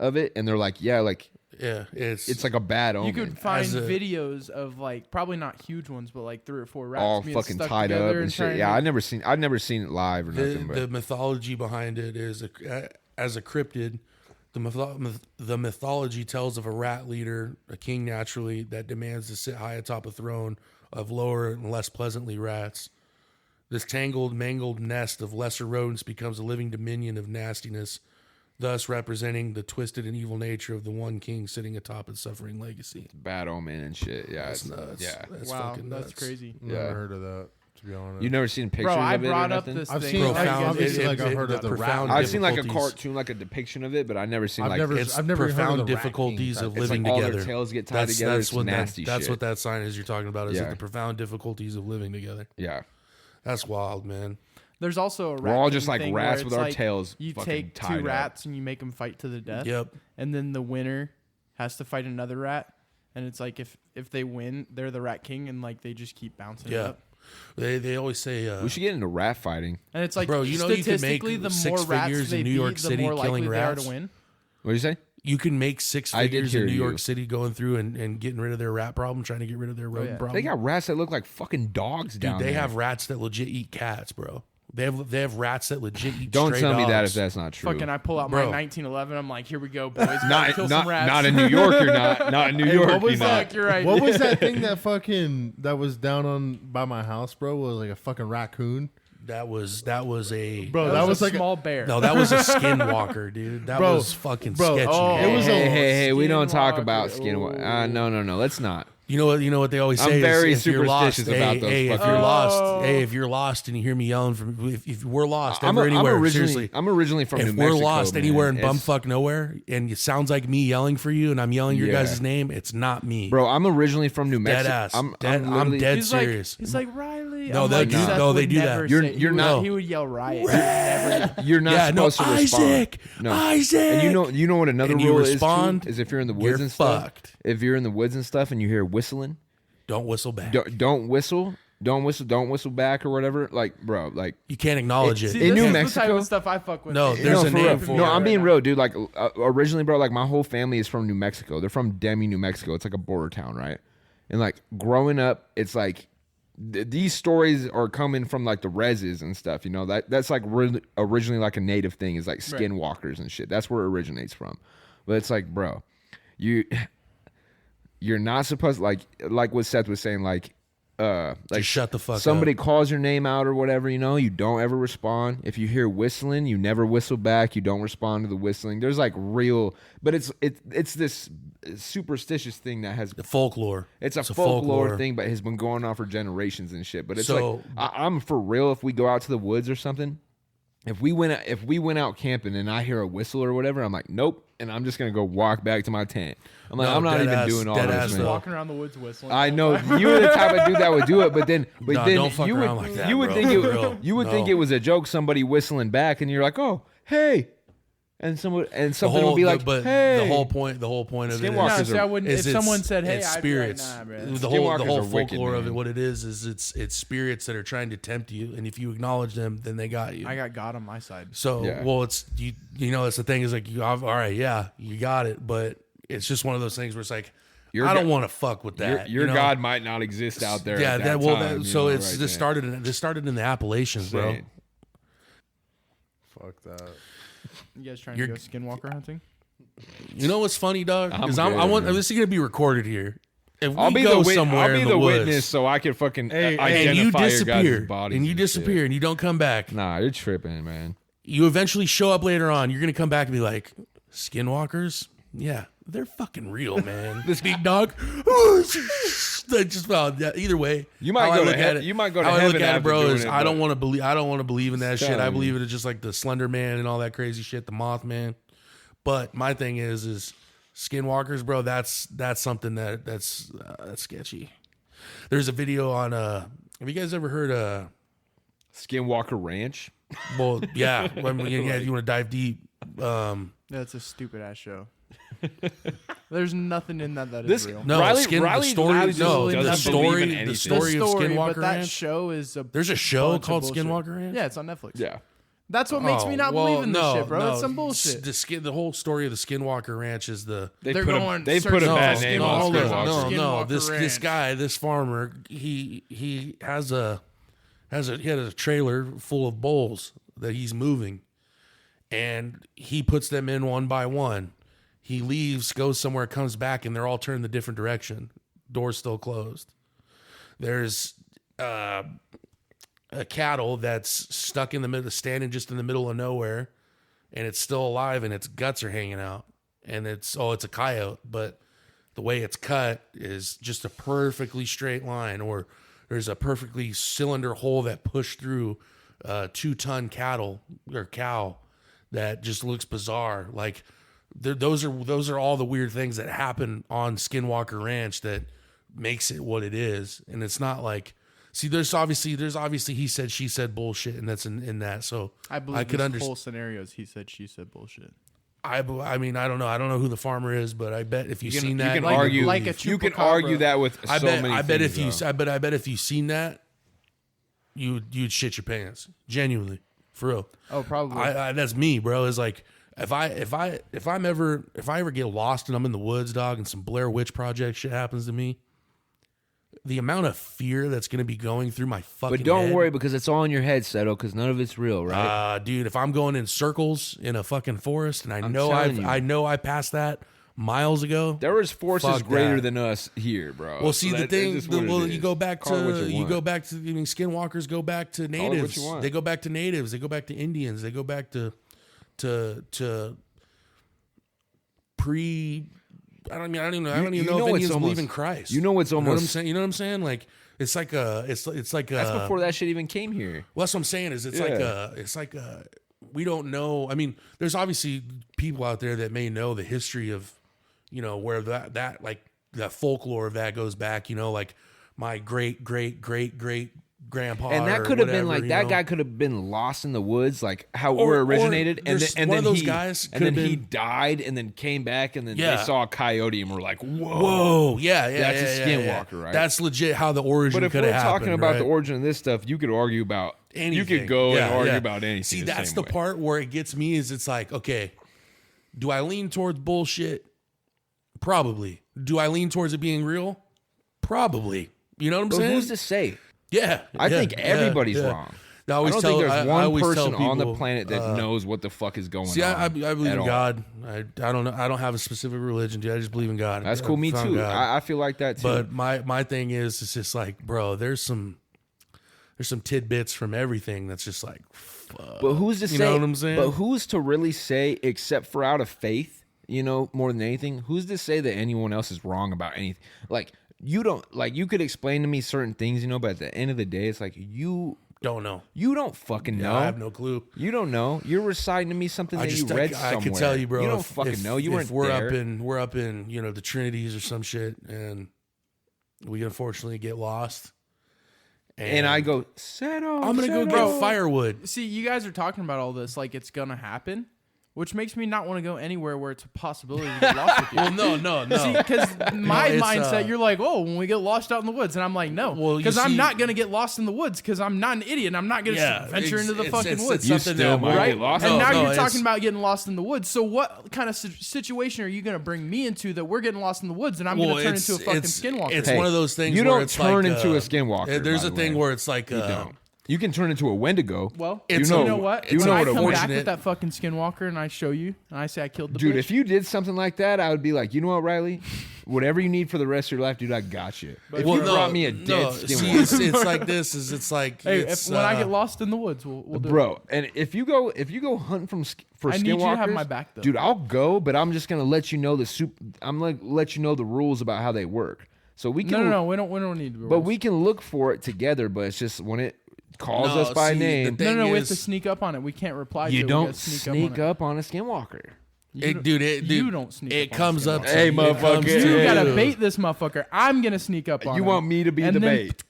of it, and they're like, yeah, like Yeah, it's like a bad omen. You could find As a- videos of like probably not huge ones, but like 3 or 4 rats all being fucking stuck tied up together and trying shit. to Yeah, make- I've never seen it live or nothing. the But mythology behind it is as a cryptid. The mythology tells of a rat leader, a king naturally, that demands to sit high atop a throne of lower and less pleasantly rats. This tangled, mangled nest of lesser rodents becomes a living dominion of nastiness, thus representing the twisted and evil nature of the one king sitting atop its suffering legacy. bad omen and shit. Yeah, That's it's nuts. Yeah, That's wow, fucking that's nuts. crazy. Never Yeah. heard of that, to be honest. you've never seen pictures Bro, I of it or brought up nothing? this I've thing. seen- Oh, you Profound, guys obviously, did- like, I've heard of the profound I've seen like a difficulties. cartoon, like a depiction of it, but I've never seen I've like never- It's I've never heard of profound the Rat King difficulties type of thing. it's living like all together. their tails get tied together. It's what nasty that's shit. what that sign is you're talking about. Is Yeah. the profound difficulties of living together. Yeah, That's wild, man. There's also a rat we're all king just like thing where rats it's with our like tails. You fucking take tied 2 up. rats and you make them fight to the death. Yep. And then the winner has to fight another rat. And it's like if they win, they're the rat king, and like they just keep bouncing Yeah. up. They always say, We should get into rat fighting. And it's like Bro, you know you could make statistically, the six more rats figures they in New beat, York the City more likely killing they are rats? to win. What do you say? You can make six I did figures in hear New you. York City going through and getting rid of their rat problem, trying to get rid of their rodent problem. They got rats that look like fucking dogs down Dude, they there. have rats that legit eat cats, bro. They have rats that legit eat. Don't stray tell me that dogs. if that's not true. Fucking, I pull out Bro. my 1911. I'm like, here we go, boys. Gotta not kill some rats. not in New York. You're not. Not in New York. what was you're not. Fuck, you're right. What was that thing that was down on by my house, bro? Was like a fucking raccoon, That was a bro. That, was like a small bear. no. That was a skinwalker, dude. That Bro, was fucking bro, sketchy. oh. man. It was Hey, we don't talk Skinwalker. about skinwalker. No. Let's not. You know what they always I'm say. very is if you're lost, superstitious about those if fucking- you're lost, Oh. if you're lost and you hear me yelling from, if we're lost I'm ever anywhere, originally seriously. I'm originally from New If Mexico. we're lost man. anywhere in It's- bumfuck nowhere, and it sounds like me yelling for you, and I'm yelling your Yeah. guys' name, it's not me. Bro, I'm originally from New Dead Mexico. ass. I'm I'm dead he's serious. Like, he's like Riley. No, I'm they like, do- Seth no, they would do that. never You're- say- you're he not- Would, he would yell riot. He would never. You're not Yeah, no, supposed to respond. Isaac, Isaac. And you know what another And you rule respond, is if you're in the woods you're and stuff. fucked. If you're in the woods and stuff and you hear whistling, Don't whistle back. don't whistle back or whatever. Like, bro, like You can't acknowledge it. See, In this New is the type Mexico- of stuff I fuck with. No, there's no, a for name real. for No, it I'm being right real, dude. Like originally, bro, like my whole family is from New Mexico. They're from Demi, New Mexico. It's like a border town, right? And like growing up, it's like these stories are coming from like the reses and stuff. You know that's like really originally like a native thing. Is like skinwalkers and shit. That's where it originates from. But it's like, bro, you're not supposed like what Seth was saying, like Just shut the fuck somebody up. calls your name out or whatever, you know, you don't ever respond. If you hear whistling, you never whistle back. You don't respond to the whistling. There's like real, but it's this superstitious thing that has The folklore. it's a folklore thing, but has been going on for generations and shit. But it's So- like I'm for real. If we go out to the woods or something, if we went out camping and I hear a whistle or whatever, I'm like, nope, and I'm just gonna go walk back to my tent. I'm like, No, I'm not even dead ass- doing all dead this, ass man. though. Walking around the woods whistling. I know you were the type of dude that would do it, but then No, then don't fuck you around would like that, you would bro. think For real. you would No. think it was a joke, somebody whistling back, and you're like, oh, hey, and something would be like, but hey, the whole point of it No, Skinwalkers is, see, I wouldn't. is If someone it's- said, "Hey," it's I'd be like, spirits. nah, bro. The whole Skinwalkers are wicked, folklore of it, man. what it is it's spirits that are trying to tempt you, and if you acknowledge them, then they got you. I got God on my side. So Yeah. well, it's you know, it's the thing is like all right, yeah, you got it, but it's just one of those things where it's like Your I don't go- want to fuck with that. your you know? God might not exist out there. Yeah, at that that well, time, so you know, it's right this there. started in the Appalachians, bro. Saying. fuck that. You guys trying You're- to go skinwalker hunting? You know what's funny, dog? I'm Because good, I want man. this is gonna be recorded here. If we I'll be go the somewhere I'll be in the the woods, witness, so I can fucking Hey, identify and you your disappear, guys' bodies and you shit. disappear, and you don't come back. Nah, you're tripping, man. You eventually show up later on. You're gonna come back and be like, "Skinwalkers, yeah, they're fucking real, man." This big dog, that just either way. You might how I go to look at he- it- you might go to how I heaven look at it, after bro. doing Is it, I don't but- want to believe. I don't want to believe in that shit. I telling believe it is just like the Slender Man and all that crazy shit, the Mothman. But my thing is Skinwalkers, bro. That's something that's sketchy. There's a video on. Have you guys ever heard? Skinwalker Ranch. Well, yeah. When you want to dive deep. That's a stupid ass show. There's nothing in that This- is real. No, Riley- the Riley story. just No, doesn't the believe story. in The anything. story of Skinwalker but that Ranch. show is a There's a show bunch of called bullshit. Skinwalker Ranch. Yeah, it's on Netflix. Yeah. That's what makes me not believe in this shit, bro. It's some bullshit. The whole story of the Skinwalker Ranch is the They They're put going they put a searching bad for name no, on hold on. Skinwalker. No. Skinwalker This Ranch. guy, this farmer, he had a trailer full of bulls that he's moving, and he puts them in one by one. He leaves, goes somewhere, comes back, and they're all turned the different direction. Door's still closed. There's a cattle that's stuck in the middle, standing just in the middle of nowhere, and it's still alive, and its guts are hanging out. And it's a coyote, but the way it's cut is just a perfectly straight line, or there's a perfectly cylinder hole that pushed through 2-ton cattle or cow that just looks bizarre. Like those are all the weird things that happen on Skinwalker Ranch that makes it what it is. And it's not like, see, there's obviously he said, she said bullshit, and that's in that. So I believe could this understand. whole scenario is he said, she said bullshit. I mean, I don't know who the farmer is, but I bet if you've You seen can, that, you can Like- argue. like a you can chupacabra. argue that with I so bet many I bet things, if you though. I bet if you've seen that, you'd shit your pants. Genuinely. For real. Oh, probably. That's me, bro. Is like if I ever get lost and I'm in the woods, dog, and some Blair Witch Project shit happens to me, the amount of fear that's going to be going through my fucking But don't head, worry, because it's all in your head, Seto, because none of it's real, right? dude, if I'm going in circles in a fucking forest and I'm telling you. I know I passed that miles ago. There is forces Fuck greater that. than us here, bro. Well, see, So the that's thing, just what it well, is. you go back Call it what to, you want. I mean, skinwalkers go back to it what natives. you want. They go back to natives. They go back to Indians. They go back to pre. I don't even know if Indians believe in Christ. You know what's You know what I'm almost. saying? You know what I'm saying? Like it's like it's like That's before that shit even came here. Well, that's what I'm saying. Is it's like we don't know. I mean, there's obviously people out there that may know the history of, where that like the folklore of that goes back. Like my great grandpa, And that or could have been whatever, like that know? guy could have been lost in the woods, like how Or- we're or originated, and there's then one of those he guys and then could have he been- died, and then came back, and then Yeah. they saw a coyote, and we're like, whoa. Whoa, yeah, That's a yeah, skinwalker, yeah. right? That's legit how the origin But if could we're have talking happened, about right? the origin of this stuff, you could argue about Anything. You could go and Yeah, argue yeah. about anything. See, the that's same the way. part where it gets me. Is it's like, okay, do I lean towards bullshit? Probably. Do I lean towards it being real? Probably. You know what I'm But saying? who's to say? Yeah, I think everybody's yeah. wrong. I I always don't tell, think there's I one always tell person on the people, planet that knows what the fuck is going See, on. I believe at in all. God. I don't know. I don't have a specific religion, dude. I just believe in God. That's cool. Me I found too. God. I feel like that too. But my thing is, it's just like, bro, there's some tidbits from everything that's just like, fuck. But who's to say? You know what I'm saying? But who's to really say, except for out of faith, more than anything, who's to say that anyone else is wrong about anything? Like, you don't, like, you could explain to me certain things, but at the end of the day, it's like, don't know. you don't fucking know. I have no clue. You don't know. You're reciting to me something that you read somewhere. I can tell you, bro. You don't if- fucking if- know. You if weren't we're there. we're up in the Trinities or some shit, and we unfortunately get lost. and I go, Seto, I'm gonna go Seto." get firewood. See, you guys are talking about all this like it's gonna happen, which makes me not want to go anywhere where it's a possibility to get lost with you. Well, no. See, because my it's, mindset, you're like, oh, when we get lost out in the woods, and I'm like, no, Well, you because I'm see- not gonna get lost in the woods because I'm not an idiot. And I'm not gonna venture into the fucking woods. You something still that might right? get lost. And No, now no, you're it's- talking about getting lost in the woods. So what kind of situation are you going to bring me into that we're getting lost in the woods and I'm going to turn into a fucking skinwalker? It's Hey, one of those things. you where don't it's turn like, into a skinwalker, There's by a the thing way. where it's like, You don't. You can turn into a Wendigo. well, It's- you you know know- what? you When know I what a come back fortunate- with that fucking skinwalker and I show you and I say I killed the Dude, bitch. if you did something like that, I would be like, you know what, Riley? Whatever you need for the rest of your life, dude, I got you. If you brought me a dead See, skinwalker, it's like this. It's like hey, it's, when I get lost in the woods, we'll do it. bro. And if you go hunting for I skinwalkers, need you to have my back, though. dude. I'll go, but I'm just gonna let you know I'm gonna let you know the rules about how they work. So we can. No, we don't need to. But we can look for it together. But it's just when it calls No, us by see, name, the No, thing we have to is- sneak up on it. We can't reply. you to it. don't We gotta sneak up on a skinwalker. You don't sneak It up on comes a up. skinwalker. to Hey, you. It motherfucker. comes to You Yeah. gotta bait this motherfucker. I'm gonna sneak up on You him. want me to be And the then bait?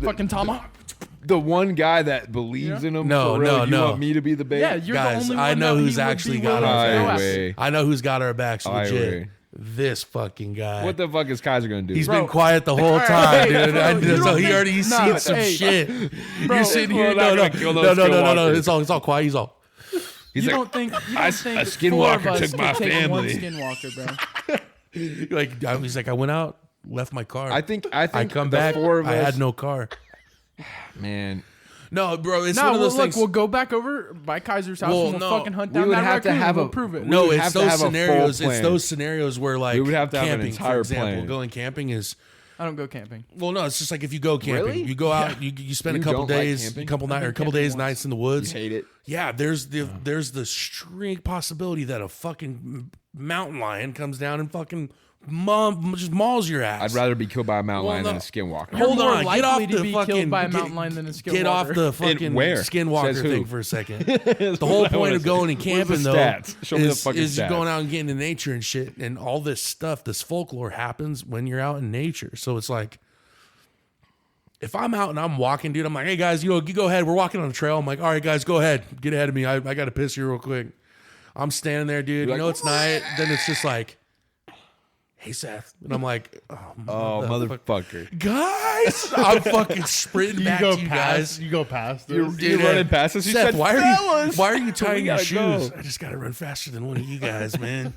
Fucking tomahawk. The one guy that believes in him. No, for real, no, you no. want me to be the bait? Yeah, you're Guys, the only one I know that who's he would actually be got willing our to go backs. after. Way. I know who's got our backs I legit. agree. This fucking guy. What the fuck is Kaiser gonna do? He's Bro. been quiet the whole time, Hey, dude. bro, you So don't he think- already nah, seen some hey, shit. bro, You're sitting we're here. not No, gonna kill those no. skinwalkers. It's all quiet. He's all. He's You like, don't think a four of skinwalker us took could my take one family. skinwalker, bro. He's like, I went out, left my car. I think I come the back. four of I us, had no car. man. No, bro. It's No, one of those look, things. we'll go back over by Kaiser's house Well, and we'll no, fucking hunt we down would that have to raccoon have and we'll a- prove it. we No, would it's have to those have a full scenarios. It's plan. those scenarios where like We would have to have an camping, entire for example, plan. going camping is. I don't go camping. Well, no, it's just like if you go camping, Really? you go out, you spend You a couple don't like days, camping? a couple I've been couple camping days, once. nights in the You woods. hate it. Yeah, there's the straight possibility that a fucking mountain lion comes down and fucking just mauls your ass. I'd rather be killed by a mountain Well, lion no. than a skinwalker. You're Hold more on, likely get off to the be fucking killed by a mountain lion than a skinwalker. Get off the fucking where? skinwalker Says who? thing for a second. The whole what I point wanna of see. going and Where's the camping though stats? Show me the is, fucking is you stats. going out and getting into nature and shit, and all this stuff, this folklore happens when you're out in nature. So it's like, if I'm out and I'm walking, dude, I'm like, hey guys, you go ahead. We're walking on the trail. I'm like, all right, guys, go ahead, get ahead of me. I got to piss here real quick. I'm standing there, dude. You're You know like, it's night. Then it's just like, hey Seth, and I'm like, Oh, motherfucker. guys, I'm fucking sprinting back to you guys. You go past You're, us. you're running past us. You Seth, said, why "Fellas, are you tying we your gotta shoes? go." I just gotta run faster than one of you guys, man.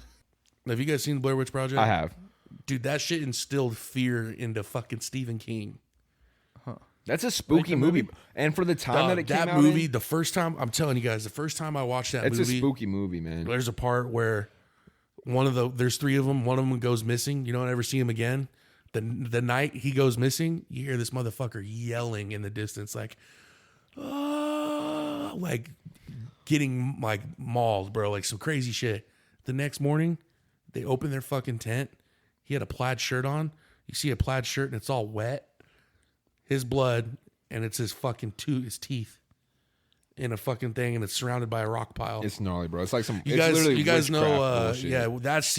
Have you guys seen the Blair Witch Project? I have. Dude, that shit instilled fear into fucking Stephen King. That's a spooky movie. And for the time that it came out movie, in, the first time, I'm telling you guys, the first time I watched that it's movie, a spooky movie, man. there's a part where there's three of them, one of them goes missing. You don't ever see him again. The night he goes missing, you hear this motherfucker yelling in the distance, like, oh, like getting like mauled, bro, like some crazy shit. The next morning, they open their fucking tent. He had a plaid shirt on. You see a plaid shirt and it's all wet. His blood, and it's his fucking his teeth in a fucking thing, and it's surrounded by a rock pile. It's gnarly, bro. It's like some. You it's guys literally know, bullshit. yeah,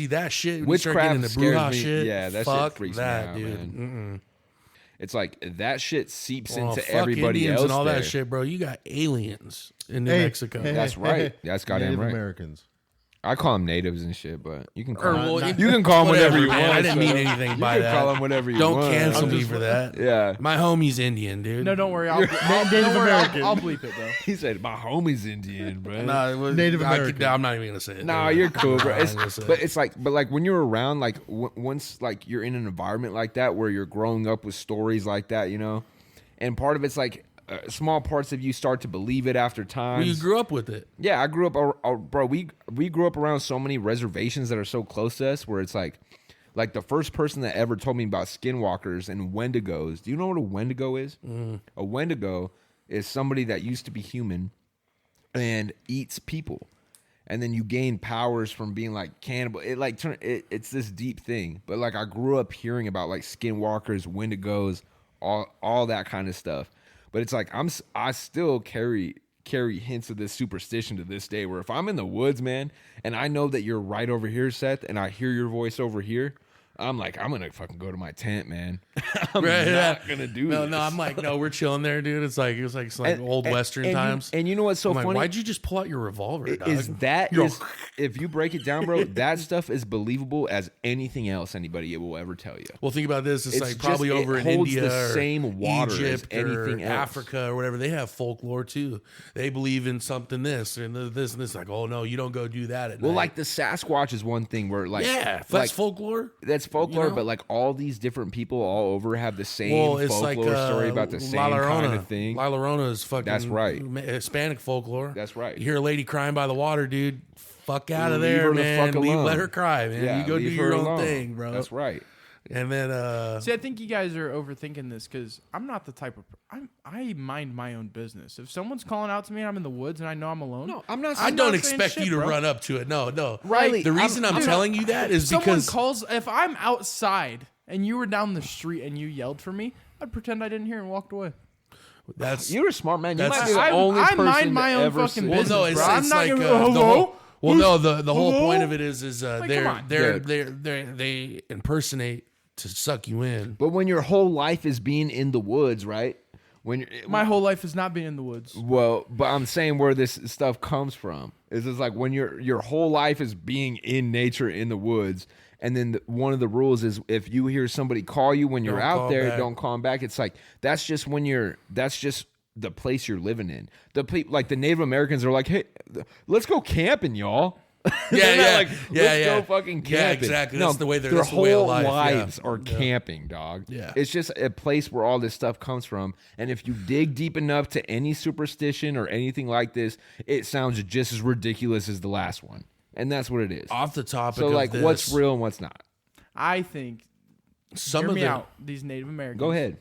that shit. When Witchcraft you start getting into scares Bruja me. shit, Yeah, that shit fuck freaks me that, out, dude. man. It's like that shit seeps Well, into fuck everybody Indians else and all there. that shit, bro. You got aliens in New Hey, Mexico. hey, That's hey, right. hey. That's goddamn Native right. Americans. I call them natives and shit, but you can call Or, them. well, You can call them whatever you man, want. I didn't so- mean anything You by can that. call them whatever you Don't want. cancel I'm me just- for that. Yeah. My homie's Indian, dude. No, don't worry. Don't Native worry. American. I'll bleep it though. He said, "My homie's Indian, bro." Nah, it was- Native I American. I'm not even gonna say it. Nah, dude. you're cool, bro. I'm not gonna say it. But it's like when you're around, like once like you're in an environment like that where you're growing up with stories like that, you know, and part of it's like small parts of you start to believe it after time. Well, you grew up with it. Yeah, I grew up, bro. We grew up around so many reservations that are so close to us, where it's like the first person that ever told me about skinwalkers and wendigos. Do you know what a wendigo is? A wendigo is somebody that used to be human and eats people, and then you gain powers from being like cannibal. It like it's this deep thing. But like I grew up hearing about like skinwalkers, wendigos, all that kind of stuff. But it's like I still carry hints of this superstition to this day, where if I'm in the woods, man, and I know that you're right over here, Seth, and I hear your voice over here, I'm like, I'm gonna fucking go to my tent, man. I'm not gonna do this. No, I'm like, no, we're chilling there, dude. It's like old Western times. And you know what's so I'm like, funny? why'd you just pull out your revolver, dog? If you break it down, bro, that stuff is believable as anything else anybody will ever tell you. Well, think about this. It's like just- probably it over in holds India the or same water as Egypt or anything else. Africa or whatever. They have folklore too. They believe in something this and this and this. Like, oh no, you don't go do that at Well, night. like the Sasquatch is one thing where like yeah, that's like, folklore. That's folklore, You know? but like all these different people all over have the same Well, it's folklore like story about the same La kind Llorona. of thing. La Llorona is fucking That's right. Hispanic folklore. That's right. You hear a lady crying by the water, dude. Fuck out of Leave there, her the man. fuck alone. Let her cry, man. Yeah, you go do leave her your own alone. thing, bro. That's right. And then See, I think you guys are overthinking this because I'm not the type of I mind my own business. If someone's calling out to me and I'm in the woods and I know I'm alone, No, I'm not. I I'm don't not saying expect shit, you to bro. run up to it. No. Riley, The reason I'm dude, telling you that is someone because calls. If I'm outside and you were down the street and you yelled for me, I'd pretend I didn't hear and walked away. that's You're a smart man. You That's- might be the I only mind person my to own ever fucking say- well, business, no, it's, bro. I'm it's not like gonna the go, whole. hello? Well, no, the whole Hello? point of it is come on. they impersonate to suck you in. But when your whole life is being in the woods, right? When you're, My whole life has not been in the woods. well, but I'm saying where this stuff comes from is it's like when your whole life is being in nature in the woods, and then one of the rules is if you hear somebody call you when you're Don't out call there, back. don't call them back. It's like that's just the place you're living in. Like the Native Americans are like, hey, let's go camping, y'all. They're not like, let's go fucking camping. Yeah, exactly. No, That's the way they're. their That's the way of whole life. lives yeah. are camping, dog. Yeah. It's just a place where all this stuff comes from. And if you dig deep enough to any superstition or anything like this, it sounds just as ridiculous as the last one. And that's what it is. Off the topic. So, of like, this, what's real and what's not? I think. Some hear of me the out. These Native Americans. Go ahead.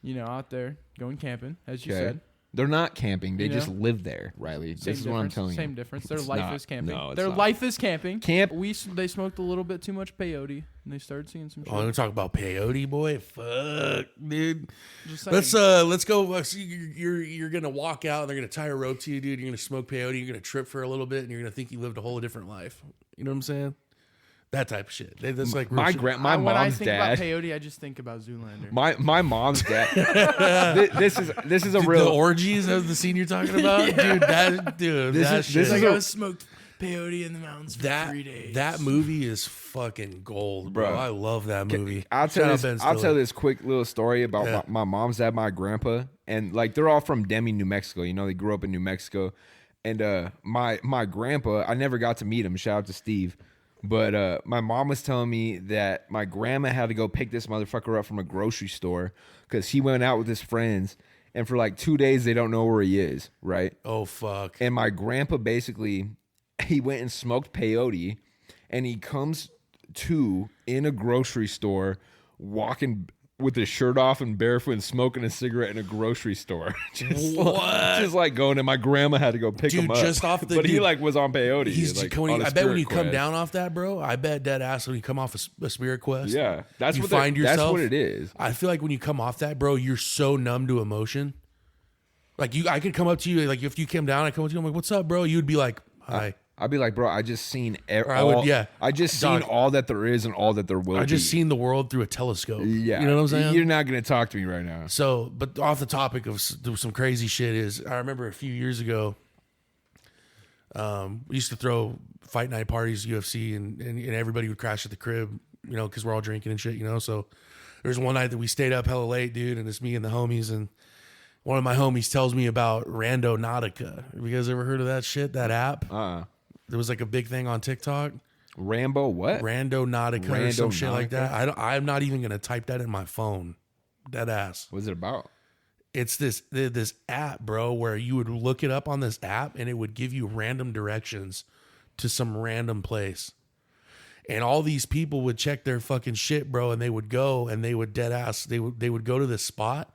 You know, out there going camping, as you Okay. said. They're not camping. They You know? just live there, Riley. Same This is what I'm difference, telling you. Same difference. Their It's life not. is camping. No, it's Their not. life is camping. Camp- They smoked a little bit too much peyote and they started seeing some shit. Oh, I'm gonna talk about peyote, boy. Fuck, dude. Just saying. Let's go. So you're gonna walk out. And they're gonna tie a rope to you, dude. You're gonna smoke peyote. You're gonna trip for a little bit, and you're gonna think you lived a whole different life. You know what I'm saying? That type of shit. That's like real My shit. when when I mom's think dad. about peyote, I just think about Zoolander. My mom's dad. this is a Dude, real the orgies of the scene you're talking about, dude. That This that is- shit. this It's is like a- I was smoked Peyote in the mountains for That 3 days. that movie is fucking gold, bro. Bro. I love that movie. I'll Shout tell out this. Ben I'll Stiller. tell this quick little story about Yeah. my mom's dad, my grandpa, and like they're all from Deming, New Mexico. You know, they grew up in New Mexico, and my grandpa, I never got to meet him. Shout out to Steve, but my mom was telling me that my grandma had to go pick this motherfucker up from a grocery store because he went out with his friends, and for like 2 days they don't know where he is, right? Oh fuck. And my grandpa basically, he went and smoked peyote, and he comes to in a grocery store, walking with his shirt off and barefoot and smoking a cigarette in a grocery store. just like going, and my grandma had to go pick Dude, him up. just off the- but he dude, like was on peyote. He's like, when on a I bet when spirit you come quest. down off that, bro. I bet dead ass when you come off a spirit quest. Yeah, that's you what find yourself. That's what it is. I feel like when you come off that, bro, you're so numb to emotion. Like I could come up to you, like if you came down, I come up to you, I'm like, "What's up, bro?" You'd be like, "Hi." I'd be like, bro, I just seen I would- yeah. I just Dog. seen all that there is and all that there will be. I just seen the world through a telescope. Yeah, You know what I'm saying? You're not gonna talk to me right now. So, but off the topic of some crazy shit is, I remember a few years ago, we used to throw fight night parties, UFC, and everybody would crash at the crib, you know, because we're all drinking and shit, you know. So there's one night that we stayed up hella late, dude, and it's me and the homies, and one of my homies tells me about Rando Nautica. Have you guys ever heard of that shit, that app? There was like a big thing on TikTok. Rambo, what? Rando Nautica or Rando some shit like Nautica? that. I'm not even going to type that in my phone. Dead ass. What's it about? It's this app, bro, where you would look it up on this app and it would give you random directions to some random place. And all these people would check their fucking shit, bro, and they would go and they would dead ass. They would go to this spot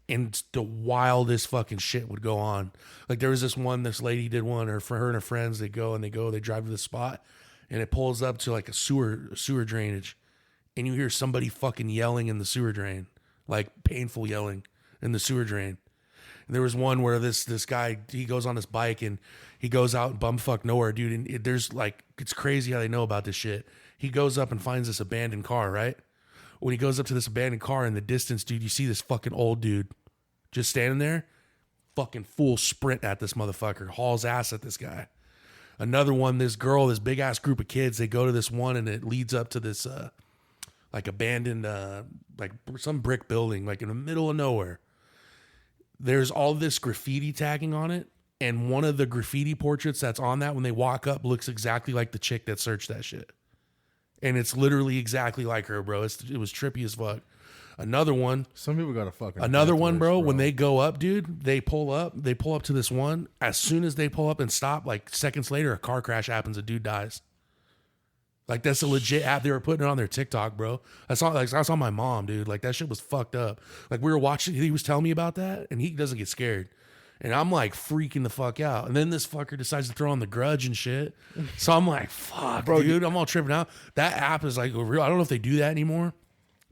and the wildest fucking shit would go on. Like there was this lady did one, or for her and her friends, they drive to the spot and it pulls up to like a sewer drainage, and you hear somebody fucking yelling in the sewer drain, like painful yelling in the sewer drain. And there was one where this guy, he goes on his bike and he goes out in bumfuck nowhere, dude. And there's like, it's crazy how they know about this shit. He goes up and finds this abandoned car, right? When he goes up to this abandoned car in the distance, dude, you see this fucking old dude just standing there, fucking full sprint at this motherfucker, hauls ass at this guy. Another one, this girl, this big ass group of kids, they go to this one and it leads up to this like abandoned, like some brick building, like in the middle of nowhere. There's all this graffiti tagging on it. And one of the graffiti portraits that's on that when they walk up looks exactly like the chick that searched that shit. And it's literally exactly like her, bro. It was trippy as fuck. Another one, Some people got a fucking. Another one, death bro, wish, when they go up, dude, they pull up to this one. As soon as they pull up and stop, like seconds later, a car crash happens, a dude dies. Like that's a legit app. They were putting it on their TikTok, bro. I saw my mom, dude. Like that shit was fucked up. Like we were watching, he was telling me about that, and he doesn't get scared. And I'm like freaking the fuck out. And then this fucker decides to throw on The Grudge and shit. So I'm like, fuck, bro, dude, I'm all tripping out. That app is like real. I don't know if they do that anymore,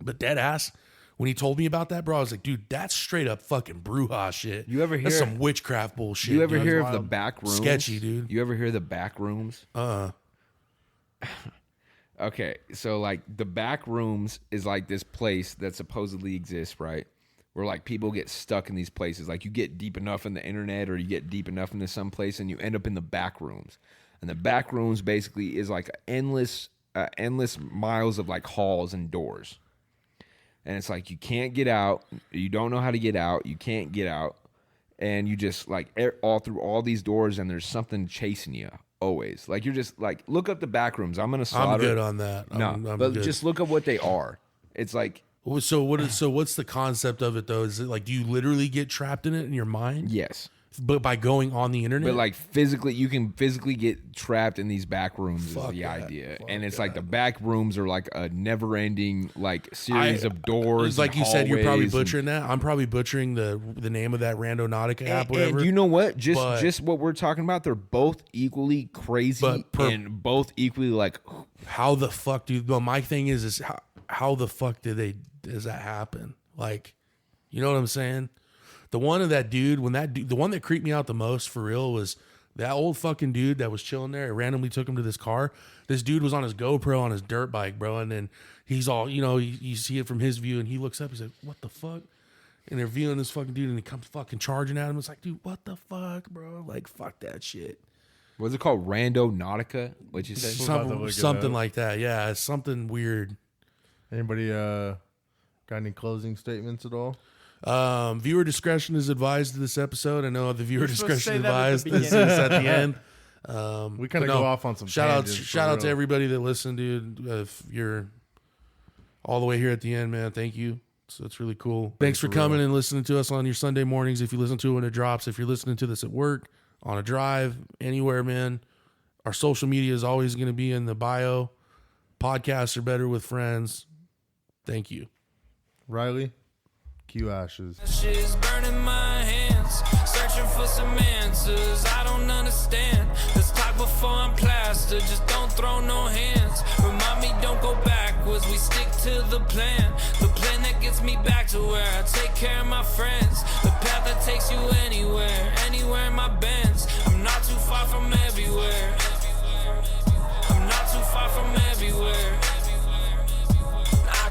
but dead ass. When he told me about that, bro, I was like, dude, that's straight up fucking Bruja shit. You ever That's hear- some witchcraft bullshit. You ever dude. hear It's of the wild. back rooms? Sketchy, dude. You ever hear of the back rooms? Okay, so like the back rooms is like this place that supposedly exists, right? Where like people get stuck in these places. Like you get deep enough in the internet or you get deep enough into some place and you end up in the back rooms. And the back rooms basically is like endless miles of like halls and doors. And it's like you can't get out. You don't know how to get out. You can't get out. And you just like all through all these doors and there's something chasing you always. Like you're just like, look up the back rooms. I'm going to slaughter. I'm good on that. No, I'm but good. just look up what they are. It's like, So what's the concept of it though? Is it like, do you literally get trapped in it in your mind? yes. But by going on the internet? But like physically, you can physically get trapped in these back rooms Fuck is the that. idea. Fuck And it's like the back rooms are like a never ending like series I- of doors. It's like and you said, you're probably hallways and- butchering that. I'm probably butchering the name of that Rando Nautica app, whatever. And you know what? But- Just what we're talking about, they're both equally crazy But and both equally like How the fuck, dude? Well, my thing is how the fuck does that happen? Like, you know what I'm saying? The one of that dude, the one that creeped me out the most for real was that old fucking dude that was chilling there. I randomly took him to this car. This dude was on his GoPro on his dirt bike, bro. And then he's all, you see it from his view and he looks up. He's like, what the fuck? And they're viewing this fucking dude and he comes fucking charging at him. It's like, dude, what the fuck, bro? Like, fuck that shit. What's it called? Rando Nautica, which is about to look it something up. like that. Yeah, it's something weird. Anybody got any closing statements at all? Viewer discretion is advised to this episode. I know the viewer supposed to discretion say that at the advised. This is beginning. at the end. We kind but of go off on some shout out tangents, for shout out to real. everybody that listened, dude. If you're all the way here at the end, man, thank you. So it's really cool. Thanks for coming and listening to us on your Sunday mornings. If you listen to it when it drops, if you're listening to this at work, on a drive, anywhere, man. Our social media is always going to be in the bio. Podcasts are better with friends. Thank you. Riley, cue ashes. Shit is burning my hands, searching for some answers I don't understand. Let's talk before I'm plastered, just don't throw no hands. Remind me, don't go backwards, we stick to the plan that gets me back to where I take care of my friends. The path that takes you anywhere.